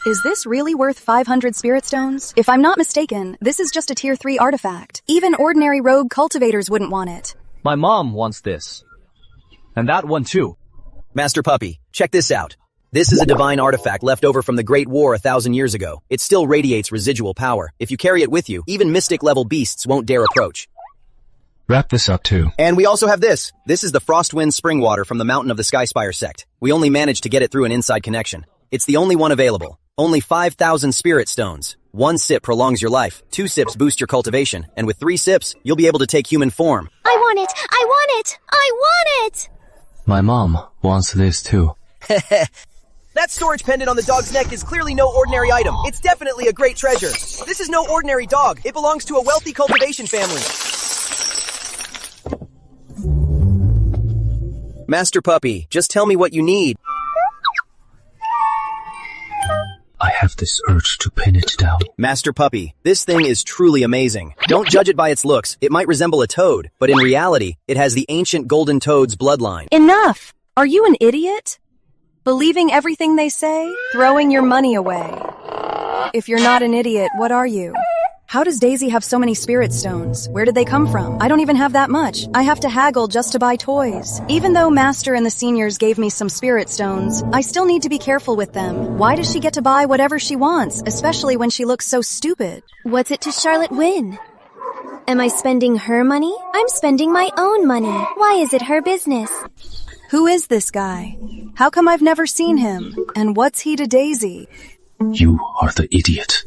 Is this really worth 500 spirit stones? If I'm not mistaken, this is just a tier 3 artifact. Even ordinary rogue cultivators wouldn't want it. My mom wants this. And that one too. Master Puppy, check this out. This is a divine artifact left over from the Great War 1,000 years ago. It still radiates residual power. If you carry it with you, even mystic-level beasts won't dare approach. Wrap this up too. And we also have this. This is the Frostwind spring water from the Mountain of the Skyspire sect. We only managed to get it through an inside connection. It's the only one available. Only 5,000 spirit stones. 1 sip prolongs your life, 2 sips boost your cultivation, and with 3 sips, you'll be able to take human form. I want it! I want it! I want it! My mom wants this too. That storage pendant on the dog's neck is clearly no ordinary item. It's definitely a great treasure. This is no ordinary dog. It belongs to a wealthy cultivation family. Master Puppy, just tell me what you need. I have this urge to pin it down. Master Puppy, this thing is truly amazing. Don't judge it by its looks. It might resemble a toad, but in reality, it has the ancient golden toad's bloodline. Enough! Are you an idiot? Believing everything they say? Throwing your money away? If you're not an idiot, what are you? How does Daisy have so many spirit stones? Where did they come from? I don't even have that much. I have to haggle just to buy toys. Even though Master and the seniors gave me some spirit stones, I still need to be careful with them. Why does she get to buy whatever she wants, especially when she looks so stupid? What's it to Charlotte Wynn? Am I spending her money? I'm spending my own money. Why is it her business? Who is this guy? How come I've never seen him? And what's he to Daisy? You are the idiot.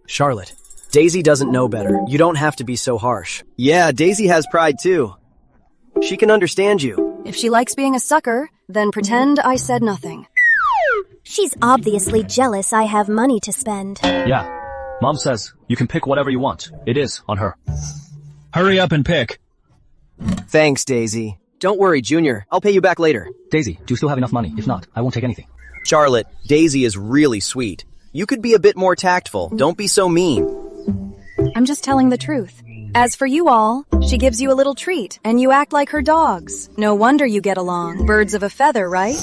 Charlotte, Daisy doesn't know better. You don't have to be so harsh. Yeah, Daisy has pride too. She can understand you. If she likes being a sucker, then pretend I said nothing. She's obviously jealous I have money to spend. Yeah. Mom says you can pick whatever you want. It is on her. Hurry up and pick. Thanks, Daisy. Don't worry, Junior. I'll pay you back later. Daisy, do you still have enough money? If not, I won't take anything. Charlotte, Daisy is really sweet. You could be a bit more tactful. Don't be so mean. I'm just telling the truth. As for you all, she gives you a little treat, and you act like her dogs. No wonder you get along. Birds of a feather, right?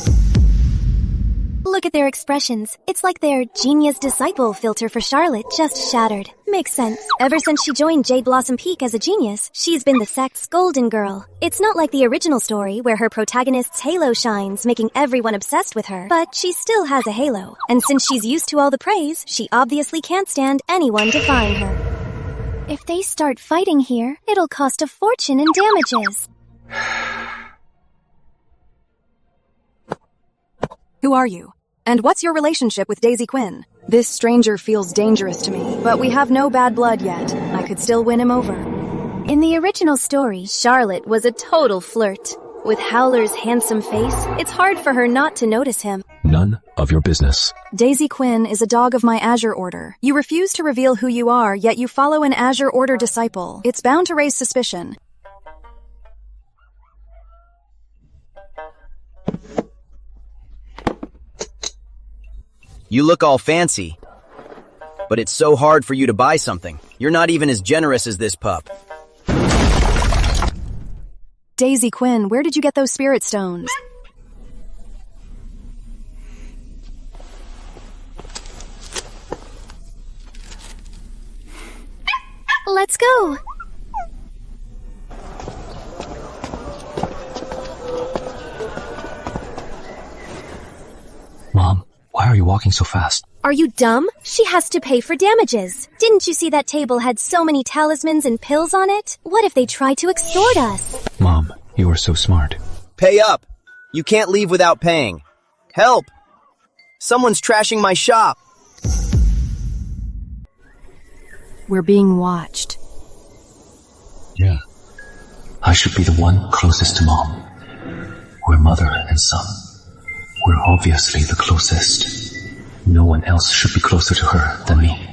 Look at their expressions. It's like their genius disciple filter for Charlotte just shattered. Makes sense. Ever since she joined Jade Blossom Peak as a genius, she's been the sect's golden girl. It's not like the original story where her protagonist's halo shines, making everyone obsessed with her. But she still has a halo. And since she's used to all the praise, she obviously can't stand anyone defying her. If they start fighting here, it'll cost a fortune in damages. Who are you? And what's your relationship with Daisy Quinn? This stranger feels dangerous to me, but we have no bad blood yet. I could still win him over. In the original story, Charlotte was a total flirt. With Howler's handsome face, it's hard for her not to notice him. None of your business. Daisy Quinn is a dog of my Azure Order. You refuse to reveal who you are, yet you follow an Azure Order disciple. It's bound to raise suspicion. You look all fancy, but it's so hard for you to buy something. You're not even as generous as this pup. Daisy Quinn, where did you get those spirit stones? Let's go! Mom, why are you walking so fast? Are you dumb? She has to pay for damages. Didn't you see that table had so many talismans and pills on it? What if they try to extort us? Mom, you are so smart. Pay up! You can't leave without paying. Help! Someone's trashing my shop! We're being watched. Yeah. I should be the one closest to Mom. We're mother and son. We're obviously the closest. No one else should be closer to her than me.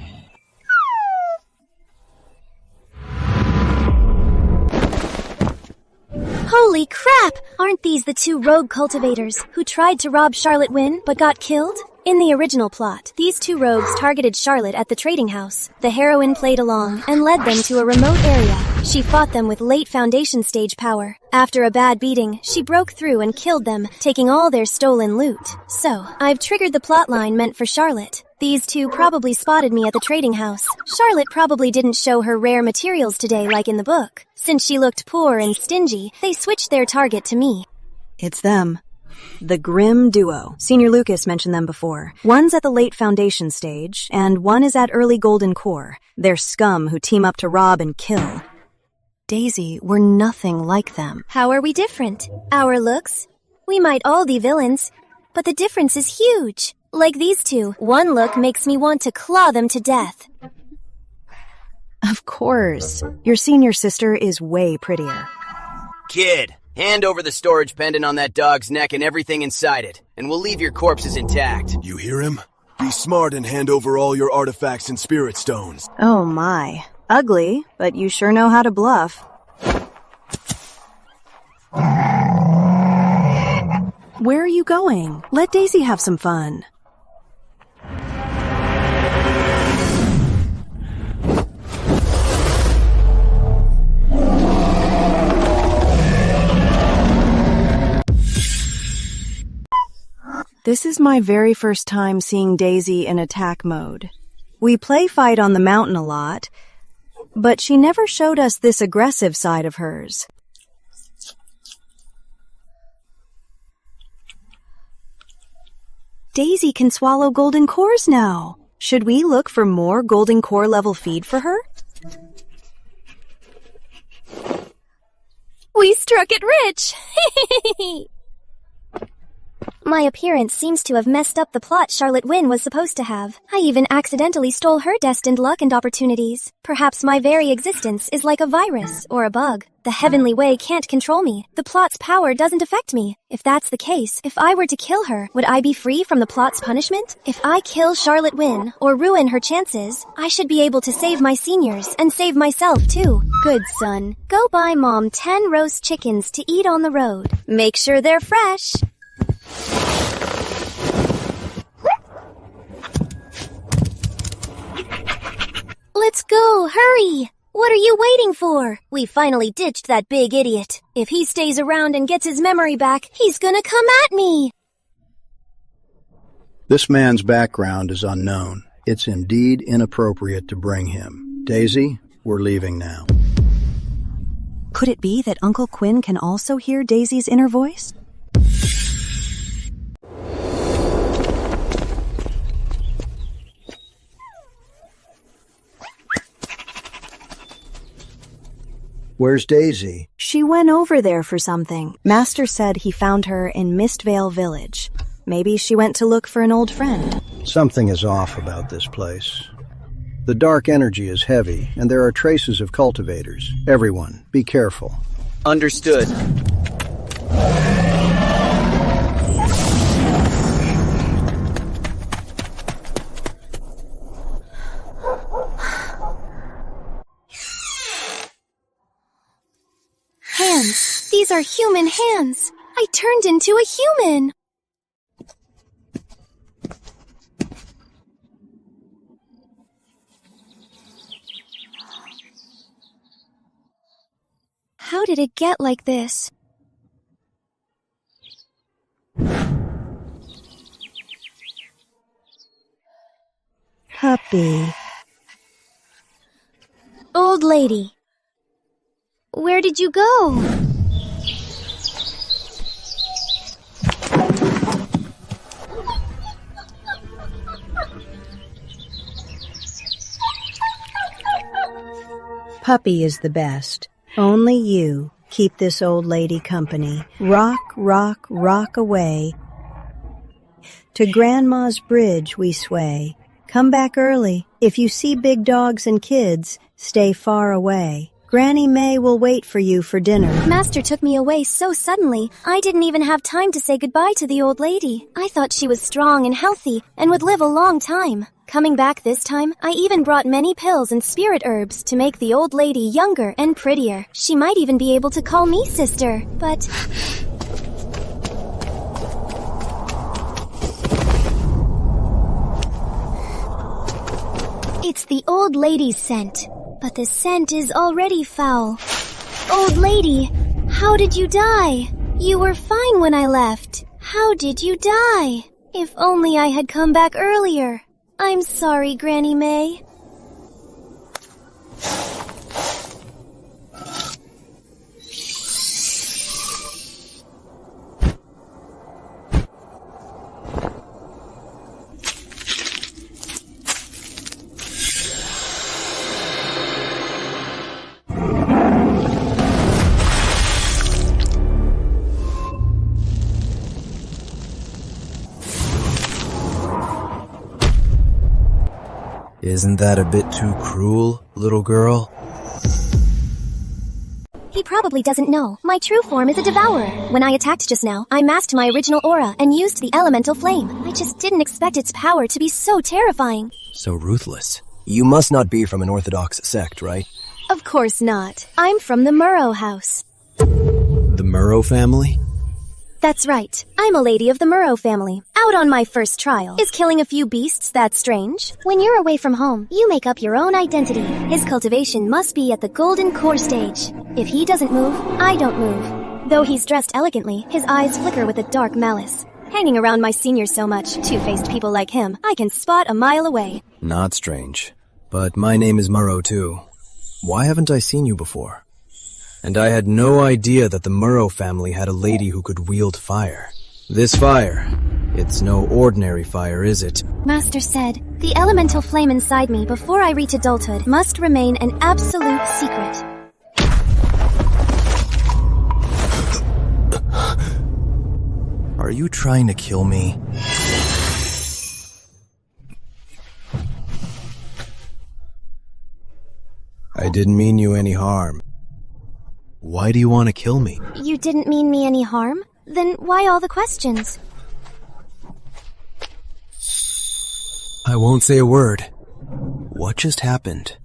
Holy crap! Aren't these the two rogue cultivators who tried to rob Charlotte Wynne but got killed? In the original plot, these two rogues targeted Charlotte at the trading house. The heroine played along and led them to a remote area. She fought them with late Foundation stage power. After a bad beating, she broke through and killed them, taking all their stolen loot. So, I've triggered the plotline meant for Charlotte. These two probably spotted me at the trading house. Charlotte probably didn't show her rare materials today like in the book. Since she looked poor and stingy, they switched their target to me. It's them. The Grimm Duo. Senior Lucas mentioned them before. One's at the late Foundation stage, and one is at early Golden Core. They're scum who team up to rob and kill. Daisy, we're nothing like them. How are we different? Our looks? We might all be villains, but the difference is huge. Like these two, one look makes me want to claw them to death. Of course. Your senior sister is way prettier. Kid, hand over the storage pendant on that dog's neck and everything inside it, and we'll leave your corpses intact. You hear him? Be smart and hand over all your artifacts and spirit stones. Oh my. Ugly, but you sure know how to bluff. Where are you going? Let Daisy have some fun. This is my very first time seeing Daisy in attack mode. We play fight on the mountain a lot, but she never showed us this aggressive side of hers. Daisy can swallow golden cores now. Should we look for more golden core level feed for her? We struck it rich! My appearance seems to have messed up the plot Charlotte Wynne was supposed to have. I even accidentally stole her destined luck and opportunities. Perhaps my very existence is like a virus or a bug. The heavenly way can't control me. The plot's power doesn't affect me. If that's the case, if I were to kill her, would I be free from the plot's punishment? If I kill Charlotte Wynne or ruin her chances, I should be able to save my seniors and save myself too. Good son. Go buy Mom 10 roast chickens to eat on the road. Make sure they're fresh. Let's go, hurry! What are you waiting for? We finally ditched that big idiot. If he stays around and gets his memory back, he's gonna come at me! This man's background is unknown. It's indeed inappropriate to bring him. Daisy, we're leaving now. Could it be that Uncle Quinn can also hear Daisy's inner voice? Where's Daisy? She went over there for something. Master said he found her in Mistvale Village. Maybe she went to look for an old friend. Something is off about this place. The dark energy is heavy, and there are traces of cultivators. Everyone, be careful. Understood. Hands. These are human hands. I turned into a human. How did it get like this? Puppy. Old lady. Where did you go? Puppy is the best. Only you keep this old lady company. Rock, rock, rock away. To Grandma's bridge we sway. Come back early. If you see big dogs and kids, stay far away. Granny May will wait for you for dinner. Master took me away so suddenly, I didn't even have time to say goodbye to the old lady. I thought she was strong and healthy and would live a long time. Coming back this time, I even brought many pills and spirit herbs to make the old lady younger and prettier. She might even be able to call me sister, but... It's the old lady's scent, but the scent is already foul. Old lady, how did you die? You were fine when I left. How did you die? If only I had come back earlier. I'm sorry, Granny May. Isn't that a bit too cruel, little girl? He probably doesn't know. My true form is a devourer. When I attacked just now, I masked my original aura and used the elemental flame. I just didn't expect its power to be so terrifying. So ruthless. You must not be from an orthodox sect, right? Of course not. I'm from the Murrow house. The Murrow family? That's right. I'm a lady of the Murrow family. Out on my first trial. Is killing a few beasts that strange? When you're away from home, you make up your own identity. His cultivation must be at the golden core stage. If he doesn't move, I don't move. Though he's dressed elegantly, his eyes flicker with a dark malice. Hanging around my seniors so much, two-faced people like him, I can spot a mile away. Not strange. But my name is Murrow too. Why haven't I seen you before? And I had no idea that the Murrow family had a lady who could wield fire. This fire, it's no ordinary fire, is it? Master said, the elemental flame inside me before I reach adulthood must remain an absolute secret. Are you trying to kill me? I didn't mean you any harm. Why do you want to kill me? You didn't mean me any harm? Then why all the questions? I won't say a word. What just happened?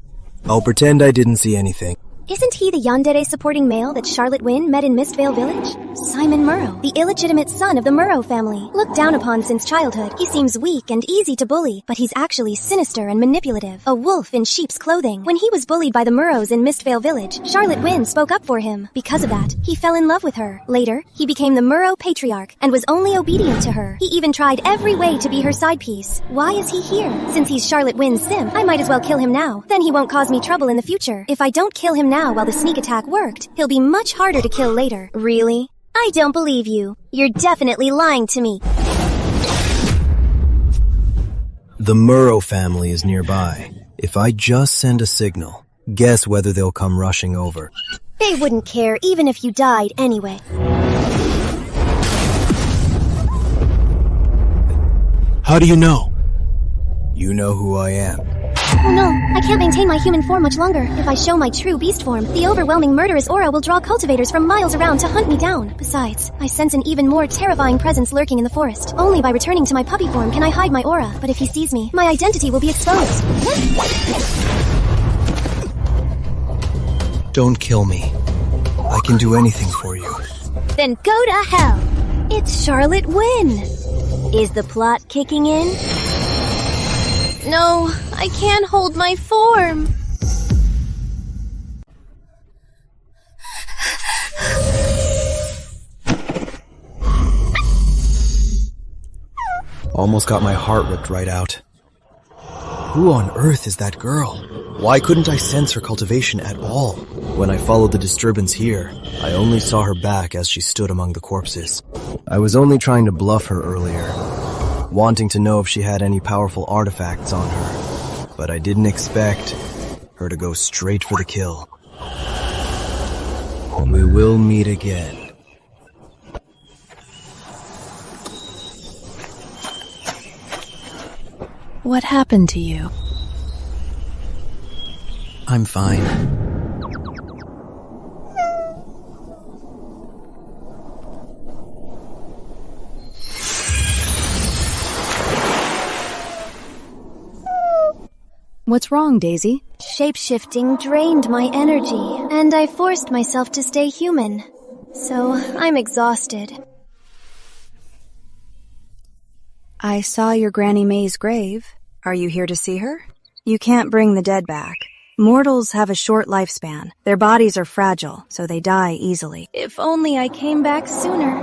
I'll pretend I didn't see anything. Isn't he the yandere supporting male that Charlotte Wynne met in Mistvale Village? Simon Murrow, the illegitimate son of the Murrow family. Looked down upon since childhood, he seems weak and easy to bully, but he's actually sinister and manipulative. A wolf in sheep's clothing. When he was bullied by the Murrows in Mistvale Village, Charlotte Wynne spoke up for him. Because of that, he fell in love with her. Later, he became the Murrow patriarch and was only obedient to her. He even tried every way to be her side piece. Why is he here? Since he's Charlotte Wynne's sim, I might as well kill him now. Then he won't cause me trouble in the future. If I don't kill him now while the sneak attack worked, he'll be much harder to kill later. Really? I don't believe you. You're definitely lying to me. The Murrow family is nearby. If I just send a signal, guess whether they'll come rushing over. They wouldn't care even if you died anyway. How do you know? You know who I am. Oh no, I can't maintain my human form much longer. If I show my true beast form, the overwhelming murderous aura will draw cultivators from miles around to hunt me down. Besides, I sense an even more terrifying presence lurking in the forest. Only by returning to my puppy form can I hide my aura, but if he sees me, my identity will be exposed. Don't kill me. I can do anything for you. Then go to hell. It's Charlotte Wynne. Is the plot kicking in? No, I can't hold my form. Almost got my heart ripped right out. Who on earth is that girl? Why couldn't I sense her cultivation at all? When I followed the disturbance here, I only saw her back as she stood among the corpses. I was only trying to bluff her earlier, wanting to know if she had any powerful artifacts on her. But I didn't expect her to go straight for the kill. We will meet again. What happened to you? I'm fine. What's wrong, Daisy? Shape-shifting drained my energy, and I forced myself to stay human. So, I'm exhausted. I saw your Granny May's grave. Are you here to see her? You can't bring the dead back. Mortals have a short lifespan. Their bodies are fragile, so they die easily. If only I came back sooner.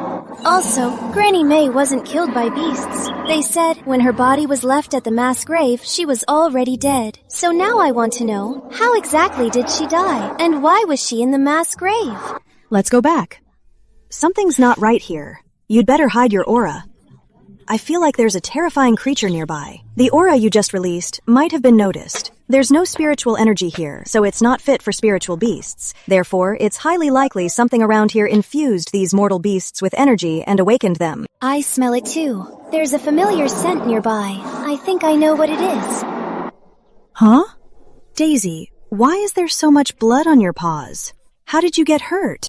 Also, Granny May wasn't killed by beasts. They said when her body was left at the mass grave, she was already dead. So now I want to know, how exactly did she die? And why was she in the mass grave? Let's go back. Something's not right here. You'd better hide your aura. I feel like there's a terrifying creature nearby. The aura you just released might have been noticed. There's no spiritual energy here, so it's not fit for spiritual beasts. Therefore, it's highly likely something around here infused these mortal beasts with energy and awakened them. I smell it too. There's a familiar scent nearby. I think I know what it is. Huh? Daisy, why is there so much blood on your paws? How did you get hurt?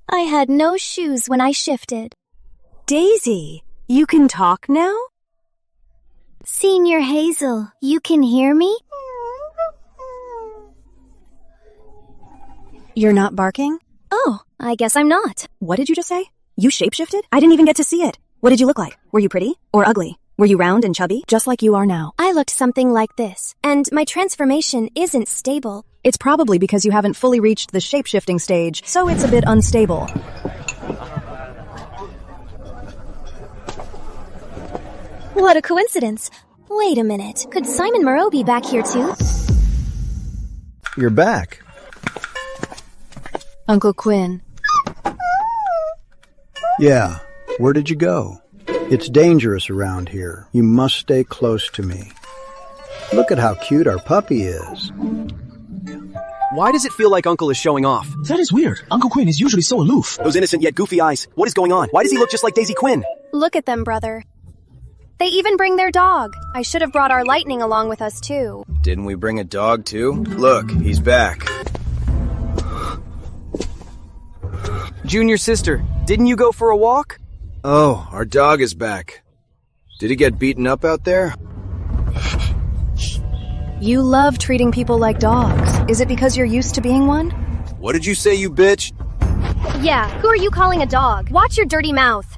I had no shoes when I shifted. Daisy, you can talk now? Senior Hazel, you can hear me? You're not barking? Oh, I guess I'm not. What did you just say? You shapeshifted? I didn't even get to see it. What did you look like? Were you pretty or ugly? Were you round and chubby, just like you are now? I looked something like this, and my transformation isn't stable. It's probably because you haven't fully reached the shapeshifting stage, so it's a bit unstable. What a coincidence. Wait a minute. Could Simon Moreau be back here too? You're back. Uncle Quinn. Yeah. Where did you go? It's dangerous around here. You must stay close to me. Look at how cute our puppy is. Why does it feel like Uncle is showing off? That is weird. Uncle Quinn is usually so aloof. Those innocent yet goofy eyes. What is going on? Why does he look just like Daisy Quinn? Look at them, brother. They even bring their dog. I should have brought our Lightning along with us, too. Didn't we bring a dog, too? Look, he's back. Junior sister, didn't you go for a walk? Oh, our dog is back. Did he get beaten up out there? You love treating people like dogs. Is it because you're used to being one? What did you say, you bitch? Yeah, who are you calling a dog? Watch your dirty mouth.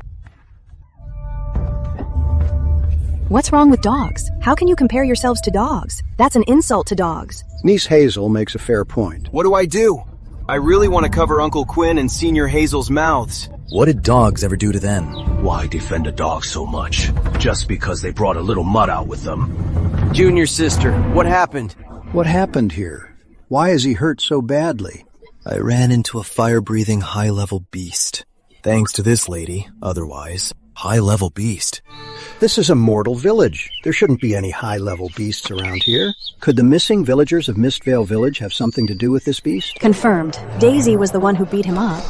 What's wrong with dogs? How can you compare yourselves to dogs? That's an insult to dogs. Niece Hazel makes a fair point. What do? I really want to cover Uncle Quinn and Senior Hazel's mouths. What did dogs ever do to them? Why defend a dog so much? Just because they brought a little mud out with them. Junior sister, what happened? What happened here? Why is he hurt so badly? I ran into a fire-breathing high-level beast. Thanks to this lady, otherwise, high-level beast. This is a mortal village. There shouldn't be any high-level beasts around here. Could the missing villagers of Mistvale Village have something to do with this beast? Confirmed. Daisy was the one who beat him up.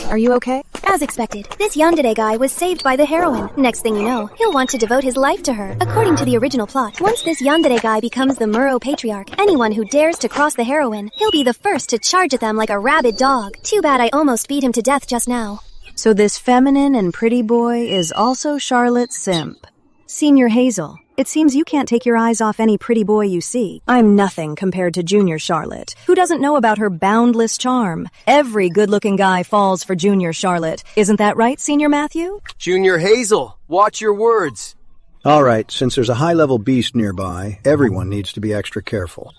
Are you okay? As expected, this yandere guy was saved by the heroine. Next thing you know, he'll want to devote his life to her. According to the original plot, once this yandere guy becomes the Muro Patriarch, anyone who dares to cross the heroine, he'll be the first to charge at them like a rabid dog. Too bad I almost beat him to death just now. So this feminine and pretty boy is also Charlotte's simp. Senior Hazel, it seems you can't take your eyes off any pretty boy you see. I'm nothing compared to Junior Charlotte. Who doesn't know about her boundless charm? Every good-looking guy falls for Junior Charlotte. Isn't that right, Senior Matthew? Junior Hazel, watch your words. All right, since there's a high-level beast nearby, everyone needs to be extra careful.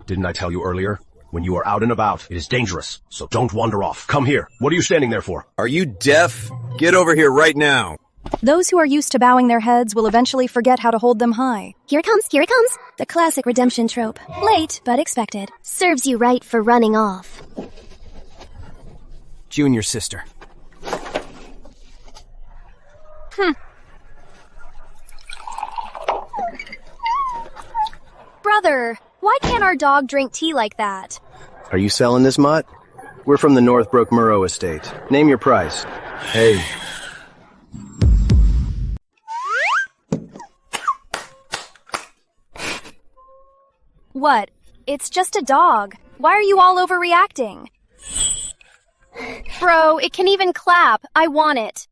Didn't I tell you earlier? When you are out and about, it is dangerous, so don't wander off. Come here. What are you standing there for? Are you deaf? Get over here right now. Those who are used to bowing their heads will eventually forget how to hold them high. Here it comes, here it comes. The classic redemption trope. Late, but expected. Serves you right for running off. Junior sister. Brother, why can't our dog drink tea like that? Are you selling this mutt? We're from the Northbrook Murrow estate. Name your price. Hey. What? It's just a dog. Why are you all overreacting? Bro, it can even clap. I want it.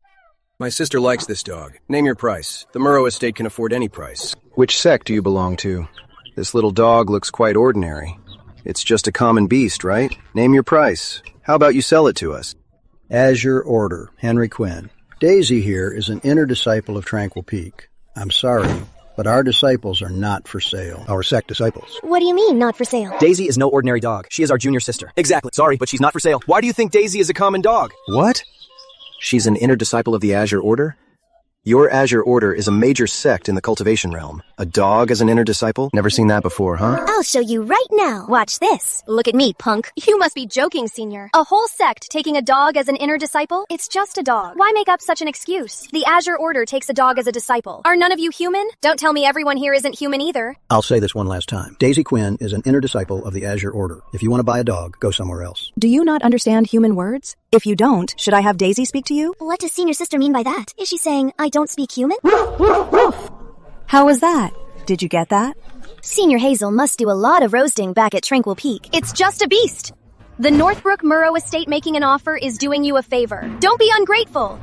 My sister likes this dog. Name your price. The Murrow estate can afford any price. Which sect do you belong to? This little dog looks quite ordinary. It's just a common beast, right? Name your price. How about you sell it to us? Azure Order, Henry Quinn. Daisy here is an inner disciple of Tranquil Peak. I'm sorry, but our disciples are not for sale. Our sect disciples. What do you mean, not for sale? Daisy is no ordinary dog. She is our junior sister. Exactly. Sorry, but she's not for sale. Why do you think Daisy is a common dog? What? She's an inner disciple of the Azure Order? Your Azure Order is a major sect in the cultivation realm. A dog as an inner disciple? Never seen that before, huh? I'll show you right now. Watch this. Look at me, punk. You must be joking, Senior. A whole sect taking a dog as an inner disciple? It's just a dog. Why make up such an excuse? The Azure Order takes a dog as a disciple. Are none of you human? Don't tell me everyone here isn't human either. I'll say this one last time. Daisy Quinn is an inner disciple of the Azure Order. If you want to buy a dog, go somewhere else. Do you not understand human words? If you don't, should I have Daisy speak to you? What does Senior Sister mean by that? Is she saying, I don't speak human? How was that? Did you get that? Senior Hazel must do a lot of roasting back at Tranquil Peak. It's just a beast. The Northbrook Murrow estate making an offer is doing you a favor. Don't be ungrateful.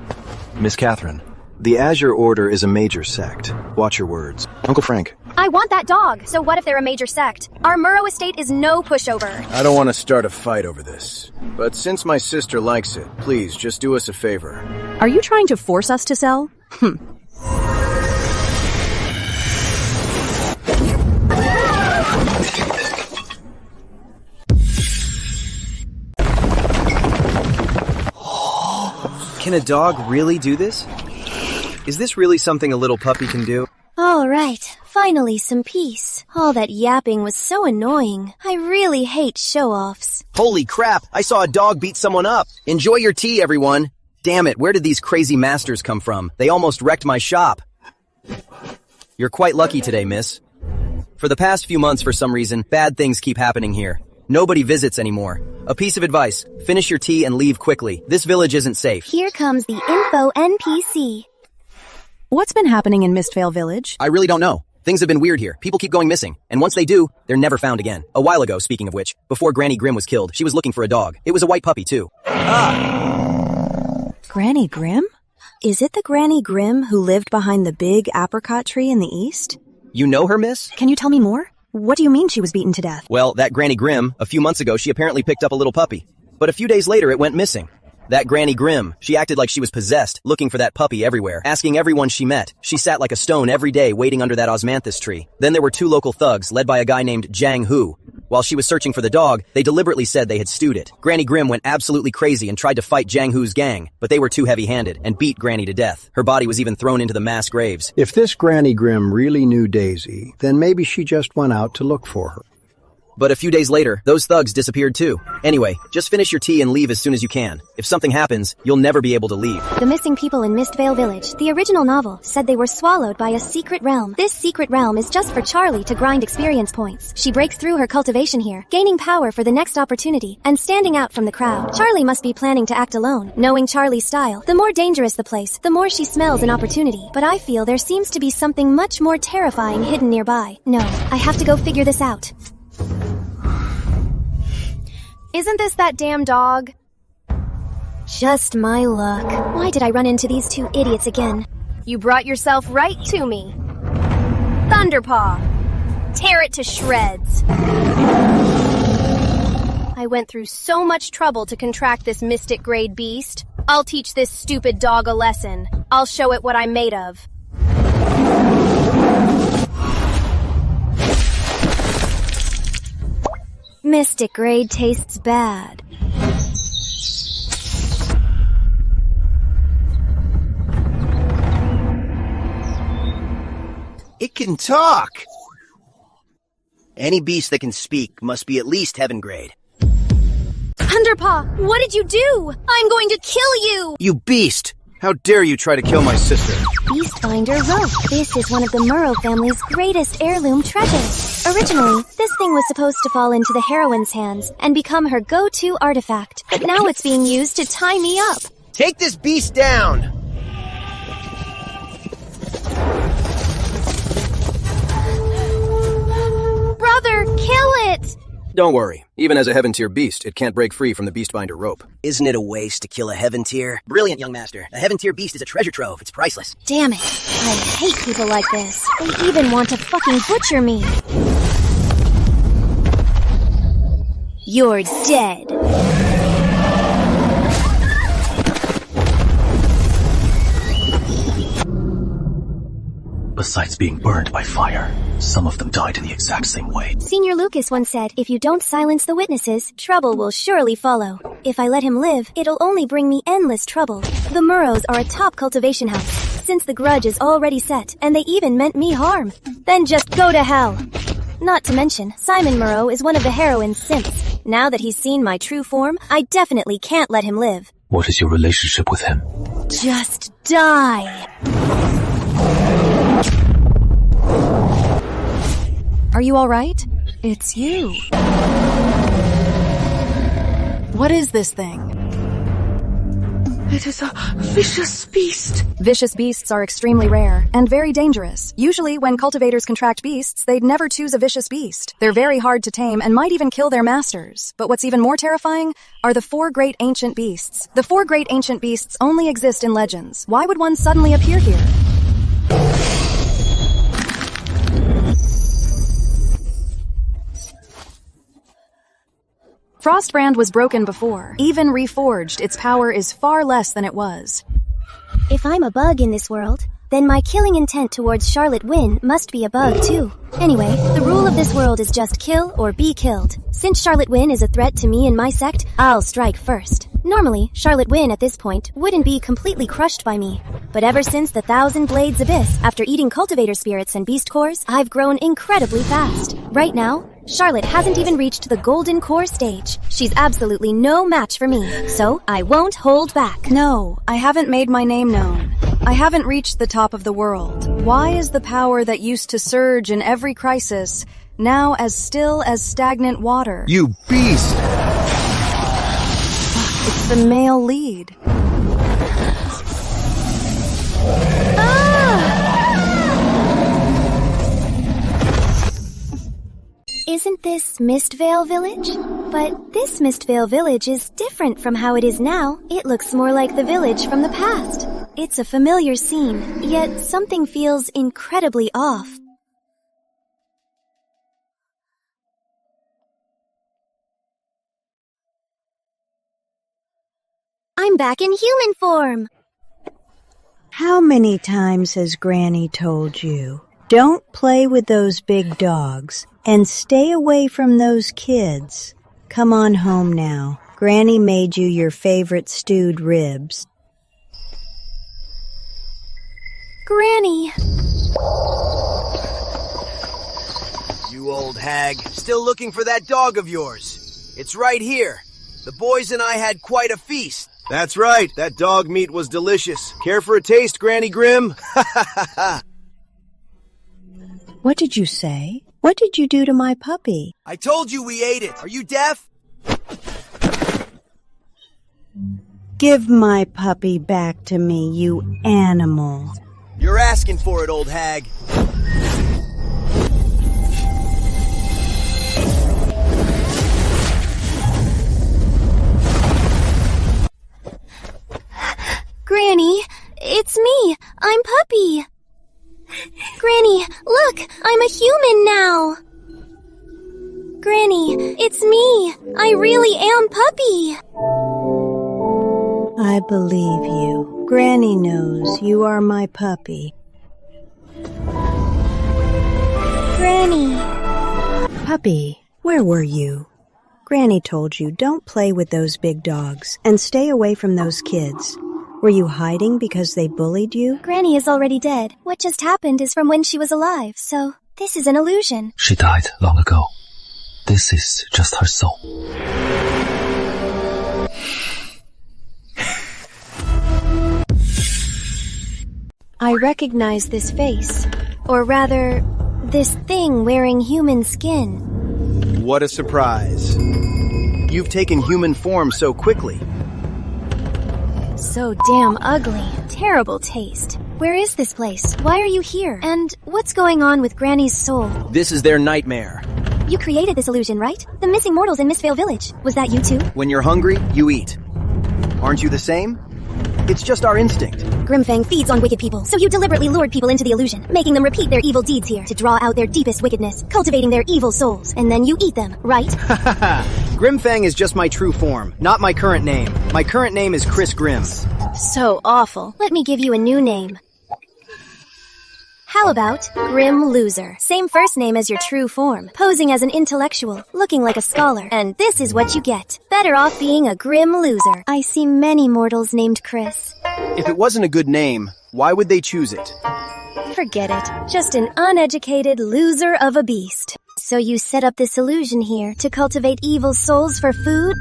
Miss Catherine, the Azure Order is a major sect. Watch your words. Uncle Frank. I want that dog, so what if they're a major sect? Our Murrow estate is no pushover. I don't want to start a fight over this. But since my sister likes it, please just do us a favor. Are you trying to force us to sell? Can a dog really do this? Is this really something a little puppy can do? All right, finally some peace. All that yapping was so annoying. I really hate show-offs. Holy crap, I saw a dog beat someone up. Enjoy your tea, everyone. Damn it, where did these crazy masters come from? They almost wrecked my shop. You're quite lucky today, miss. For the past few months, for some reason, bad things keep happening here. Nobody visits anymore. A piece of advice, finish your tea and leave quickly. This village isn't safe. Here comes the info NPC. What's been happening in Mistvale Village? I really don't know. Things have been weird here. People keep going missing. And once they do, they're never found again. A while ago, speaking of which, before Granny Grimm was killed, she was looking for a dog. It was a white puppy, too. Granny Grimm? Is it the Granny Grimm who lived behind the big apricot tree in the east? You know her, miss? Can you tell me more? What do you mean she was beaten to death? Well, that Granny Grimm, a few months ago, she apparently picked up a little puppy. But a few days later, it went missing. That Granny Grimm, she acted like she was possessed, looking for that puppy everywhere, asking everyone she met. She sat like a stone every day waiting under that osmanthus tree. Then there were 2 local thugs, led by a guy named Jang Hu. While she was searching for the dog, they deliberately said they had stewed it. Granny Grimm went absolutely crazy and tried to fight Jang Hu's gang, but they were too heavy-handed and beat Granny to death. Her body was even thrown into the mass graves. If this Granny Grimm really knew Daisy, then maybe she just went out to look for her. But a few days later, those thugs disappeared too. Anyway, just finish your tea and leave as soon as you can. If something happens, you'll never be able to leave. The missing people in Mistvale Village, the original novel, said they were swallowed by a secret realm. This secret realm is just for Charlie to grind experience points. She breaks through her cultivation here, gaining power for the next opportunity, and standing out from the crowd. Charlie must be planning to act alone. Knowing Charlie's style, the more dangerous the place, the more she smells an opportunity. But I feel there seems to be something much more terrifying hidden nearby. No, I have to go figure this out. Isn't this that damn dog? Just my luck. Why did I run into these 2 idiots again? You brought yourself right to me. Thunderpaw! Tear it to shreds! I went through so much trouble to contract this mystic grade beast. I'll teach this stupid dog a lesson. I'll show it what I'm made of. Mystic grade tastes bad. can talk! Any beast that can speak must be at least heaven grade. Underpaw, what did you do? I'm going to kill you! You beast! How dare you try to kill my sister? Beastbinder rope. This is one of the Murrow family's greatest heirloom treasures. Originally, this thing was supposed to fall into the heroine's hands and become her go-to artifact. But now it's being used to tie me up. Take this beast down! Brother, kill it! Don't worry. Even as a Heaven Tier beast, it can't break free from the Beastbinder rope. Isn't it a waste to kill a Heaven Tier? Brilliant, young master. A Heaven Tier beast is a treasure trove. It's priceless. Damn it. I hate people like this. They even want to fucking butcher me. You're dead. Besides being burned by fire, some of them died in the exact same way. Senior Lucas once said, if you don't silence the witnesses, trouble will surely follow. If I let him live, it'll only bring me endless trouble. The Murrows are a top cultivation house, since the grudge is already set, and they even meant me harm. Then just go to hell. Not to mention, Simon Murrow is one of the heroine's simps. Now that he's seen my true form, I definitely can't let him live. What is your relationship with him? Just die. Are you alright? It's you. What is this thing? It is a vicious beast. Vicious beasts are extremely rare and very dangerous. Usually, when cultivators contract beasts, they'd never choose a vicious beast. They're very hard to tame and might even kill their masters. But what's even more terrifying are the 4 great ancient beasts. The 4 great ancient beasts only exist in legends. Why would one suddenly appear here? Frostbrand was broken before. Even reforged, its power is far less than it was. If I'm a bug in this world, then my killing intent towards Charlotte Wynne must be a bug too. Anyway, the rule of this world is just kill or be killed. Since Charlotte Wynne is a threat to me and my sect, I'll strike first. Normally, Charlotte Wynne at this point wouldn't be completely crushed by me. But ever since the Thousand Blades Abyss, after eating cultivator spirits and beast cores, I've grown incredibly fast. Right now, Charlotte hasn't even reached the golden core stage. She's absolutely no match for me, so I won't hold back. No, I haven't made my name known. I haven't reached the top of the world. Why is the power that used to surge in every crisis now as still as stagnant water? You beast! It's the male lead. Isn't this Mistvale Village? But this Mistvale Village is different from how it is now. It looks more like the village from the past. It's a familiar scene, yet something feels incredibly off. I'm back in human form! How many times has Granny told you? Don't play with those big dogs, and stay away from those kids. Come on home now. Granny made you your favorite stewed ribs. Granny! You old hag, still looking for that dog of yours. It's right here. The boys and I had quite a feast. That's right, that dog meat was delicious. Care for a taste, Granny Grim? Ha ha ha ha! What did you say? What did you do to my puppy? I told you we ate it. Are you deaf? Give my puppy back to me, you animal. You're asking for it, old hag. Granny, it's me. I'm Puppy. Granny, look, I'm a human now. Granny, it's me. I really am Puppy. I believe you. Granny knows you are my puppy. Granny. Puppy, where were you? Granny told you don't play with those big dogs and stay away from those kids. Were you hiding because they bullied you? Granny is already dead. What just happened is from when she was alive, so this is an illusion. She died long ago. This is just her soul. I recognize this face. Or rather, this thing wearing human skin. What a surprise. You've taken human form so quickly. So damn ugly. Terrible taste. Where is this place? Why are you here? And what's going on with Granny's soul? This is their nightmare. You created this illusion, right? The missing mortals in Mistveil Village. Was that you too? When you're hungry, you eat. Aren't you the same? It's just our instinct. Grimfang feeds on wicked people, so you deliberately lured people into the illusion, making them repeat their evil deeds here to draw out their deepest wickedness, cultivating their evil souls, and then you eat them, right? Grimfang is just my true form, not my current name. My current name is Chris Grimm. So awful. Let me give you a new name. How about Grim Loser? Same first name as your true form, posing as an intellectual, looking like a scholar. And this is what you get. Better off being a Grim Loser. I see many mortals named Chris. If it wasn't a good name, why would they choose it? Forget it. Just an uneducated loser of a beast. So you set up this illusion here to cultivate evil souls for food?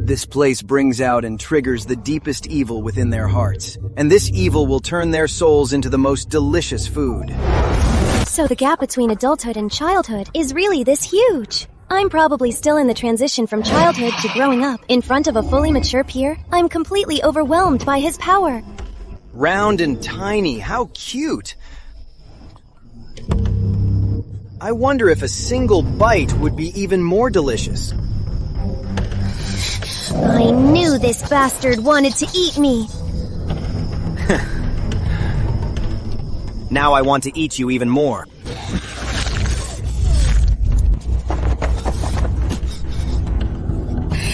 This place brings out and triggers the deepest evil within their hearts. And this evil will turn their souls into the most delicious food. So the gap between adulthood and childhood is really this huge. I'm probably still in the transition from childhood to growing up. In front of a fully mature peer, I'm completely overwhelmed by his power. Round and tiny, how cute! I wonder if a single bite would be even more delicious. I knew this bastard wanted to eat me. Now I want to eat you even more.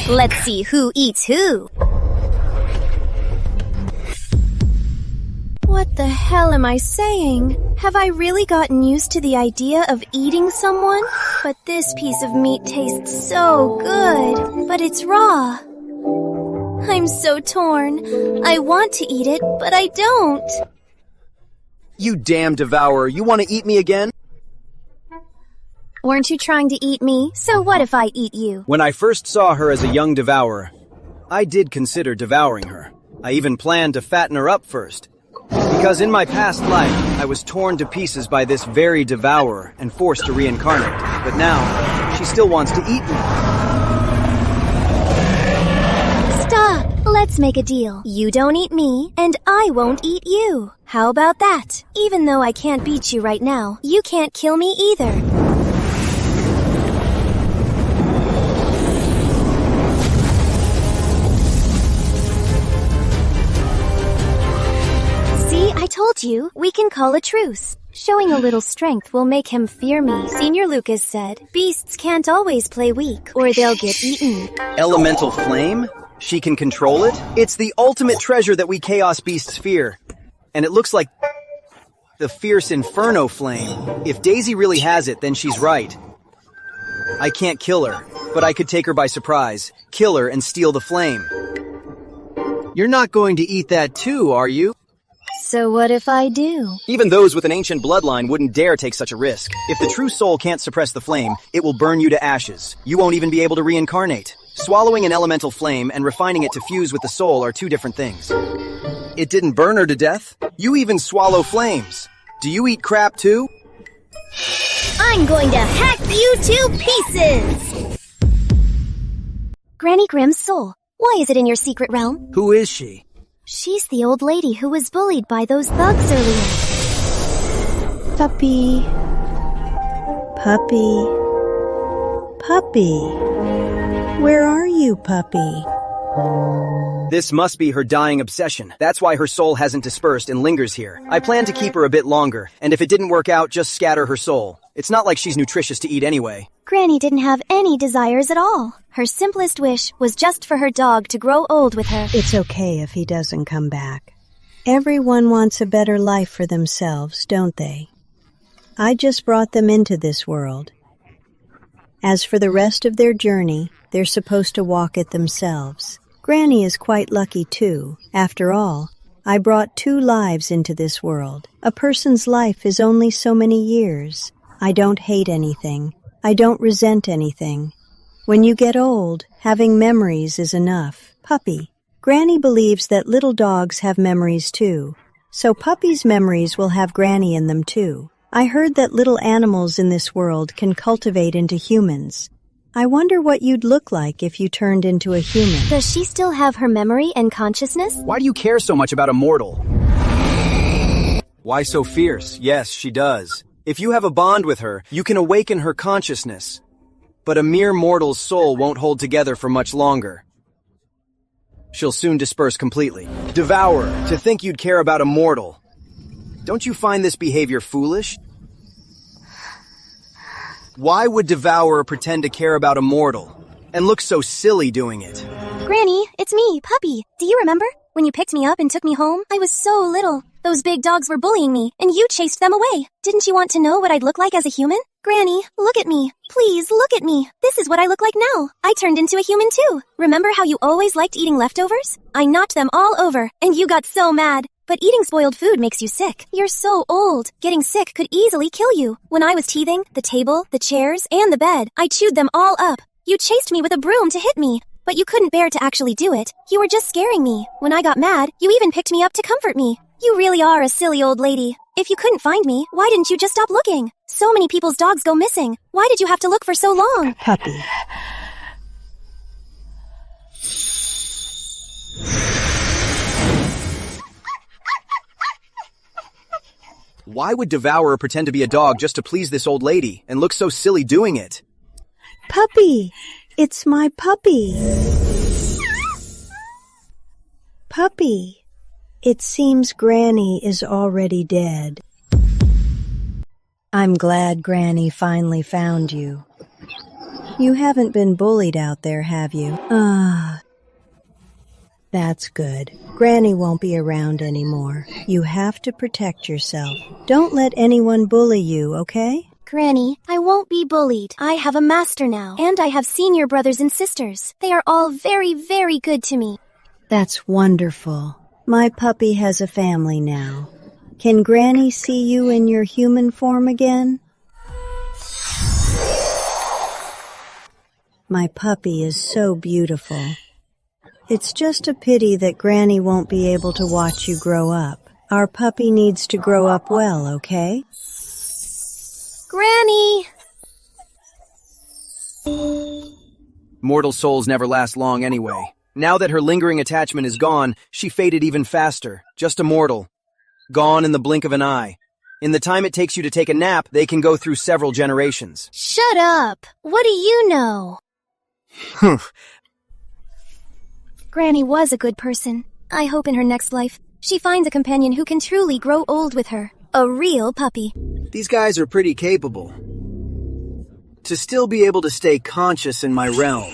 Let's see who eats who. What the hell am I saying? Have I really gotten used to the idea of eating someone? But this piece of meat tastes so good, but it's raw. I'm so torn. I want to eat it, but I don't. You damn devourer, you want to eat me again? Weren't you trying to eat me? So what if I eat you? When I first saw her as a young devourer, I did consider devouring her. I even planned to fatten her up first. Because in my past life, I was torn to pieces by this very devourer and forced to reincarnate. But now, she still wants to eat me. Stop! Let's make a deal. You don't eat me, and I won't eat you. How about that? Even though I can't beat you right now, you can't kill me either. See, I told you, we can call a truce. Showing a little strength will make him fear me. Senior Lucas said, beasts can't always play weak, or they'll get eaten. Elemental flame? She can control it? It's the ultimate treasure that we Chaos Beasts fear. And it looks like the fierce Inferno flame. If Daisy really has it, then she's right. I can't kill her, but I could take her by surprise, kill her and steal the flame. You're not going to eat that too, are you? So what if I do? Even those with an ancient bloodline wouldn't dare take such a risk. If the true soul can't suppress the flame, it will burn you to ashes. You won't even be able to reincarnate. Swallowing an elemental flame and refining it to fuse with the soul are two different things. It didn't burn her to death? You even swallow flames. Do you eat crap too? I'm going to hack you to pieces! Granny Grimm's soul. Why is it in your secret realm? Who is she? She's the old lady who was bullied by those thugs earlier. Puppy. Puppy. Puppy. Where are you, puppy? This must be her dying obsession. That's why her soul hasn't dispersed and lingers here. I plan to keep her a bit longer, and if it didn't work out, just scatter her soul. It's not like she's nutritious to eat anyway. Granny didn't have any desires at all. Her simplest wish was just for her dog to grow old with her. It's okay if he doesn't come back. Everyone wants a better life for themselves, don't they? I just brought them into this world. As for the rest of their journey, they're supposed to walk it themselves. Granny is quite lucky too. After all, I brought 2 lives into this world. A person's life is only so many years. I don't hate anything. I don't resent anything. When you get old, having memories is enough. Puppy. Granny believes that little dogs have memories too. So Puppy's memories will have Granny in them too. I heard that little animals in this world can cultivate into humans. I wonder what you'd look like if you turned into a human. Does she still have her memory and consciousness? Why do you care so much about a mortal? Why so fierce? Yes, she does. If you have a bond with her, you can awaken her consciousness. But a mere mortal's soul won't hold together for much longer. She'll soon disperse completely. Devourer, to think you'd care about a mortal. Don't you find this behavior foolish? Why would Devourer pretend to care about a mortal and look so silly doing it? Granny, it's me, Puppy. Do you remember? When you picked me up and took me home, I was so little. Those big dogs were bullying me, and you chased them away. Didn't you want to know what I'd look like as a human? Granny, look at me. Please, look at me. This is what I look like now. I turned into a human too. Remember how you always liked eating leftovers? I knocked them all over, and you got so mad. But eating spoiled food makes you sick. You're so old. Getting sick could easily kill you. When I was teething, the table, the chairs, and the bed, I chewed them all up. You chased me with a broom to hit me. But you couldn't bear to actually do it. You were just scaring me. When I got mad, you even picked me up to comfort me. You really are a silly old lady. If you couldn't find me, why didn't you just stop looking? So many people's dogs go missing. Why did you have to look for so long? Puppy. Why would Devourer pretend to be a dog just to please this old lady and look so silly doing it? Puppy! It's my puppy. Puppy. It seems Granny is already dead. I'm glad Granny finally found you. You haven't been bullied out there, have you? Ah. That's good. Granny won't be around anymore. You have to protect yourself. Don't let anyone bully you, okay? Granny, I won't be bullied. I have a master now, and I have senior brothers and sisters. They are all very, very good to me. That's wonderful. My puppy has a family now. Can Granny see you in your human form again? My puppy is so beautiful. It's just a pity that Granny won't be able to watch you grow up. Our puppy needs to grow up well, okay? Granny! Mortal souls never last long anyway. Now that her lingering attachment is gone, she faded even faster. Just a mortal. Gone in the blink of an eye. In the time it takes you to take a nap, they can go through several generations. Shut up! What do you know? Granny was a good person. I hope in her next life, she finds a companion who can truly grow old with her. A real puppy. These guys are pretty capable. To still be able to stay conscious in my realm.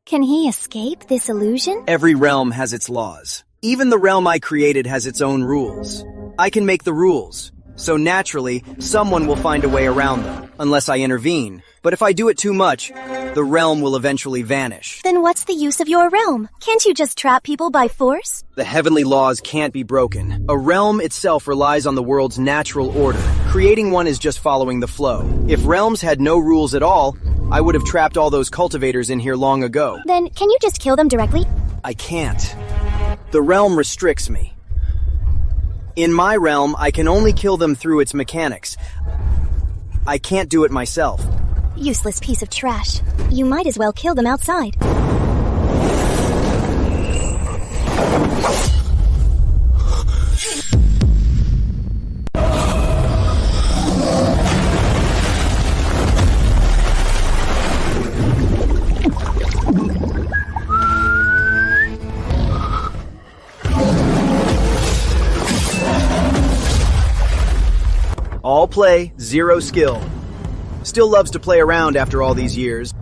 Can he escape this illusion? Every realm has its laws. Even the realm I created has its own rules. I can make the rules. So naturally, someone will find a way around them, unless I intervene. But if I do it too much, the realm will eventually vanish. Then what's the use of your realm? Can't you just trap people by force? The heavenly laws can't be broken. A realm itself relies on the world's natural order. Creating one is just following the flow. If realms had no rules at all, I would have trapped all those cultivators in here long ago. Then can you just kill them directly? I can't. The realm restricts me. In my realm, I can only kill them through its mechanics. I can't do it myself. Useless piece of trash. You might as well kill them outside. All play, zero skill. Still loves to play around after all these years.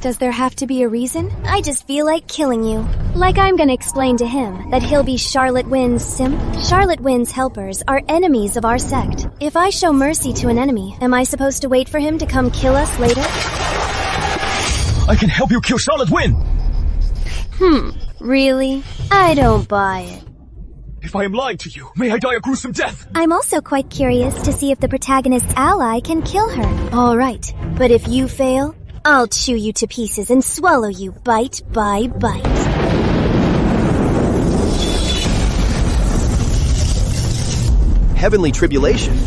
Does there have to be a reason? I just feel like killing you. Like I'm gonna explain to him that he'll be Charlotte Wynn's simp. Charlotte Wynn's helpers are enemies of our sect. If I show mercy to an enemy, am I supposed to wait for him to come kill us later? I can help you kill Charlotte Wynn! Really? I don't buy it. If I am lying to you, may I die a gruesome death! I'm also quite curious to see if the protagonist's ally can kill her. Alright, but if you fail, I'll chew you to pieces and swallow you bite by bite. Heavenly tribulation.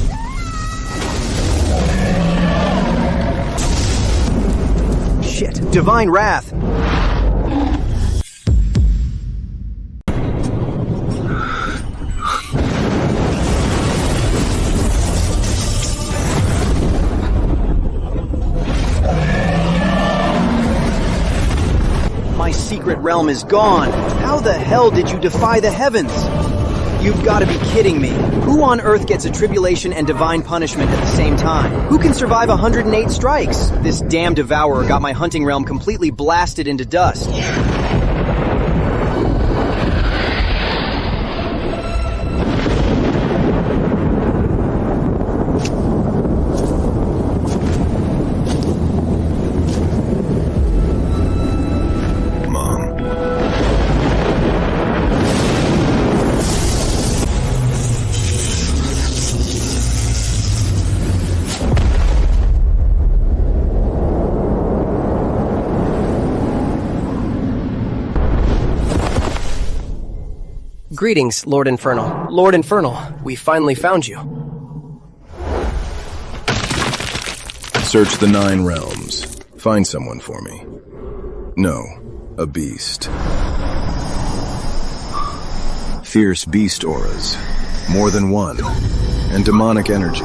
Shit. Divine wrath. My secret realm is gone. How the hell did you defy the heavens? You've got to be kidding me. Who on earth gets a tribulation and divine punishment at the same time? Who can survive 108 strikes? This damn devourer got my hunting realm completely blasted into dust. Greetings, Lord Infernal. Lord Infernal, we finally found you. Search the 9 realms. Find someone for me. No, a beast. Fierce beast auras. More than one. And demonic energy.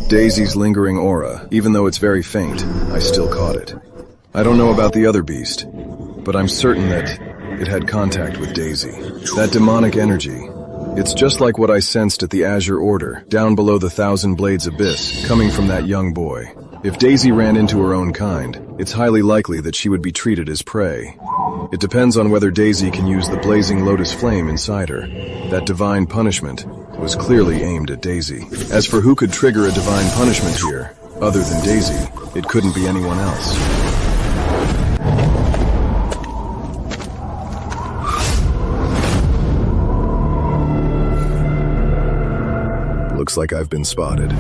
Daisy's lingering aura, even though it's very faint, I still caught it. I don't know about the other beast, but I'm certain that it had contact with Daisy. That demonic energy, it's just like what I sensed at the Azure Order, down below the Thousand Blades Abyss, coming from that young boy. If Daisy ran into her own kind, it's highly likely that she would be treated as prey. It depends on whether Daisy can use the blazing lotus flame inside her. That divine punishment was clearly aimed at Daisy. As for who could trigger a divine punishment here, other than Daisy, it couldn't be anyone else. Looks like I've been spotted.